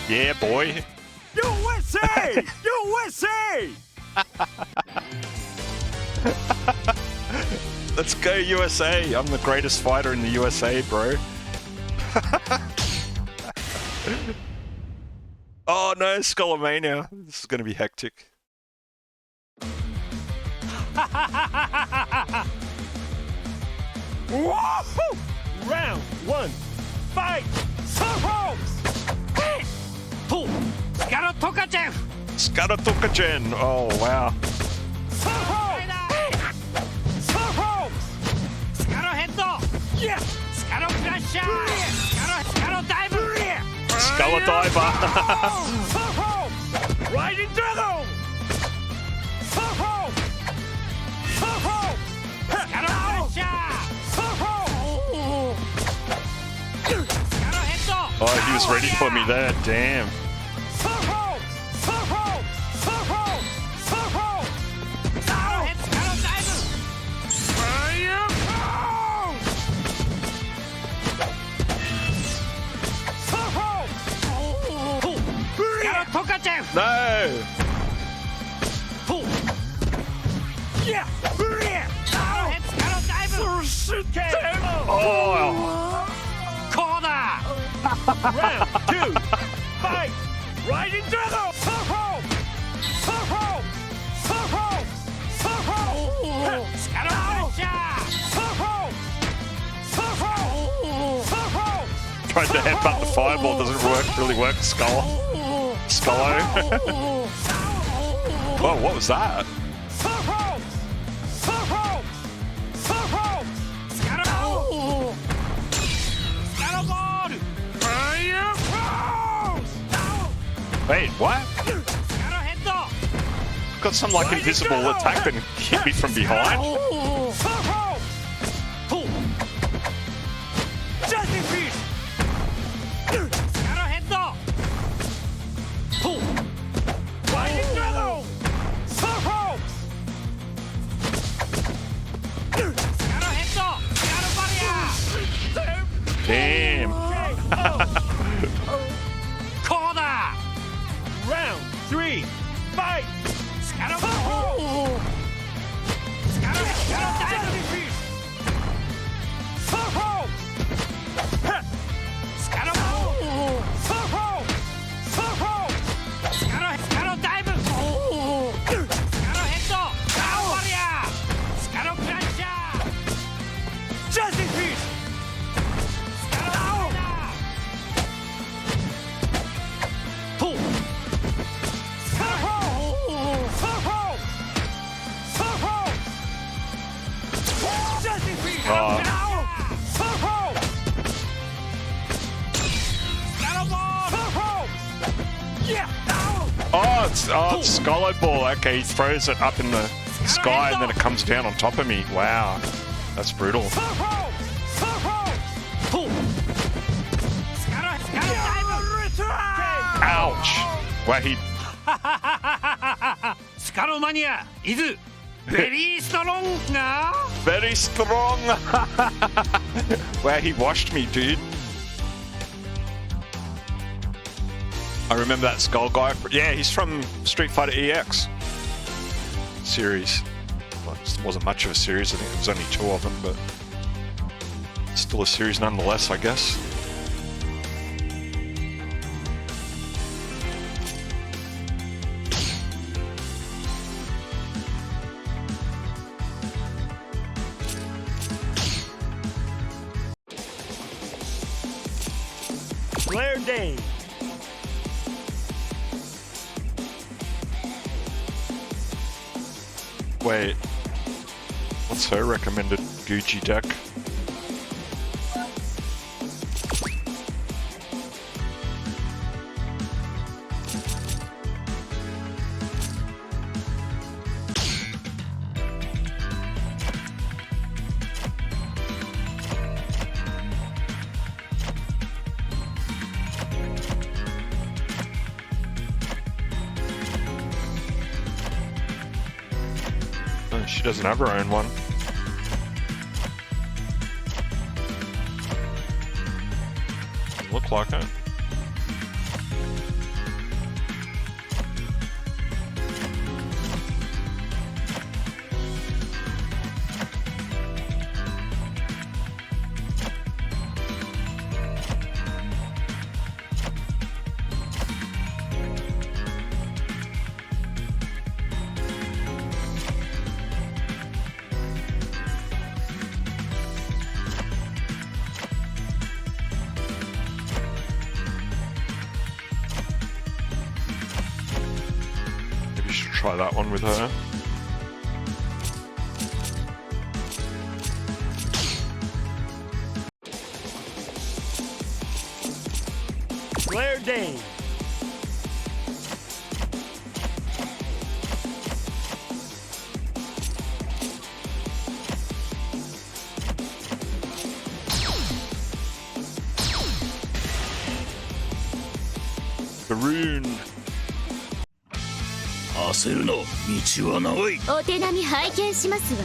Yeah, boy. USA! USA! Let's go USA. I'm the greatest fighter in the USA, bro. Oh no, Skullomania. This is going to be hectic. Woohoo! Round 1. Fight! Skatotokachen. Oh, wow. Skull diver. Riding Dragon! Oh, he was ready for me there. Damn. No. Oh. Round 2. Fight! Riding Dragon! Tried to headbutt the fireball. Doesn't really work. Skullo. Whoa, what was that? Wait, what? Got some like invisible attack that hit me from behind. Damn. Round 3. Fight! it's Scholar Ball. Okay, he throws it up in the sky and then it comes down on top of me. Wow, that's brutal. Ouch! Wow, he スカロマニアイズベリーストロンガ very strong. Wow, he washed me, dude. I remember that skull guy. Yeah, he's from Street Fighter EX series. Well, it wasn't much of a series. I think there was only 2 of them, but still a series nonetheless, I guess. Blair Dane Wait, what's her recommended Gucci deck? Oh, she doesn't have her own one. Doesn't look like it. Maybe you should try that one with her. Blair Dane Baroon. 焦るの道は長いお手並み拝見しますわ。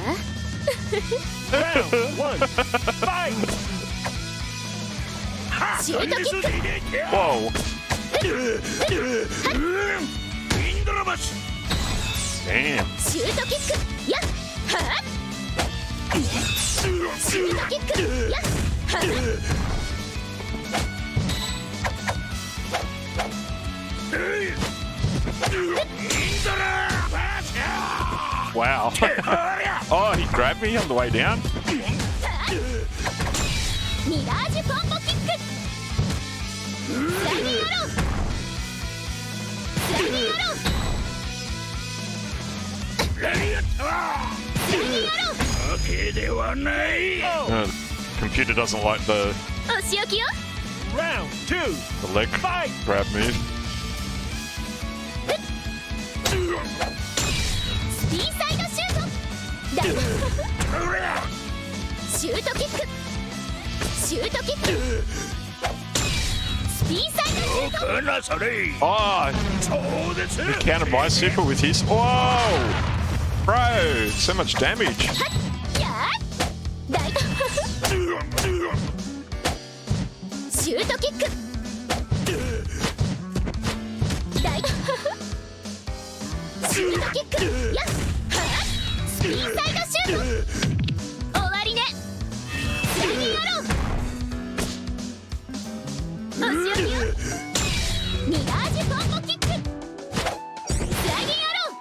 Round 1 Fight シュートキック Whoa. インドラバシ Damn. シュートキックやっはっシュートキックやっはっ Wow. Oh, he grabbed me on the way down? ミラージュコンボキックスライディングアロースライディングアロースライディングアロー Computer doesn't like the お仕置きよ Round 2 leg Fight grab move. スピンサイドシュートだシュートキックシュートキックスピンサイドシュート Oh, he countered my super with his. Whoa! Bro, so much damage. やーだいシュートキックだいシュートキックやっはっスピンサイドシュート終わりねスライディングアローお仕置きよミラージュコンボキックスライディングアロー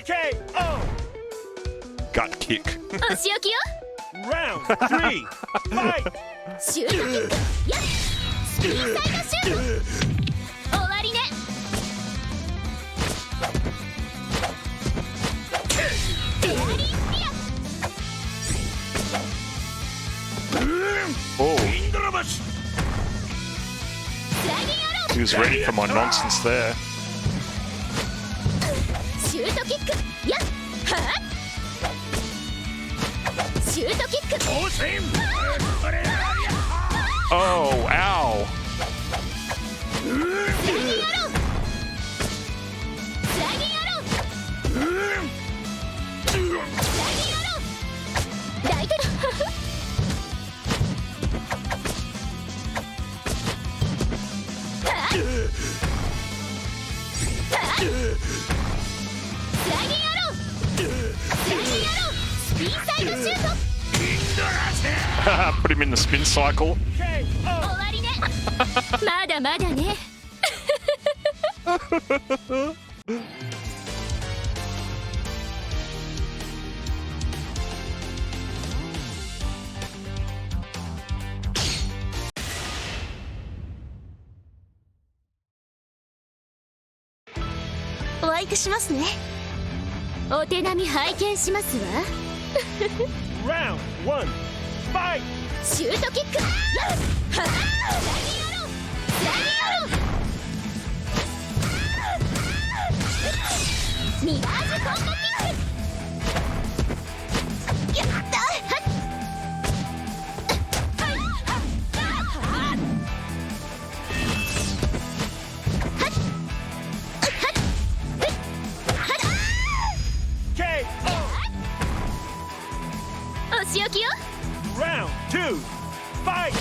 KO Gut kick. お仕置きよ Round 3 Fight シュートキックやっスピンサイドシュート終わりねフェアリースピア was ready for my nonsense there. シュートキックやっはっシュートキック Oh, ow. スライディンアロースライディンアロースライディンアローライトだスライディンアロースライディンアロースピンサイドシュート Put him in the spin cycle. 終わりねまだまだねお相手しますねお手並み拝見しますわ Round 1. Fight. シュートキックやっはっスライディンアロースライディンアローミラージュコンボキックやったはっお仕置きよ Round 2. Fight.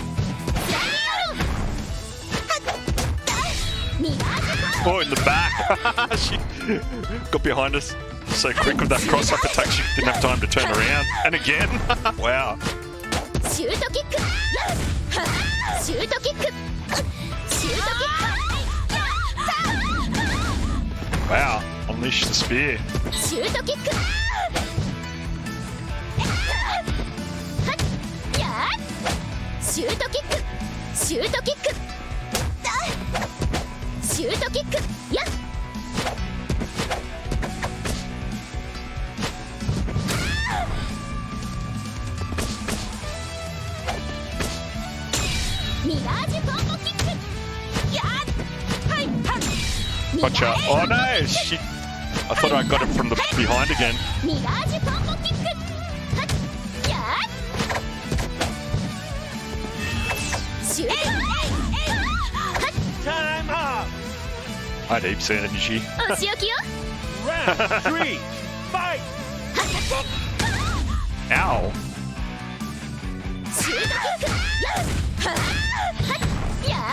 ミラージュコンボ Oh, in the back. She got behind us so quick with that cross-up attack she didn't have time to turn around. And again. Wow. シュートキックやっはっシュートキックシュートキック Wow. Unleash the spear. シュートキックやっシュートキックシュートキックシュートキックやっミラージュコンボキックやっはいはっ Gotcha. Oh no. She... I thought I got him from the behind again. ミラージュコンボキックはっやっシュート Time up. I had heaps of energy. お仕置きよ Round 3. Fight. Ow. シュートキックやっはっやっは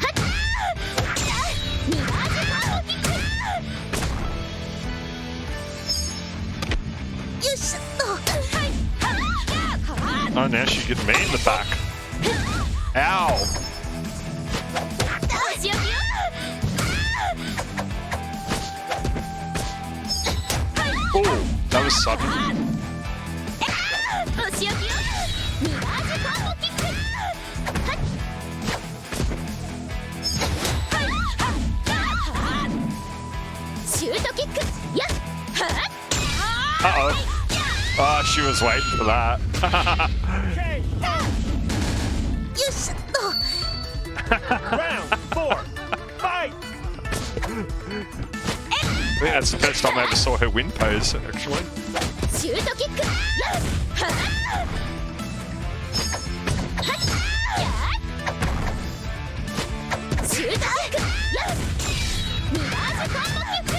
っミラージュコンボキックよいしょっとはいはっ Oh, now she's getting me in the back. Ow. お仕置きよ Oh, that was sudden. お仕置きよミラージュコンボキックはいシュートキックやっはっ Uh-oh. Oh, she was waiting for that. よいしょっと Round 4. Fight. I think that's the first time I ever saw her win pose, actually. シュートキックやっはっやっシュートキックやっミラージュコンボキック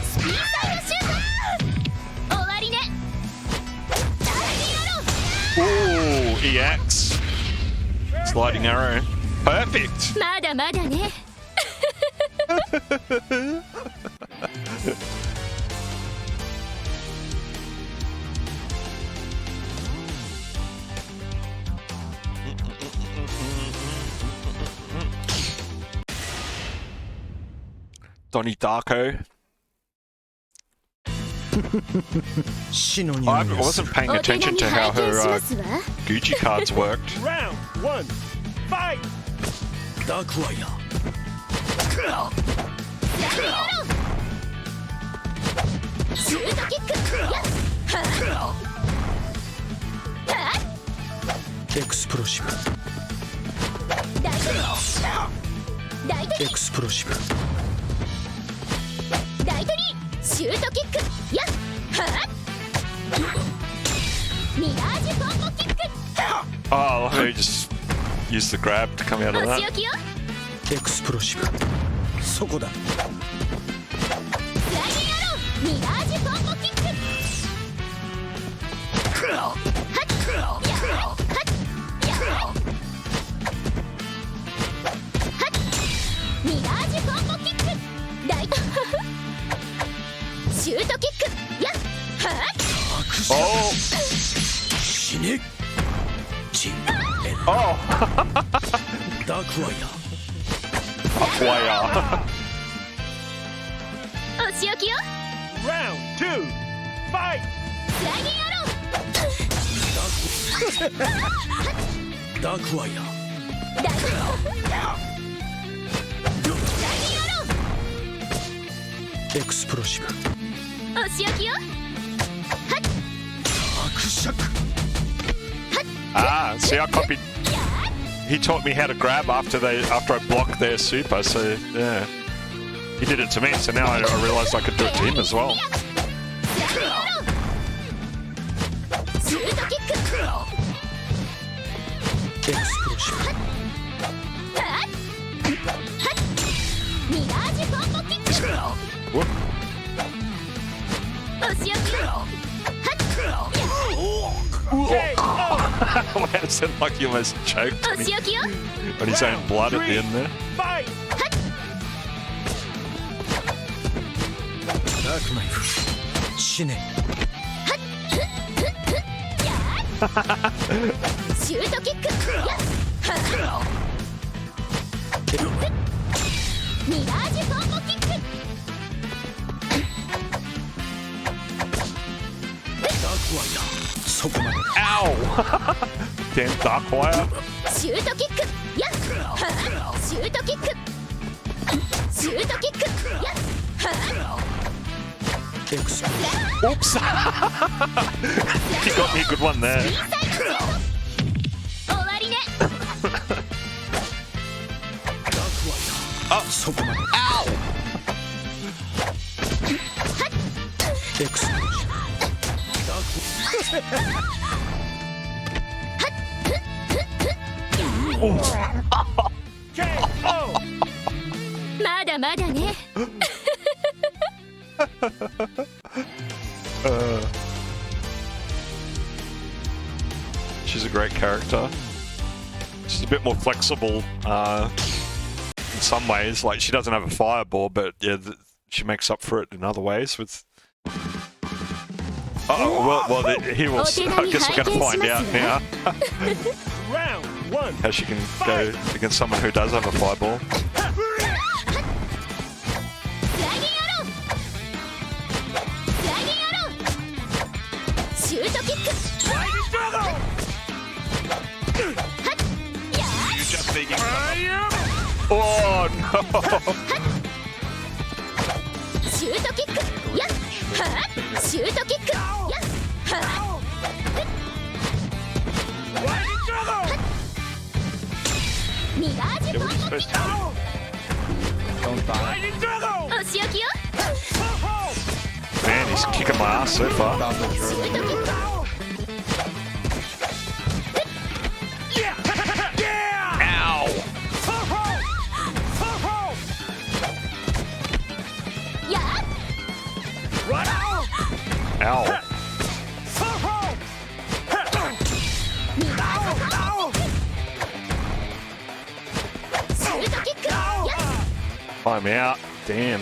スピンサイドシュート終わりねスライディンアロー Ooh, EX. Sliding arrow. Perfect. まだまだね Donnie Darko. 死の匂 I いがす wasn't る paying お手 attention 並み to how 拝見 her しますわ Gucci cards worked. Round 1. Fight. ダークワイヤーシュートキックやっはっエクスプロシブ大鳥大鳥エクスプロシブ大鳥シュートキックやっはっミラージュコンボキック Oh, I you just use the grab to come out of お仕 that. 置きよエクスプロシブそこだスライディングアローミラージュコンボキックはっやはっやはっミラージュコンボキック大シュートキックやっはっ Oh, 死ねジン oh, ダークワイヤー player. お仕置きよ Round 2. Fight. スライディングアローダークワイヤー大スライディングアローエクスプロシブお仕置きよ 伯爵 Ah, see, I copied. He taught me how to grab after I blocked their super. So yeah, he did it to me. So now I realized I could do it to him as well. シュートキックエクスプロシブミラージュコンボキック Whoop. お仕置きよ It sounded like he almost choked お仕置きよ on his own blood at the end there. Fight. ダークナイフ死ねシュートキックやっミラージュコンボキックダークワイヤーそこまで Ow! Damn Darkwire. シュートキックやっシュートキックシュートキックやっエクスプロ Oops! He got me a good one there. 終わりねダークワイヤーそこまで Ow! エクスプロシブダーク KO. まだまだね She's a great character. She's a bit more flexible in some ways. Like, she doesn't have a fireball, but yeah, she makes up for it in other ways with... Oh, well, he will... I guess we're going to find out now Round 1. how she can go against someone who does have a fireball. スライディングアローシュートキック Fighting struggle. や You just making stuff up. Oh, no! シュートキックやっシュートキックやっ Fighting struggle. ミラージュ Yeah, コ what ン are you ボ supposed to do? Don't die. Fighting struggle. お仕置きよ Man, he's kicking my ass so far. Down the シュ German. ートキック Yeah. Yeah. Ow! Ho ho. Ho ho. やっ Right out. Ow! Ho ho. ミラージュ Ow. シュートキックやっ I'm out. Damn.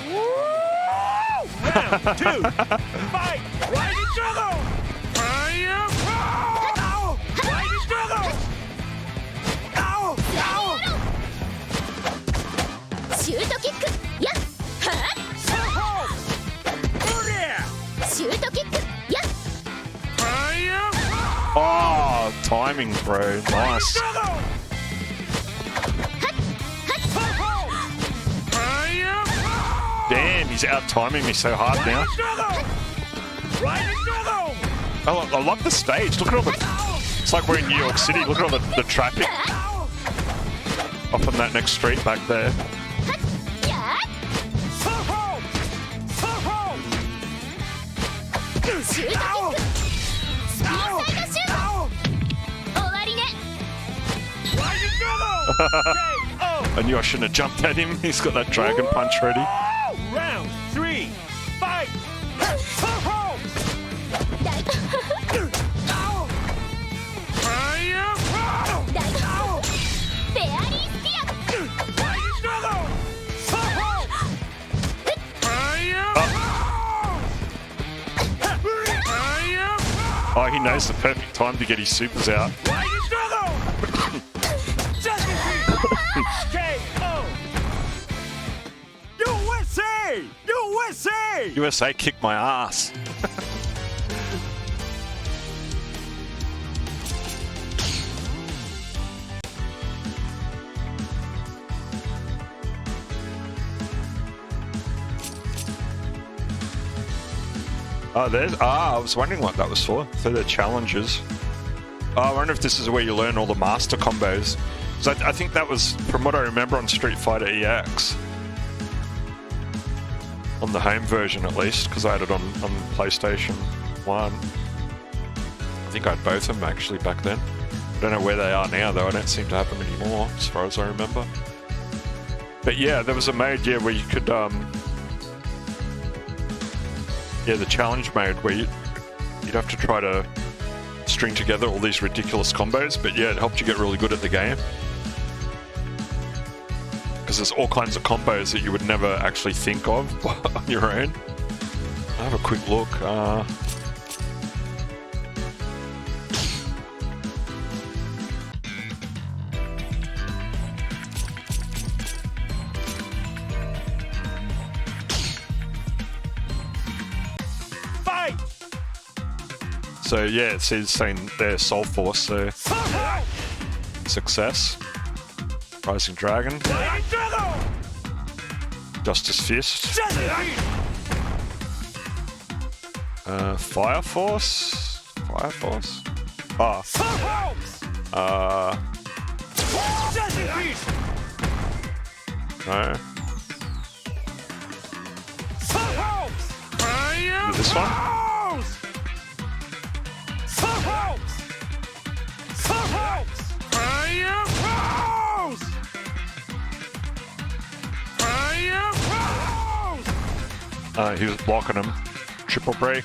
Round 2. Fight. Fighting struggle. Fire. Ow. Fighting struggle. Ow. Ow. シュートキックやっ Ho ho. Oh yeah. シュートキックやっ Fire. Oh, timing, bro. Nice. Struggle. Ho ho. Fire. Damn, he's out timing me so hard now. Struggle. Riding struggle. I love the stage. Look at all the It's like we're in New York City. Look at all the traffic up on that next street back there. やっシュートキックスピンサイドシュート終わりね I knew I shouldn't have jumped at him. He's got that dragon punch ready. Round 3. Fight. 大フェアリースピア Oh, he knows the perfect time to get his supers out. USA! USA! USA kicked my ass. Oh, there's. I was wondering what that was for the challenges. Oh, I wonder if this is where you learn all the master combos. So I think that was, from what I remember, on Street Fighter EX. On the home version, at least, because I had it on PlayStation 1. I think I had both of them, actually, back then. I don't know where they are now, though. I don't seem to have them anymore, as far as I remember. But yeah, there was a mode, yeah, where you could... Yeah, the challenge mode where you'd have to try to string together all these ridiculous combos, but yeah, it helped you get really good at the game. Because there's all kinds of combos that you would never actually think of on your own. I'll have a quick look. So yeah, it says saying there Soul Force, so success. Rising Dragon. Justice Fist. Fire Force? Fire Force? No. This one? He was blocking him. Triple break.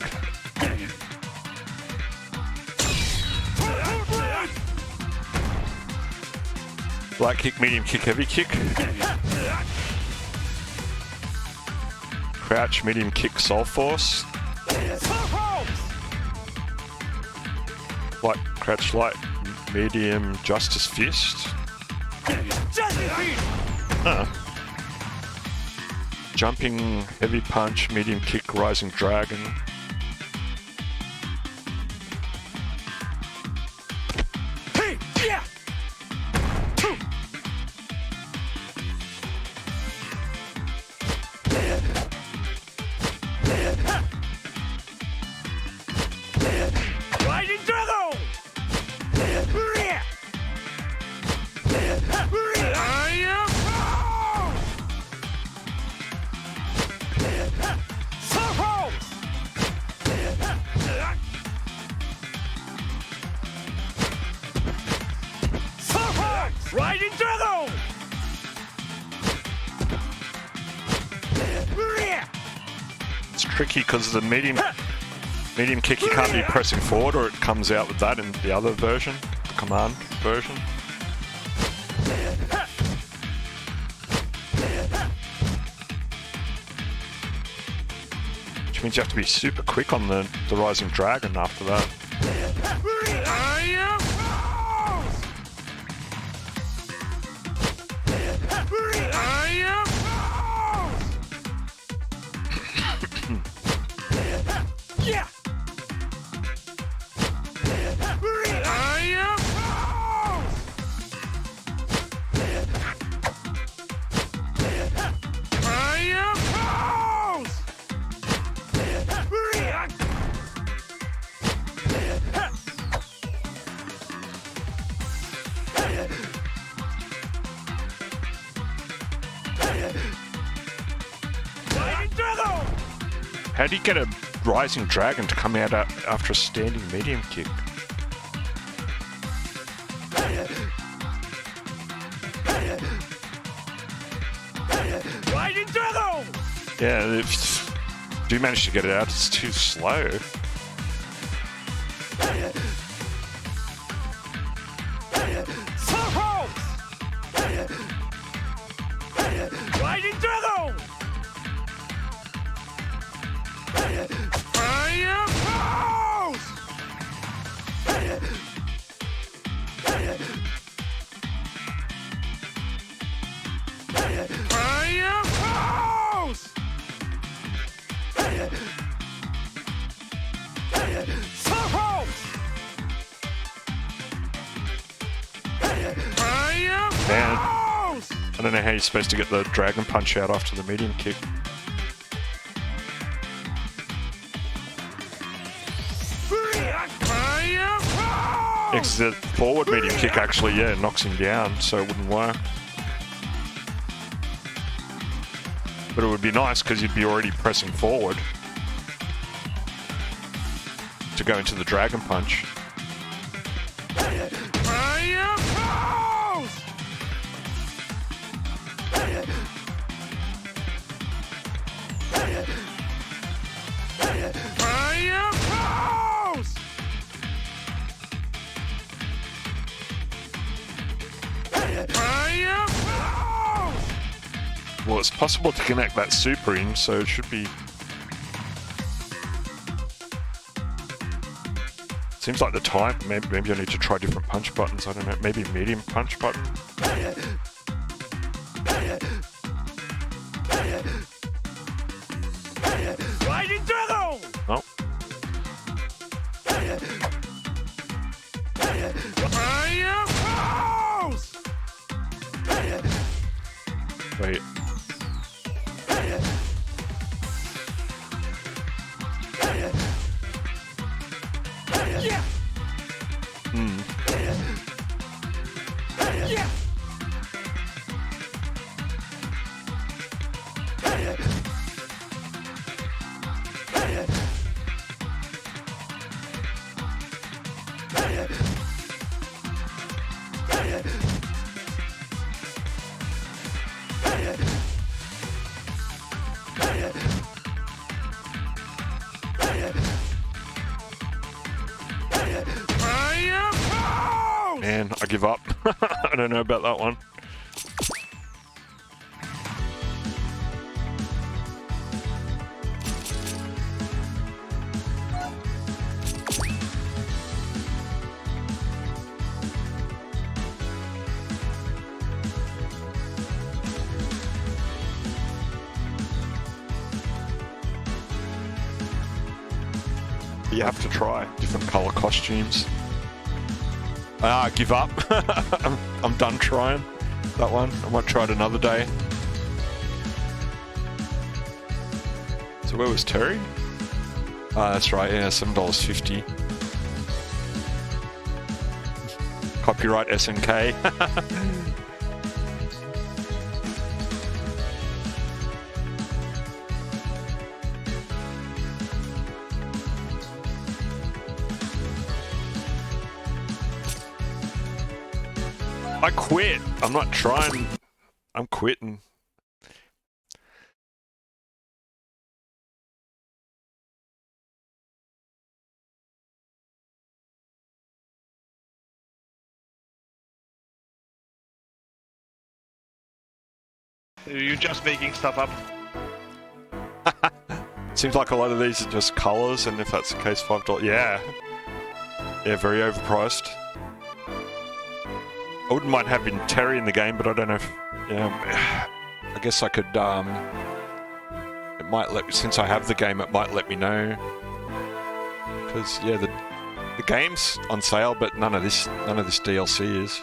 Light kick, medium kick, heavy kick. Crouch, medium kick, Soul Force. Light, crouch, light, medium, Justice Fist. Jumping, heavy punch, medium kick, rising dragon. Hey, yeah. Rising dragon. Riding Dragon! It's tricky because the medium kick you can't be pressing forward, or it comes out with that in the other version, the command version. Which means you have to be super quick on the Rising Dragon after that. Yeah! How do you get a rising dragon to come out after a standing medium kick? Rising Dragon! Yeah, if you manage to get it out, it's too slow. Soho! Rising Dragon! Fire Pulse! Fire Pulse! Soho! Fire Man, Pulse! I don't know how you're supposed to get the dragon punch out after the medium kick. Fire Pulse! Yeah, 'cause the forward medium kick actually, yeah, knocks him down, so it wouldn't work. But it would be nice because you'd be already pressing forward to go into the dragon punch. Fire Pulse! Fire Pulse! Fire Pulse! Well, it's possible to connect that super in, so it should be... Seems like the time, maybe I need to try different punch buttons, I don't know, maybe medium punch button? Rising Dragon! No? Fire Pulse! Wait. Yeah! Hmm. Yeah! Fire Pulse! Man, I give up. I don't know about that one. You have to try different color costumes. Give up. I'm done trying that one. I might try it another day. So where was Terry? That's right, yeah, $7.50. Copyright SNK. I quit. I'm not trying. I'm quitting. You're just making stuff up. Seems like a lot of these are just colors, and if that's the case, $5. Yeah. Yeah, very overpriced. I wouldn't mind having Terry in the game, but I don't know if... Yeah, I guess I could... it might let... Since I have the game, it might let me know. Because, yeah, the game's on sale, but none of this DLC is.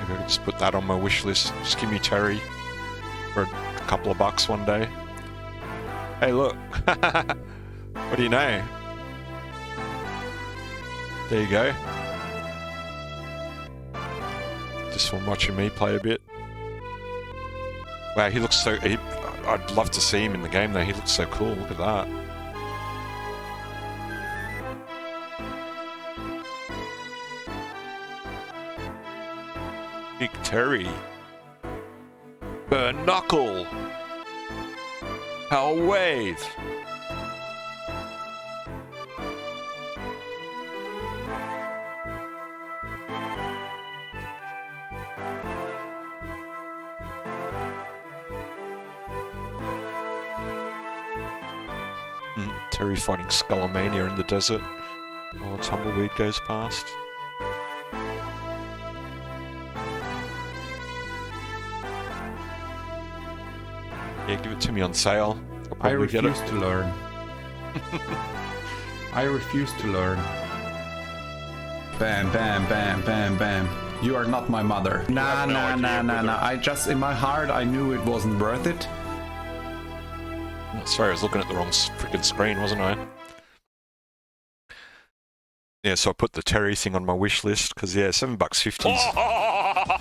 Maybe I could just put that on my wish list. Just give me Terry for a couple of bucks one day. Hey, look. What do you know? There you go. Just from watching me play a bit. Wow, he looks so... I'd love to see him in the game though. He looks so cool. Look at that. Big Terry. Burn Knuckle. Power Wave. Terry fighting Skullomania in the desert while Tumbleweed goes past. Yeah, give it to me on sale. I'll I probably get it. refuse to learn. I refuse to learn. Bam, bam, bam, bam, bam. You are not my mother. Nah, nah. I just, in my heart, I knew it wasn't worth it. Sorry, I was looking at the wrong freaking screen, wasn't I? Yeah, so I put the Terry thing on my wish list because yeah, $7.50.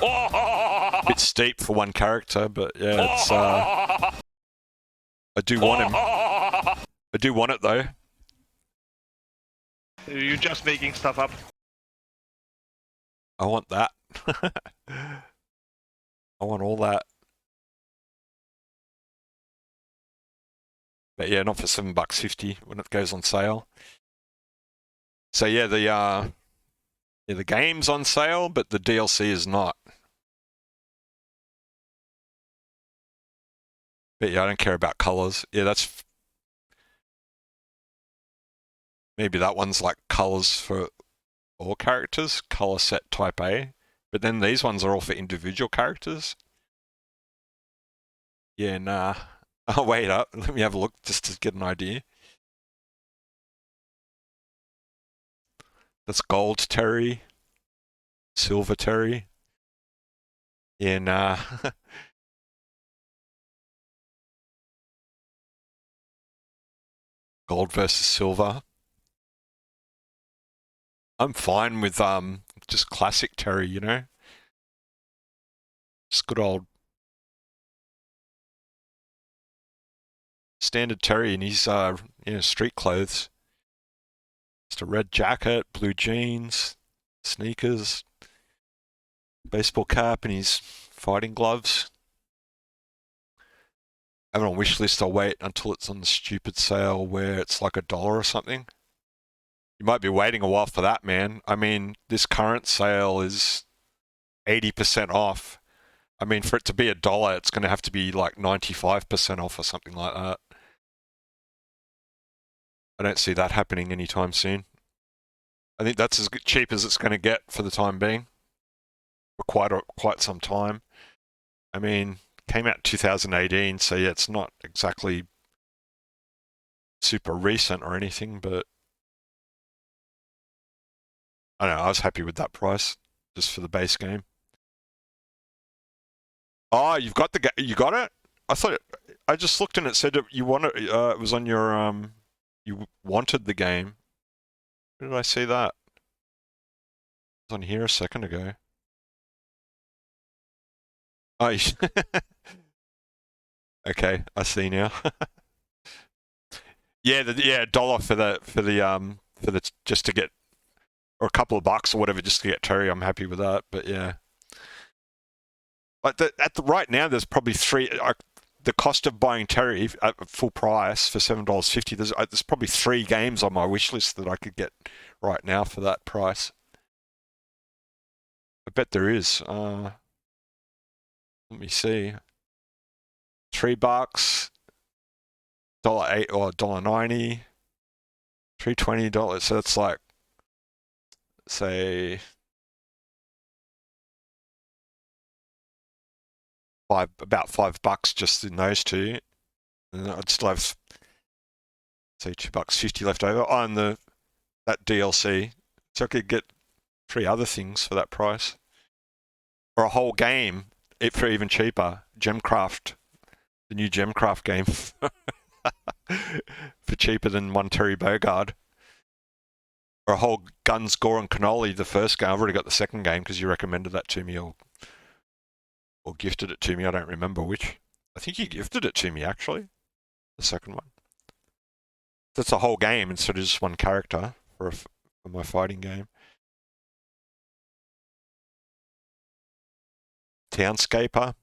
A bit steep for one character, but yeah, it's. I do want him. I do want it though. You're just making stuff up. I want that. I want all that. But yeah, not for $7.50 when it goes on sale. So yeah, the game's on sale, but the DLC is not. But yeah, I don't care about colors. Yeah, that's maybe that one's like colors for all characters, color set type A. But then these ones are all for individual characters. Yeah, nah. Oh, wait up. Let me have a look just to get an idea. That's gold Terry. Silver Terry. Yeah, nah. Gold versus silver. I'm fine with just classic Terry, you know? Just good old standard Terry in his street clothes. Just a red jacket, blue jeans, sneakers, baseball cap, and his fighting gloves. I have it on wish list. I'll wait until it's on the stupid sale where it's like $1 or something. You might be waiting a while for that, man. I mean, this current sale is 80% off. I mean, for it to be $1, it's going to have to be like 95% off or something like that. I don't see that happening anytime soon. I think that's as cheap as it's going to get for the time being. For quite some time. I mean, came out in 2018, so yeah, it's not exactly super recent or anything, but I don't know, I was happy with that price, just for the base game. Oh, you've got you got it? I thought I just looked and it said that you want it. It was on your you wanted the game. Where did I see that? It was on here a second ago. Oh, okay, I see now. Yeah, $1 for the just to get, or a couple of bucks or whatever just to get Terry. I'm happy with that. But yeah, like right now, there's probably the cost of buying Terry at full price for $7.50. There's probably 3 games on my wish list that I could get right now for that price. I bet there is. Let me see. $3, $1.08 or $1.90, $3.20. So that's like, say, about $5 just in those two, and I'd still have, say, $2.50 left over on that DLC. So I could get 3 other things for that price, or a whole game for even cheaper. Gemcraft, the new Gemcraft game, for cheaper than one Terry Bogard. Or a whole Guns, Gore and Cannoli, the first game. I've already got the second game because you recommended that to me or gifted it to me. I don't remember which. I think he gifted it to me, actually. The second one. That's a whole game instead of just one character for my fighting game. Townscaper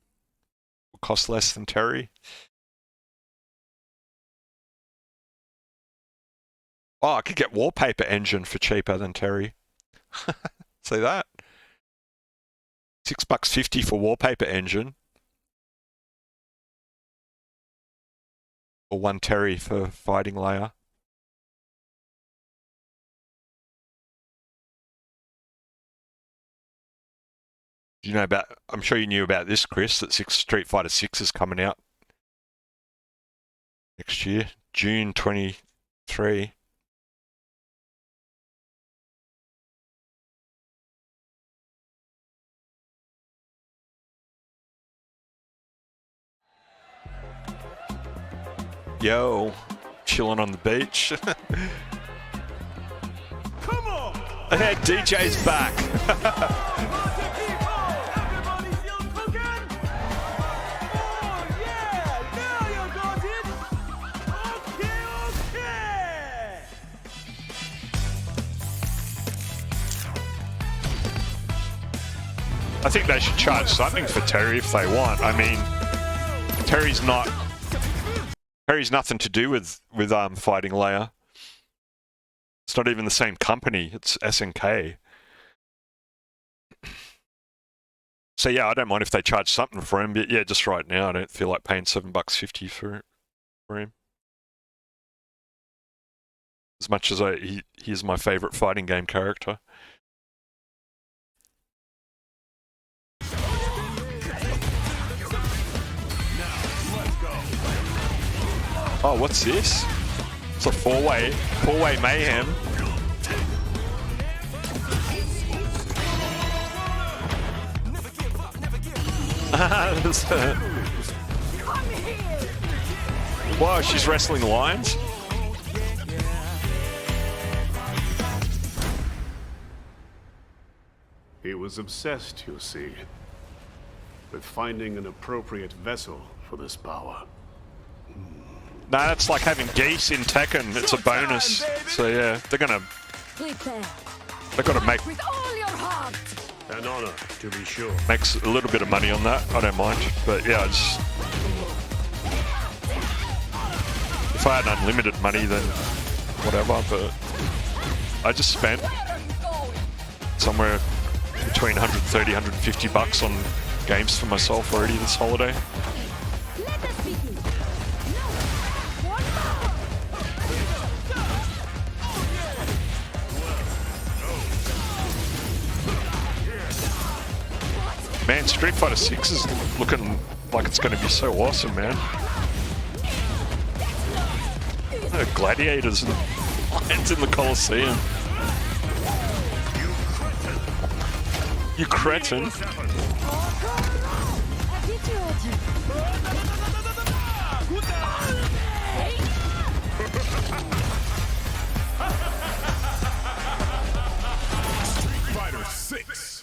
will cost less than Terry. Oh, I could get Wallpaper Engine for cheaper than Terry. See that? $6.50 for Wallpaper Engine. Or 1 Terry for Fighting Leia. You know about? I'm sure you knew about this, Chris. That Street Fighter 6 is coming out next year, June 23. Yo, chilling on the beach. Come on! Hey, DJ's back. Everybody still cooking? Oh yeah! Now you got it! Okay! I think they should charge something for Terry if they want. I mean, Terry's nothing to do with Fighting Leia. It's not even the same company. It's SNK. So yeah, I don't mind if they charge something for him, but yeah, just right now I don't feel like paying $7.50 for him. As much as he's my favorite fighting game character. Oh, what's this? It's a four-way mayhem. Whoa, she's wrestling lions? He was obsessed, you see, with finding an appropriate vessel for this power. No, that's like having geese in Tekken. It's a bonus. So yeah, they've got to make An honor, to be sure. makes a little bit of money on that. I don't mind, but yeah, if I had unlimited money, then whatever. But I just spent somewhere between $130, $150 on games for myself already this holiday. Man, Street Fighter 6 is looking like it's going to be so awesome, man. Gladiators and lions in the Colosseum. You cretin. Fighter 6.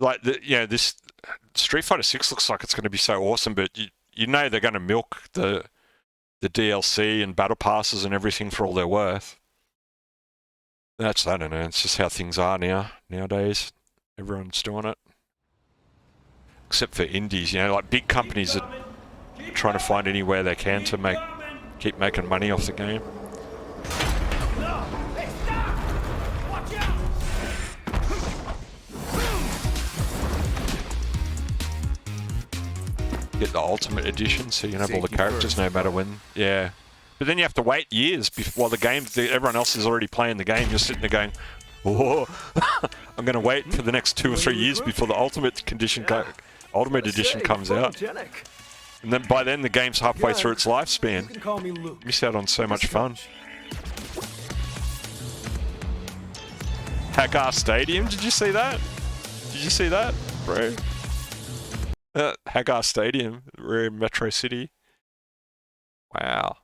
Like, this Street Fighter 6 looks like it's going to be so awesome, but you know they're going to milk the DLC and battle passes and everything for all they're worth. I don't know, it's just how things are nowadays. Everyone's doing it. Except for indies, like big companies are trying to find anywhere they can to keep making money off the game. Get the Ultimate Edition so you can have all the characters no matter when. Yeah. But then you have to wait years before everyone else is already playing the game. You're sitting there going, oh, I'm going to wait for the next 2 or 3 years before the Ultimate Edition comes out. And then by then the game's halfway through its lifespan. Miss out on so much fun. Hagar Stadium, did you see that? Did you see that, bro? Hagar Stadium, we're in Metro City. Wow.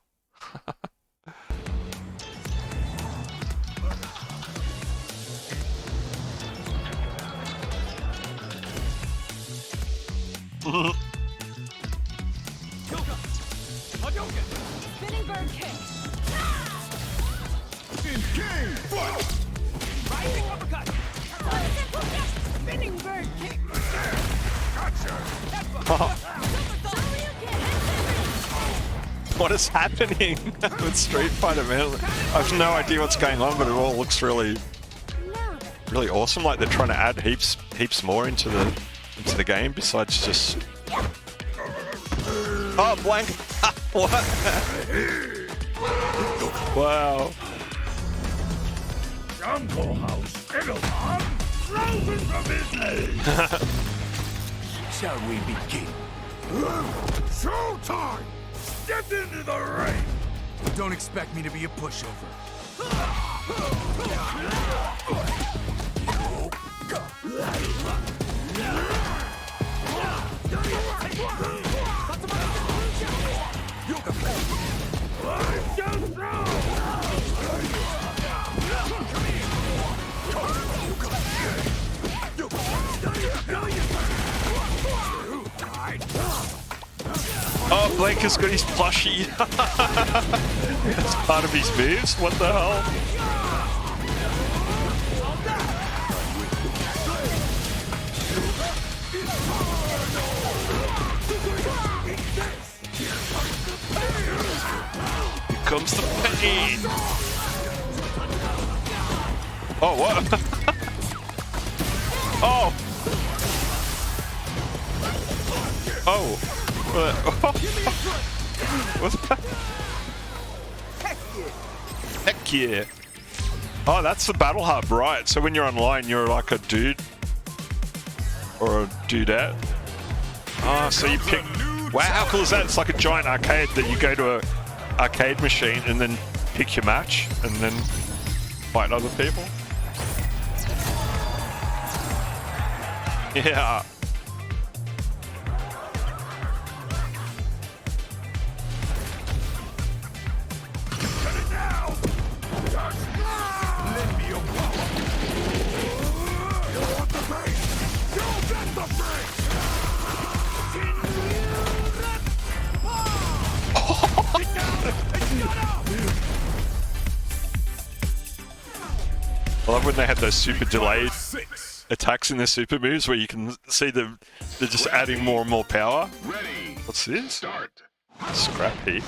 Spinning bird kick. Rising uppercut. Spinning bird kick. What is happening with Street Fighter, man? I have no idea what's going on, but it all looks really awesome. Like they're trying to add heaps more into the game besides just. Oh, blank! What? Wow. Jungle House Edelman frozen from his age. Shall we begin? Showtime! Step into the ring! Don't expect me to be a pushover. Oh, Blake has got his plushie. That's part of his moves. What the hell? Here comes the pain. Oh, what? Oh. Oh. What's that? Heck yeah. Oh, that's the battle hub, right? So when you're online, you're like a dude or a dudette. Oh, so you pick. Wow, how cool is that? It's like a giant arcade that you go to a arcade machine and then pick your match and then fight other people. Yeah. I love when they have those super delayed attacks in their super moves where you can see them, they're just adding more and more power. What's this? Scrap heap.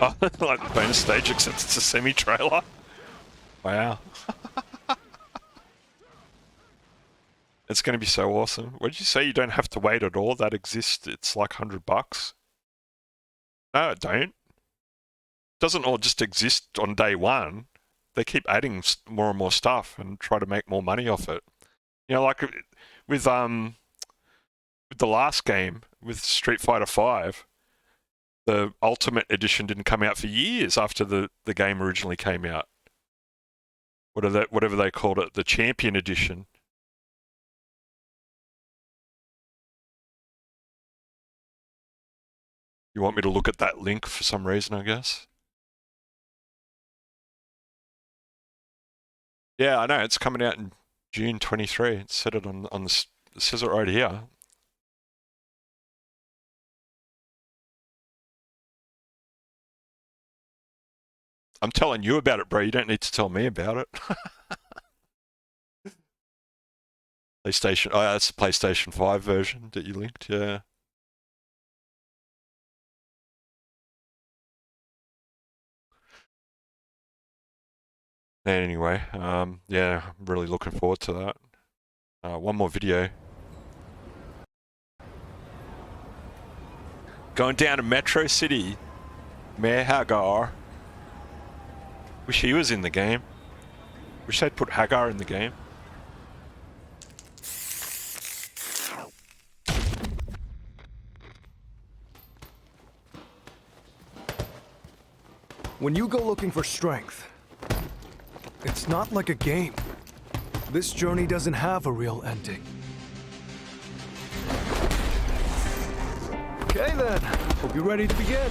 Oh, like the bonus stage, except it's a semi-trailer. Wow. It's going to be so awesome. What did you say? You don't have to wait at all? That exists. It's like $100. No, it don't. It doesn't all just exist on day one. They keep adding more and more stuff and try to make more money off it. You know, like with the last game with Street Fighter V, the Ultimate Edition didn't come out for years after the game originally came out. Whatever they called it, the Champion Edition. You want me to look at that link for some reason, I guess? Yeah, I know. It's coming out in June 23. It said it on the. It says it right here. I'm telling you about it, bro. You don't need to tell me about it. PlayStation. Oh, that's the PlayStation 5 version that you linked. Yeah. Anyway, yeah, I'm really looking forward to that. One more video. Going down to Metro City. Mayor Hagar. Wish he was in the game. Wish they'd put Hagar in the game. When you go looking for strength, it's not like a game. This journey doesn't have a real ending. Okay then, hope you're ready to begin.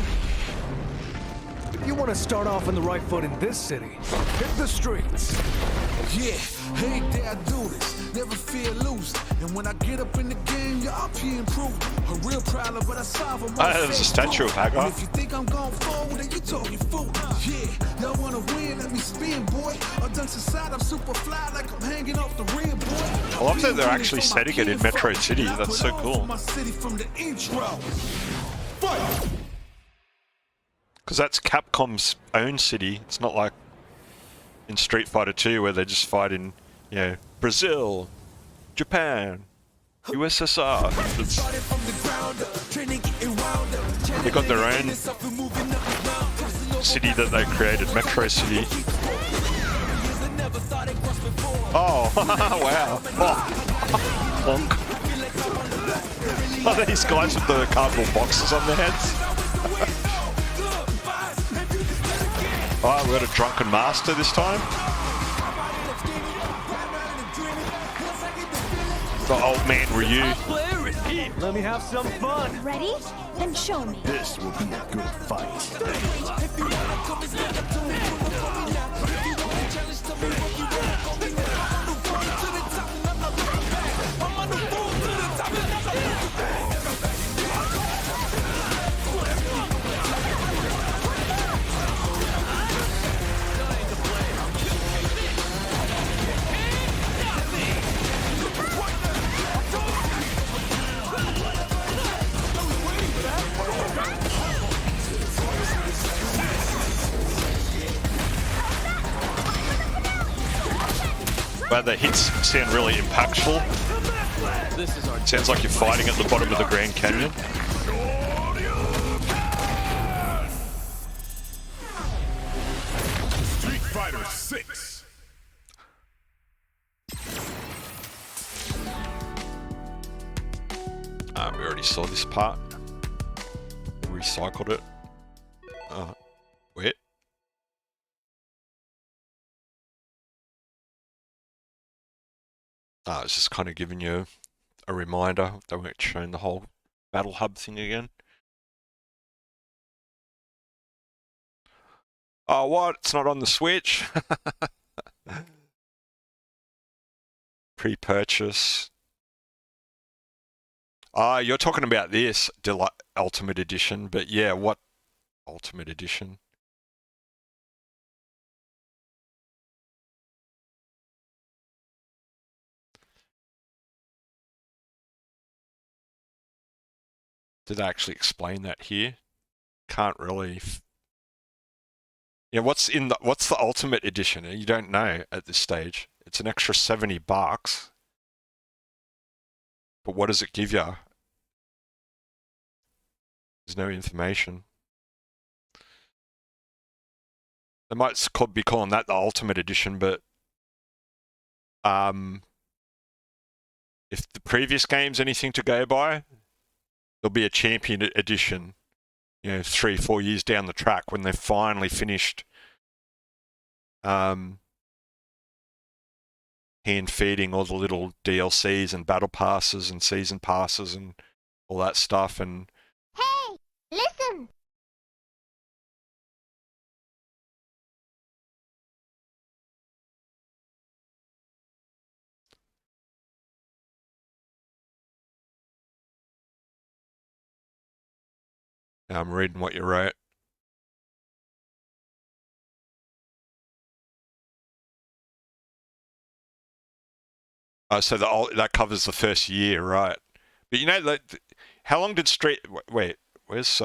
If you want to start off on the right foot in this city, hit the streets. Yeah, hey day I do this, never fear losing. And when I get up in the game, y'all be improving. A real problem, but I solve them all. There's a statue of Hagar. If you think I'm going forward, then you talking fool. Yeah, y'all wanna win, let me spin, boy. Or dunks aside, I'm super fly like I'm hanging off the rim, boy. I love that they're actually setting it in Metro City. That's so cool. My city from the intro. Fight! Because that's Capcom's own city. It's not like in Street Fighter 2 where they just fight in, you know, Brazil, Japan, USSR. They got their own city that they created, Metro City. Oh, wow. Oh. Bonk. Oh, these guys with the cardboard boxes on their heads. Alright, we got a drunken master this time. The old man Ryu. Let me have some fun. Ready? Then show me. This will be a good fight. Wow, the hits sound really impactful. Sounds like you're fighting at the bottom of the Grand Canyon. Street Fighter 6. We already saw this part. Recycled it. Wait. It's just kind of giving you a reminder. They weren't showing the whole Battle Hub thing again. Oh, what? It's not on the Switch? Pre-purchase. You're talking about this Ultimate Edition, but yeah, what Ultimate Edition? Did I actually explain that here? Can't really. Yeah, what's the Ultimate Edition? You don't know at this stage. It's an extra $70. But what does it give you? There's no information. They might be calling that the Ultimate Edition, but if the previous game's anything to go by, there'll be a Champion Edition, 3-4 years down the track when they've finally finished hand feeding all the little DLCs and battle passes and season passes and all that stuff. And Hey, listen. I'm reading what you wrote. So that covers the first year, right? But how long did wait, where's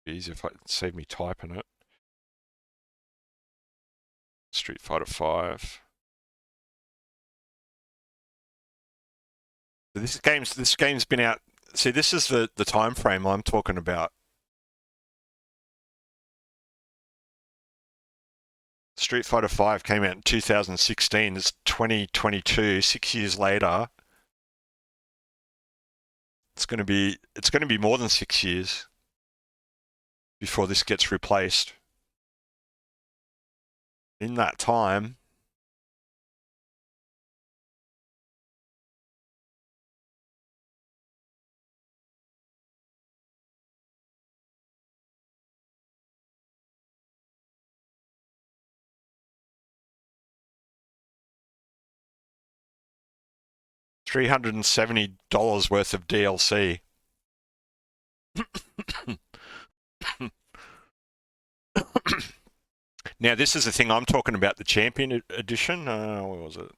easy if I save me typing it. Street Fighter 5. This game's been out. See, this is the time frame I'm talking about. Street Fighter 5 came out in 2016. It's 2022, 6 years later. It's going to be more than 6 years before this gets replaced. In that time, $370 worth of DLC. Now, this is the thing I'm talking about, the Champion Edition. What was it?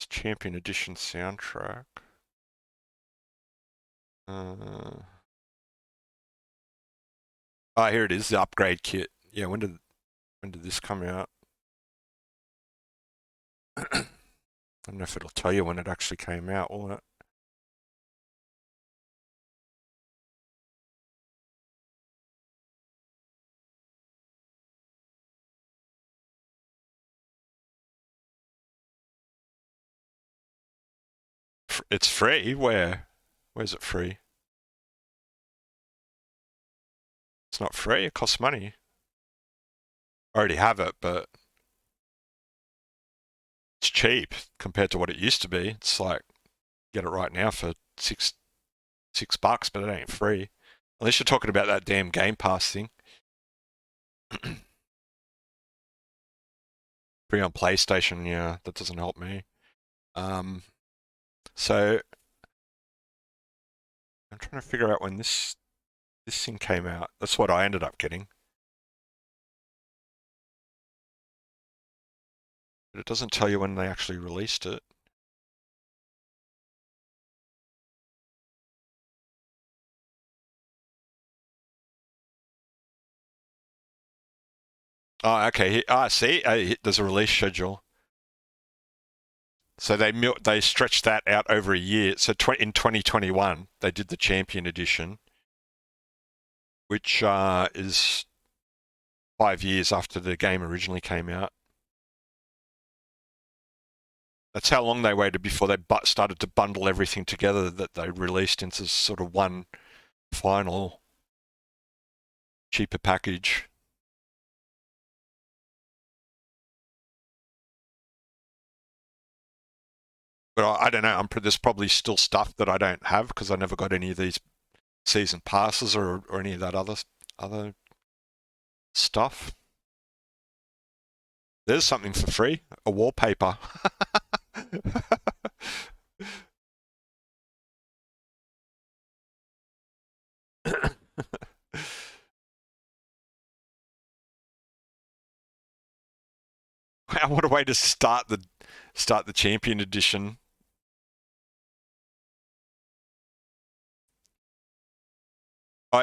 Champion Edition soundtrack. Oh, here it is, the upgrade kit. Yeah, when did this come out? I don't know if it'll tell you when it actually came out, will it? It's free? Where's it free? It's not free, it costs money. I already have it, but it's cheap compared to what it used to be. It's like, get it right now for $6, but it ain't free. Unless you're talking about that damn Game Pass thing. Free on PlayStation, yeah, that doesn't help me. So I'm trying to figure out when this thing came out. That's what I ended up getting. But it doesn't tell you when they actually released it. Oh, okay. See, there's a release schedule. So they stretched that out over a year. So in 2021, they did the Champion Edition, which is 5 years after the game originally came out. That's how long they waited before they started to bundle everything together that they released into sort of one final cheaper package. But I don't know, there's probably still stuff that I don't have because I never got any of these season passes or any of that other stuff. There's something for free, a wallpaper. Wow, what a way to start the Champion Edition.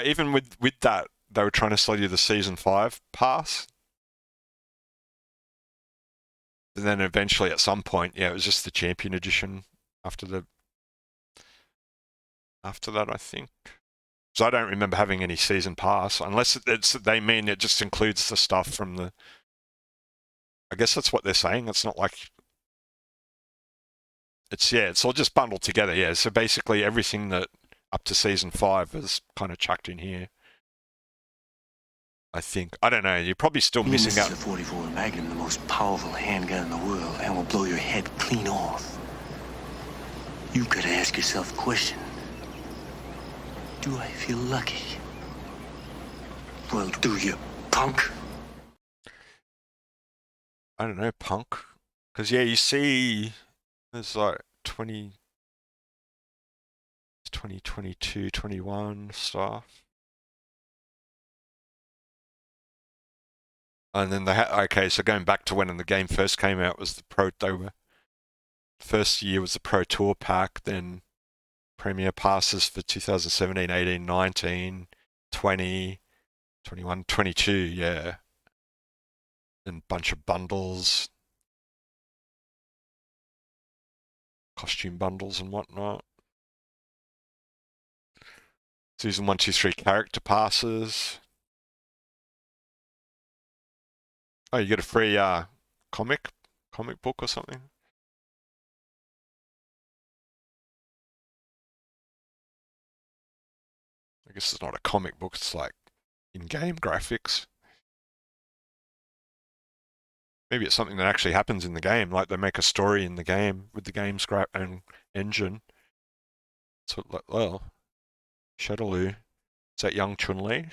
Even with that, they were trying to sell you the Season 5 pass. And then eventually, at some point, yeah, it was just the Champion Edition after that, I think. So I don't remember having any Season Pass, unless they mean it just includes the stuff from the... I guess that's what they're saying. It's not like... It's all just bundled together, yeah. So basically everything that up to Season 5 is kind of chucked in here. I think. I don't know. You're probably still missing out. This is a 44 Magnum, the most powerful handgun in the world, and will blow your head clean off. You gotta ask yourself a question. Do I feel lucky? Well, do you, punk? I don't know, punk. Because, yeah, you see there's like 2022, 21 stuff. And then okay, so going back to when the game first came out was first year was the Pro Tour pack, then Premier Passes for 2017, 18, 19, 20, 21, 22, yeah. And bunch of bundles. Costume bundles and whatnot. Season 1, 2, 3 character passes. Oh, you get a free comic book or something? I guess it's not a comic book, it's like in-game graphics. Maybe it's something that actually happens in the game, like they make a story in the game with the game scrap and engine. So, well, Shadaloo. Is that young Chun-Li?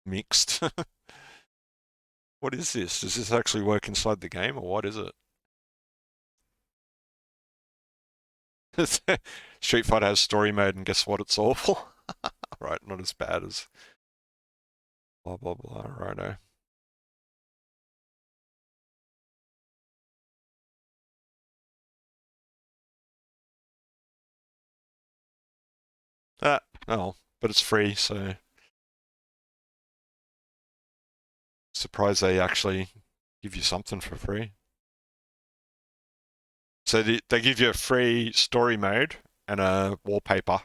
Mixed. What is this? Does this actually work inside the game, or what is it? Street Fighter has story mode, and guess what? It's awful. Right, not as bad as blah blah blah. Righto. Oh, but it's free, so surprised they actually give you something for free. So they give you a free story mode and a wallpaper.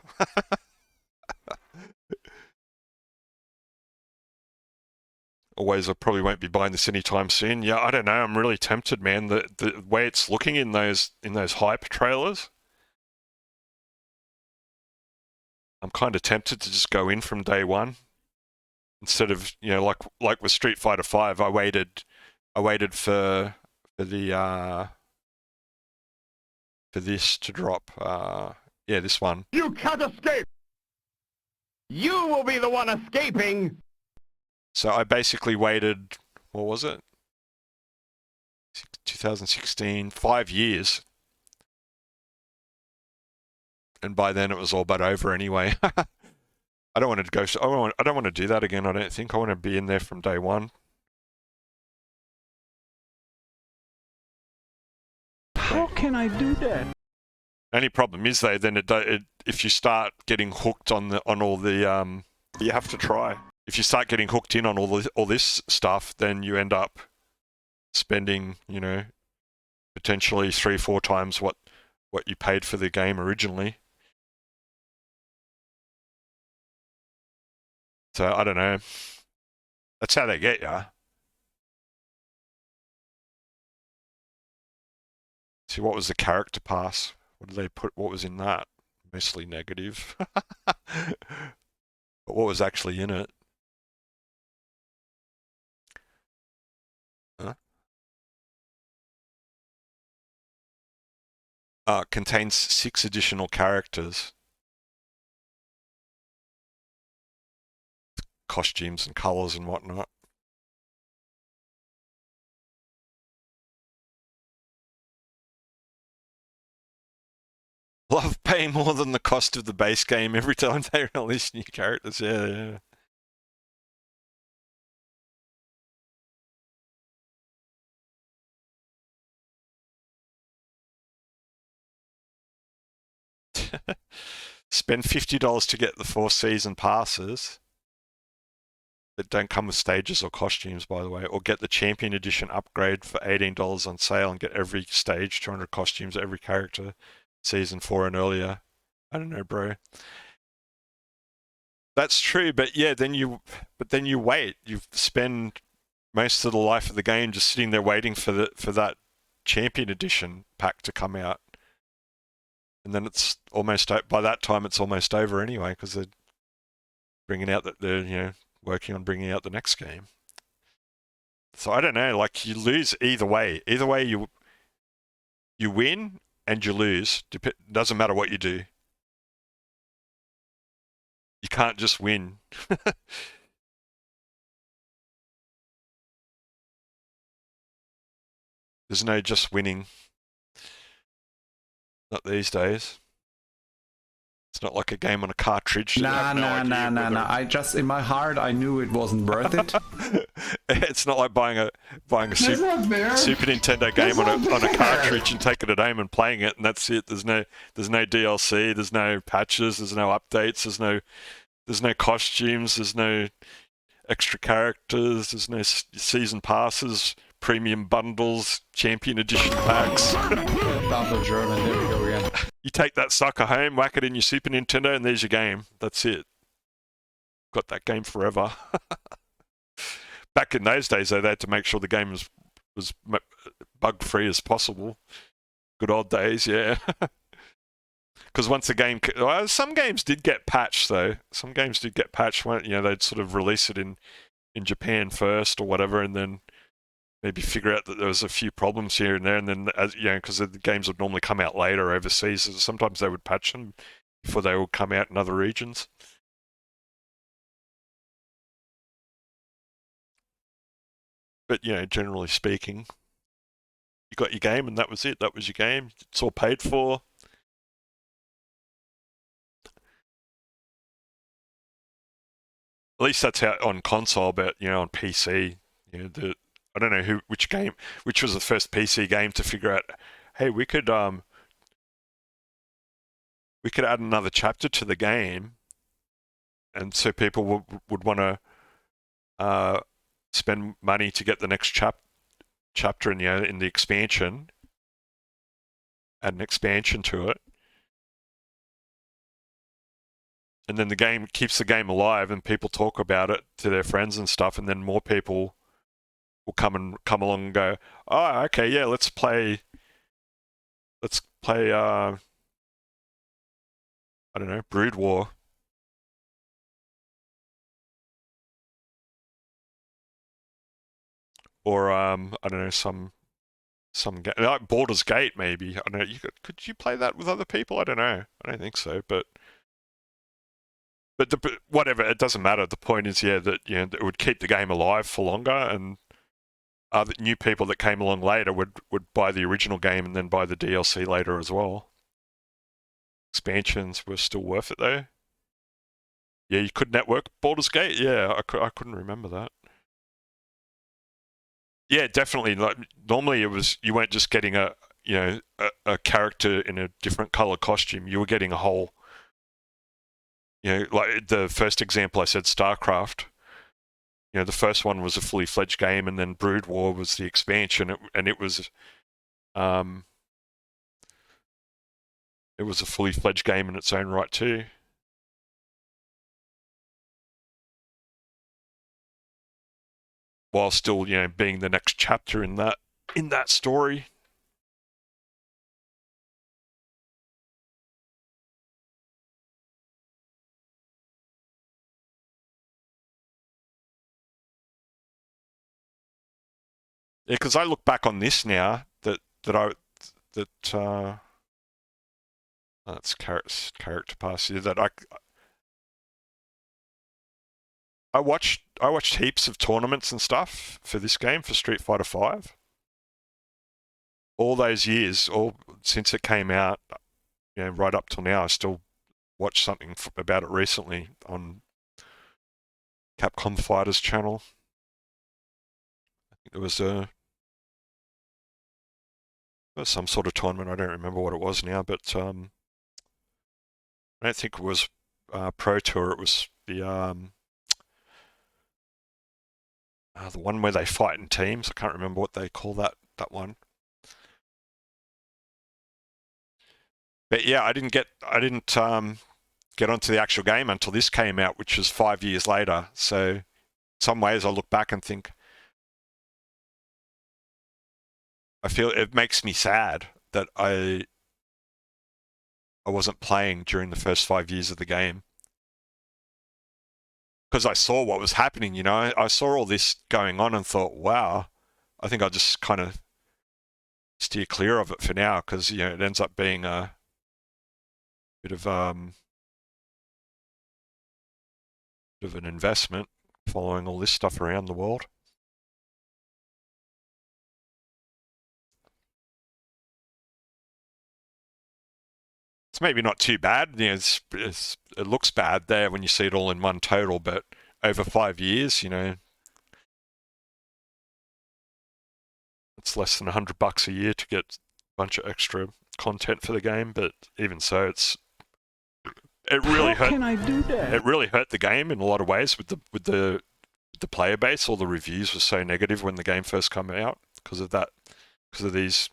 Always, I probably won't be buying this anytime soon. Yeah, I don't know. I'm really tempted, man. The way it's looking in those hype trailers, I'm kind of tempted to just go in from day one instead of, you know, like with Street Fighter V. I waited for the for this to drop. Yeah, this one. You can't escape! You will be the one escaping! So I basically waited, what was it? 2016, 5 years. And by then it was all but over anyway. I don't want to go, I don't want to do that again, I don't think. I want to be in there from day one. How can I do that? Only problem is though, then if you start getting hooked on all the you have to try. If you start getting hooked in on all this stuff, then you end up spending, you know, potentially 3-4 times what you paid for the game originally. So I don't know. That's how they get ya. See, what was the character pass? What did they put? What was in that? Mostly negative. But what was actually in it? Huh? Contains 6 additional characters. Costumes and colors and whatnot. Love paying more than the cost of the base game every time they release new characters. Yeah. Spend $50 to get the 4 season passes that don't come with stages or costumes, by the way, or get the Champion Edition upgrade for $18 on sale and get every stage, 200 costumes, every character, season 4 and earlier. I don't know, bro. That's true, but yeah, then you wait. You spend most of the life of the game just sitting there waiting for that Champion Edition pack to come out. And then it's almost, by that time it's almost over anyway, because they're bringing out that they're, you know, working on bringing out the next game. So I don't know, like, you lose either way. Either way, you win and you lose. Doesn't matter what you do. You can't just win. There's no just winning. Not these days. It's not like a game on a cartridge. Nah. I just, in my heart, I knew it wasn't worth it. It's not like buying a Super Nintendo game on a cartridge and taking it home and playing it, and that's it. There's no DLC. There's no patches. There's no updates. There's no costumes. There's no extra characters. There's no season passes, premium bundles, Champion Edition packs. Double German, there we go again. You take that sucker home, whack it in your Super Nintendo, and there's your game. That's it. Got that game forever. Back in those days, though, they had to make sure the game was bug-free as possible. Good old days, yeah. Because once the game... Well, some games did get patched, though. Some games did get patched. You know, they'd sort of release it in Japan first or whatever, and then maybe figure out that there was a few problems here and there, and then, you know, because the games would normally come out later overseas, so sometimes they would patch them before they would come out in other regions. But, you know, generally speaking, you got your game and that was it. That was your game. It's all paid for. At least that's how on console, but, you know, on PC, you know, I don't know which was the first PC game to figure out, hey, we could add another chapter to the game, and so people would want to spend money to get the next chapter in the expansion, add an expansion to it, and then the game keeps the game alive, and people talk about it to their friends and stuff, and then more people will come along and go, oh, okay, yeah, let's play. I don't know, Brood War. Or I don't know, some game like Baldur's Gate maybe. I don't know. Could you play that with other people? I don't know. I don't think so, but whatever. It doesn't matter. The point is, yeah, that it would keep the game alive for longer, and the new people that came along later would buy the original game and then buy the DLC later as well. Expansions were still worth it though. Yeah, you could network Baldur's Gate. Yeah, I couldn't remember that. Yeah, definitely. Like normally, you weren't just getting a character in a different color costume. You were getting a whole. Like the first example I said, StarCraft. The first one was a fully fledged game, and then Brood War was the expansion, and it was a fully fledged game in its own right too. While still, being the next chapter in that story. Yeah, because I look back on this now that's character pass here that I watched heaps of tournaments and stuff for this game, for Street Fighter V. All those years, since it came out, right up till now, I still watched something about it recently on Capcom Fighters channel. I think there was some sort of tournament. I don't remember what it was now, but I don't think it was Pro Tour. It was the one where they fight in teams. I can't remember what they call that one. But yeah, I didn't get onto the actual game until this came out, which was 5 years later. So in some ways I look back and think, I feel it makes me sad that I wasn't playing during the first 5 years of the game. Because I saw what was happening, I saw all this going on and thought, wow, I think I'll just kind of steer clear of it for now, because it ends up being a bit of an investment following all this stuff around the world. It's maybe not too bad. It looks bad there when you see it all in one total, but over 5 years, it's less than $100 a year to get a bunch of extra content for the game. But even so, it really hurt. How can I do that? It really hurt the game in a lot of ways with the player base. All the reviews were so negative when the game first came out because of these.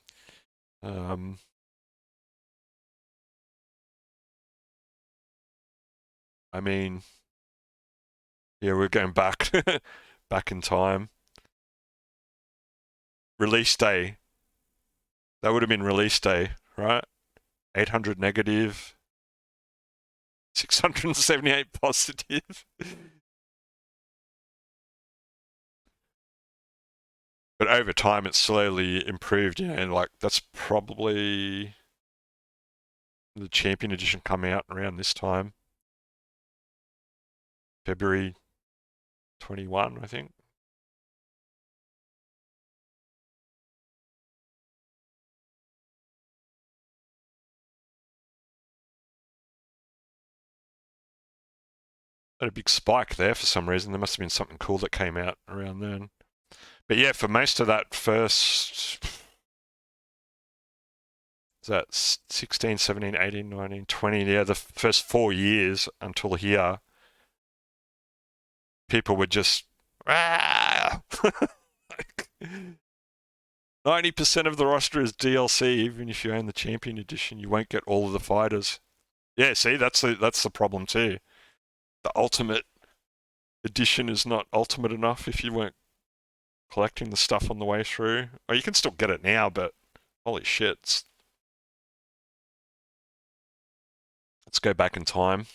I mean, yeah, we're going back in time. Release day. That would have been release day, right? 800 negative, 678 positive. But over time, it's slowly improved, and like that's probably the Champion Edition coming out around this time. February 21, I think. Had a big spike there for some reason. There must have been something cool that came out around then. But yeah, for most of that first, that 16, 17, 18, 19, 20, yeah, the first 4 years until here, people were just, ah! 90% of the roster is DLC. Even if you own the Champion Edition, you won't get all of the fighters. Yeah, see, that's the problem too. The Ultimate Edition is not ultimate enough if you weren't collecting the stuff on the way through. Oh, you can still get it now, but holy shit. Let's go back in time.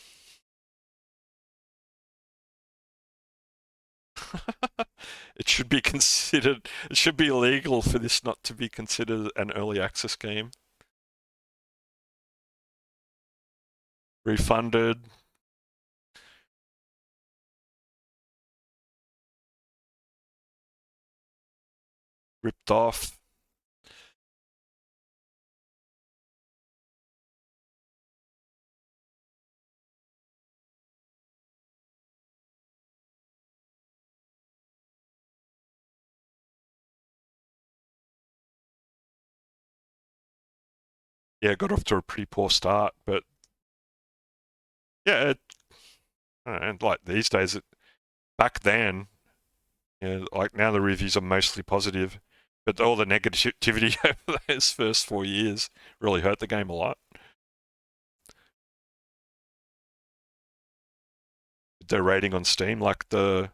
It should be considered, it should be illegal for this not to be considered an early access game. Refunded. Ripped off. Yeah, got off to a pretty poor start, but yeah, I don't know, like these days, back then, yeah, like now the reviews are mostly positive, but all the negativity over those first 4 years really hurt the game a lot. Their rating on Steam, like the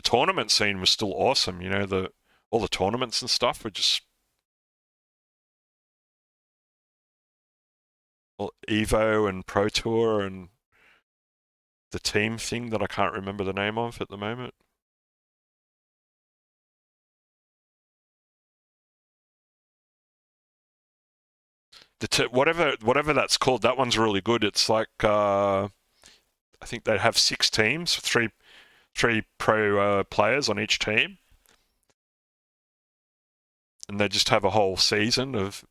tournament scene was still awesome. You know, all the tournaments and stuff were just Evo and Pro Tour and the team thing that I can't remember the name of at the moment. Whatever that's called, that one's really good. It's like I think they have 6 teams, three pro players on each team, and they just have a whole season of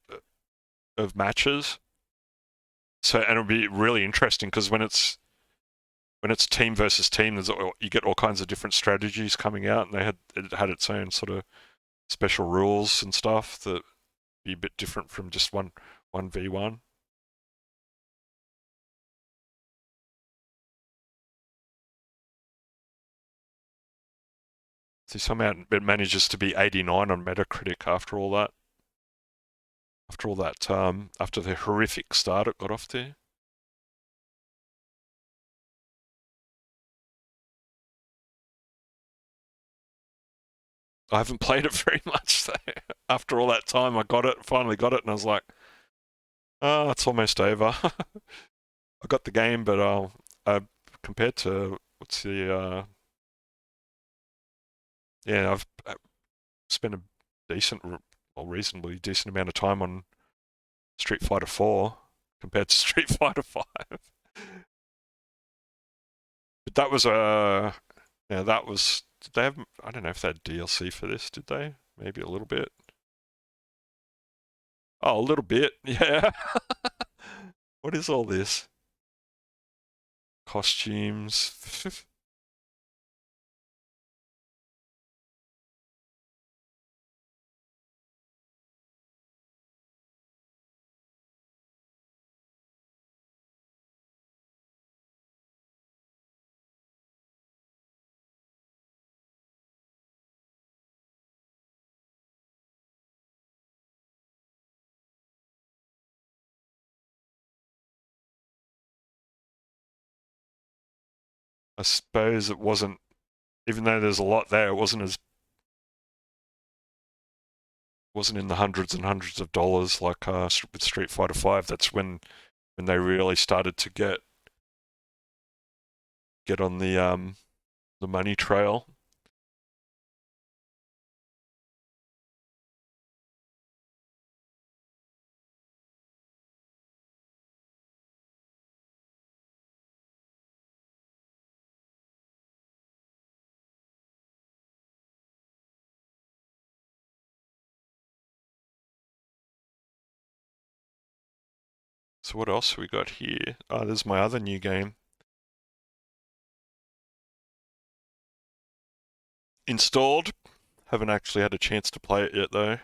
matches. So, and it'll be really interesting because when it's team versus team, you get all kinds of different strategies coming out, and it had its own sort of special rules and stuff that be a bit different from just 1v1. See, somehow it manages to be 89 on Metacritic after all that. After the horrific start it got off to. I haven't played it very much though. After all that time, finally got it, and I was like, oh, it's almost over. I got the game, but compared to what's the yeah, I've spent a reasonably decent amount of time on Street Fighter 4 compared to Street Fighter 5. But that was did they have, I don't know if they had DLC for this, did they? Maybe a little bit. Oh, a little bit, yeah. What is all this? Costumes. I suppose it wasn't, even though there's a lot there, it wasn't in the hundreds and hundreds of dollars like with Street Fighter 5. That's when they really started to get on the money trail. So what else have we got here? Oh, there's my other new game. installed. Haven't actually had a chance to play it yet though.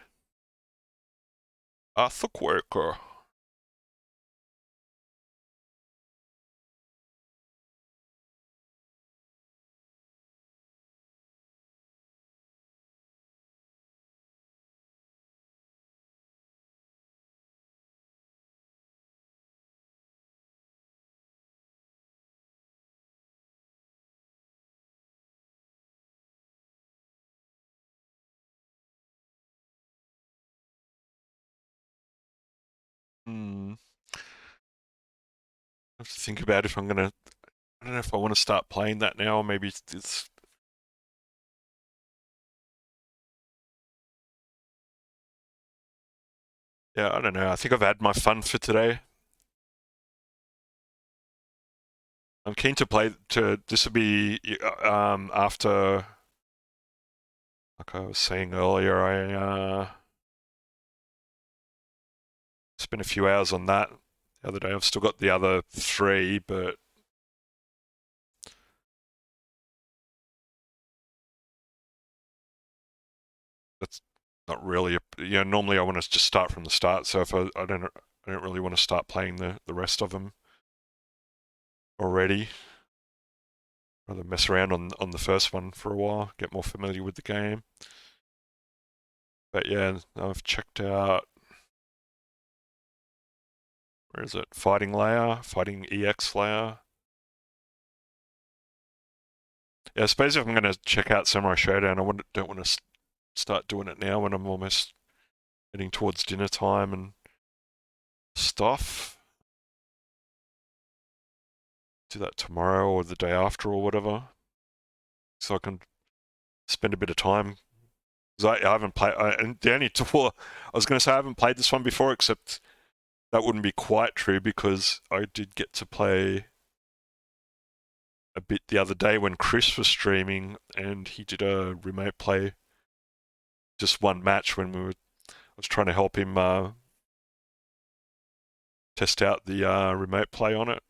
Earthquaker. I have to think about if I'm gonna. I don't know if I want to start playing that now, or maybe it's. Yeah, I don't know. I think I've had my fun for today. I'm keen to play. This will be after. Like I was saying earlier, I spent a few hours on that the other day. I've still got the other 3, but that's not really normally I want to just start from the start. So if I don't really want to start playing the rest of them already. Rather mess around on the first one for a while, get more familiar with the game. But yeah, I've checked out. Where is it? Fighting Layer, Fighting EX Layer. Yeah, I suppose if I'm going to check out Samurai Showdown, I don't want to start doing it now when I'm almost heading towards dinner time and stuff. Do that tomorrow or the day after or whatever, so I can spend a bit of time. Because I haven't played, and the only tour I was going to say I haven't played this one before, except that wouldn't be quite true because I did get to play a bit the other day when Chris was streaming, and he did a remote play, just one match when I was trying to help him test out the remote play on it.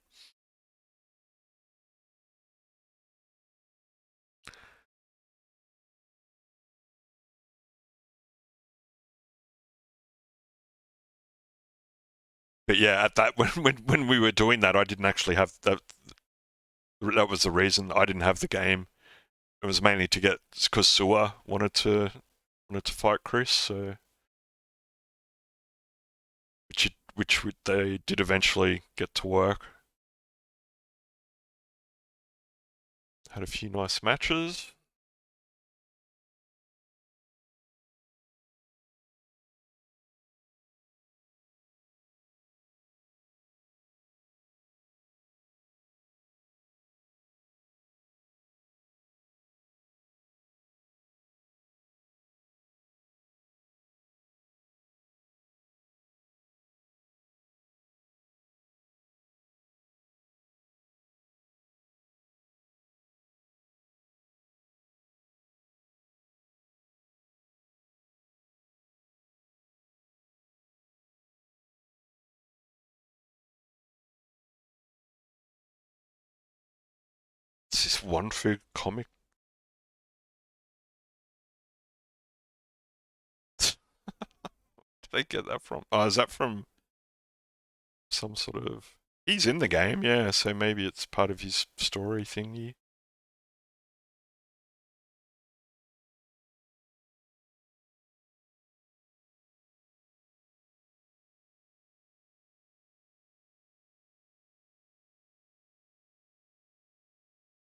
But yeah, at that when we were doing that, I didn't actually have that. That was the reason I didn't have the game. It was mainly to get because Sua wanted to fight Chris, so which they did eventually get to work. Had a few nice matches. It's this one fig comic. Did they get that from? Oh, is that from some sort of? He's in the game, yeah. So maybe it's part of his story thingy.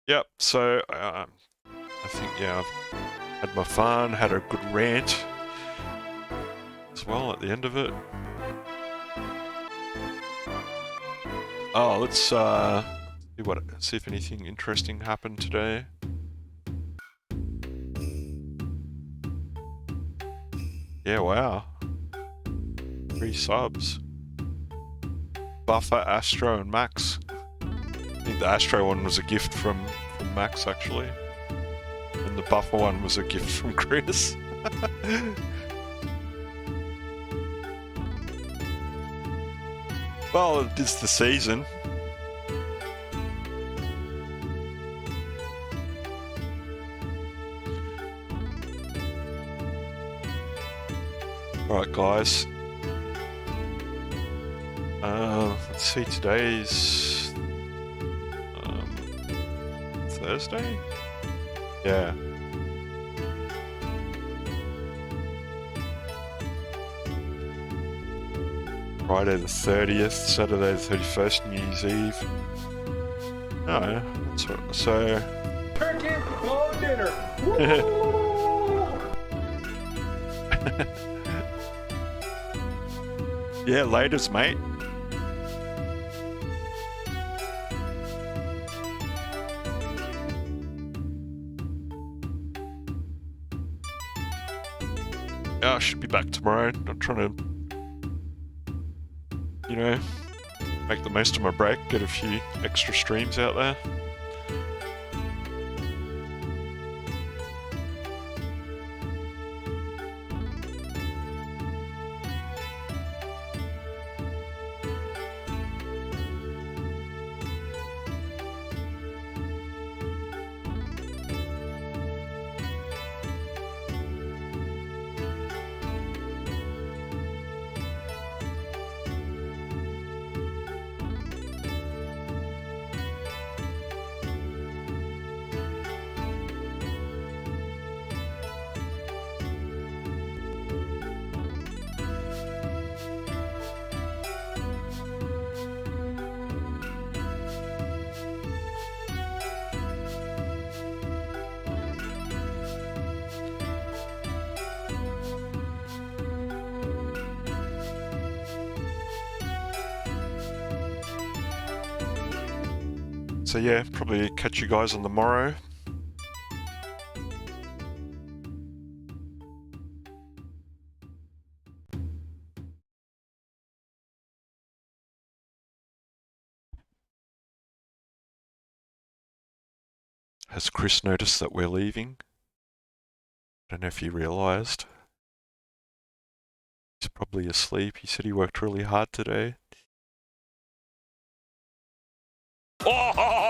Yep. So I think yeah, I've had my fun, had a good rant as well at the end of it. Oh, let's see if anything interesting happened today. Yeah, wow. 3 subs. Buffer, Astro, and Max. I think the Astro one was a gift from Max, actually. And the Buffer one was a gift from Chris. Well, it is the season. Alright, guys. Let's see, today's Thursday? Yeah. Friday the 30th, Saturday the 31st, New Year's Eve. Oh, yeah, that's right. So... Turkey for dinner. Yeah, laters, mate. Yeah, I should be back tomorrow. I'm trying to, you know, make the most of my break, get a few extra streams out there. So yeah, probably catch you guys on the morrow. Has Chris noticed that we're leaving? I don't know if he realised. He's probably asleep. He said he worked really hard today. Oh!